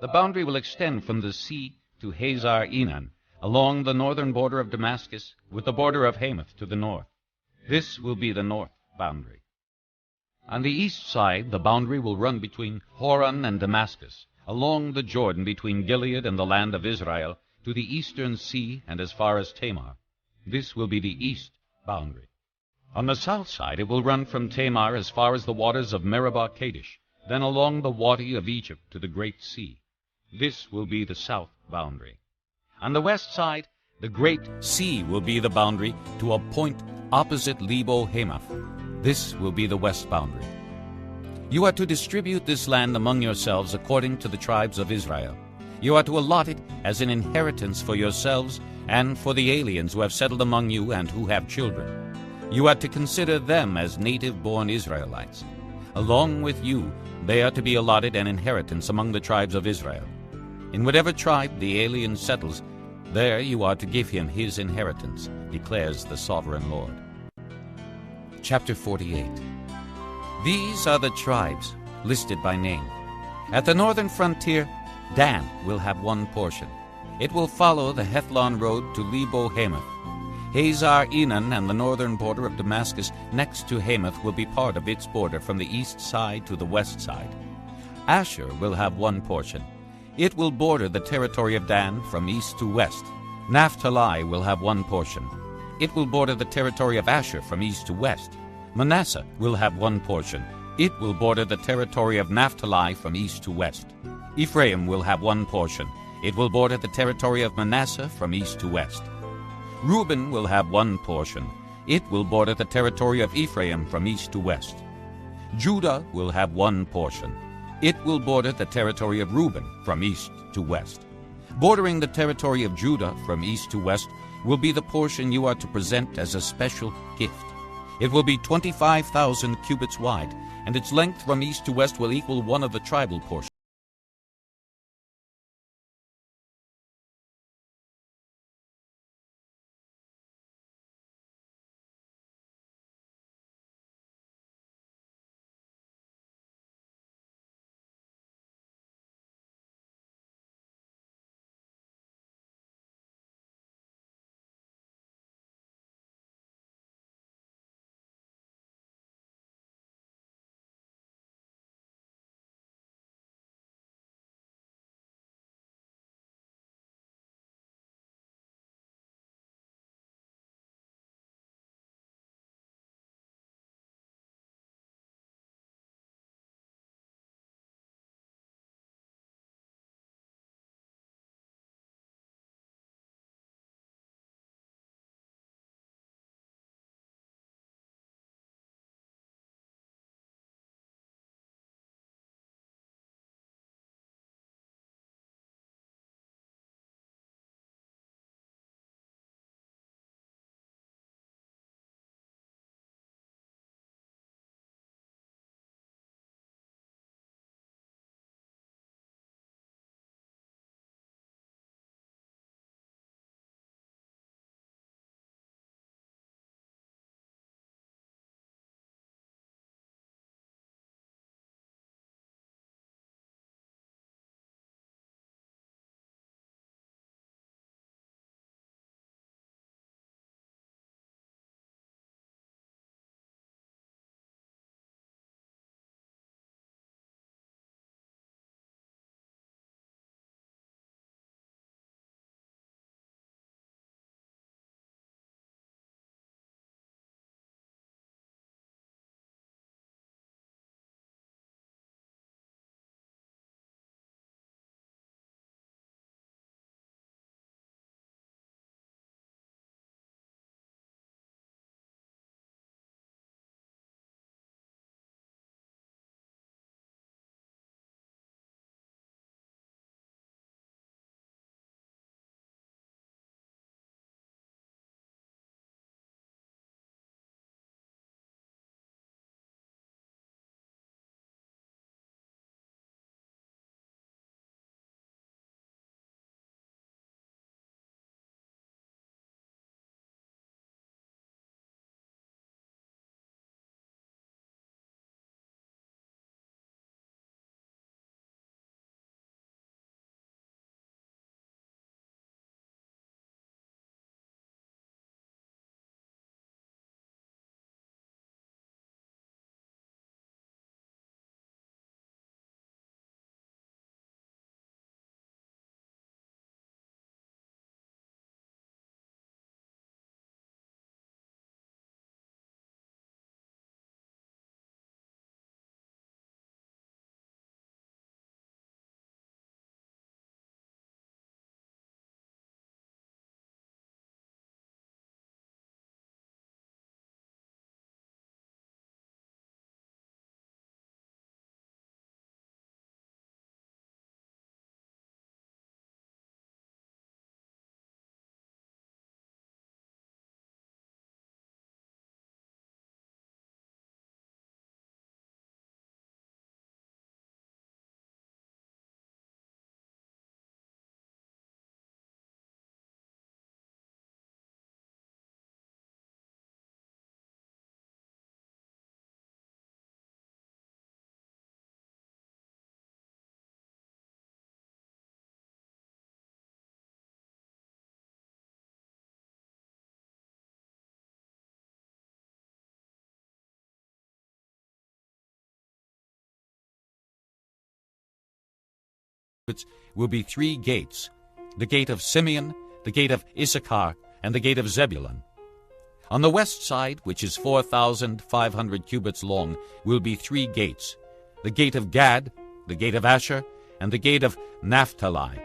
The boundary will extend from the sea to Hazar Enan, along the northern border of Damascus, with the border of Hamath to the north. This will be the north boundary. On the east side, the boundary will run between Horon and Damascus, along the Jordan between Gilead and the land of Israel, to the eastern sea and as far as Tamar. This will be the east boundary. On the south side, it will run from Tamar as far as the waters of Meribah Kadesh, then along the Wadi of Egypt to the Great Sea. This will be the south boundary. On the west side, the Great Sea will be the boundary to a point opposite Lebo-Hamath. This will be the west boundary. You are to distribute this land among yourselves according to the tribes of Israel. You are to allot it as an inheritance for yourselves and for the aliens who have settled among you and who have children. You are to consider them as native-born Israelites. Along with you, they are to be allotted an inheritance among the tribes of Israel. In whatever tribe the alien settles, there you are to give him his inheritance, declares the sovereign Lord. Chapter 48. These are the tribes listed by name. At the northern frontier, Dan will have 1 portion. It will follow the Hethlon road to Lebo-Hamath. Hazar Enan and the northern border of Damascus next to Hamath will be part of its border from the east side to the west side. Asher will have one portion. It will border the territory of Dan from east to west. Naphtali will have one portion. It will border the territory of Asher from east to west. Manasseh will have one portion. It will border the territory of Naphtali from east to west. Ephraim will have one portion. It will border the territory of Manasseh from east to west. Reuben will have one portion. It will border the territory of Ephraim from east to west. Judah will have one portion. It will border the territory of Reuben from east to west. Bordering the territory of Judah from east to west will be the portion you are to present as a special gift. It will be 25,000 cubits wide, and its length from east to west will equal one of the tribal portions. cubits will be 3 gates, the gate of Simeon, the gate of Issachar, and the gate of Zebulun. On the west side, which is 4,500 cubits long, will be 3 gates, the gate of Gad, the gate of Asher, and the gate of Naphtali.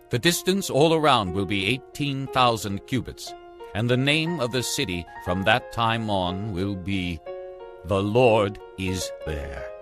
The distance all around will be 18,000 cubits, and the name of the city from that time on will be, The Lord is There.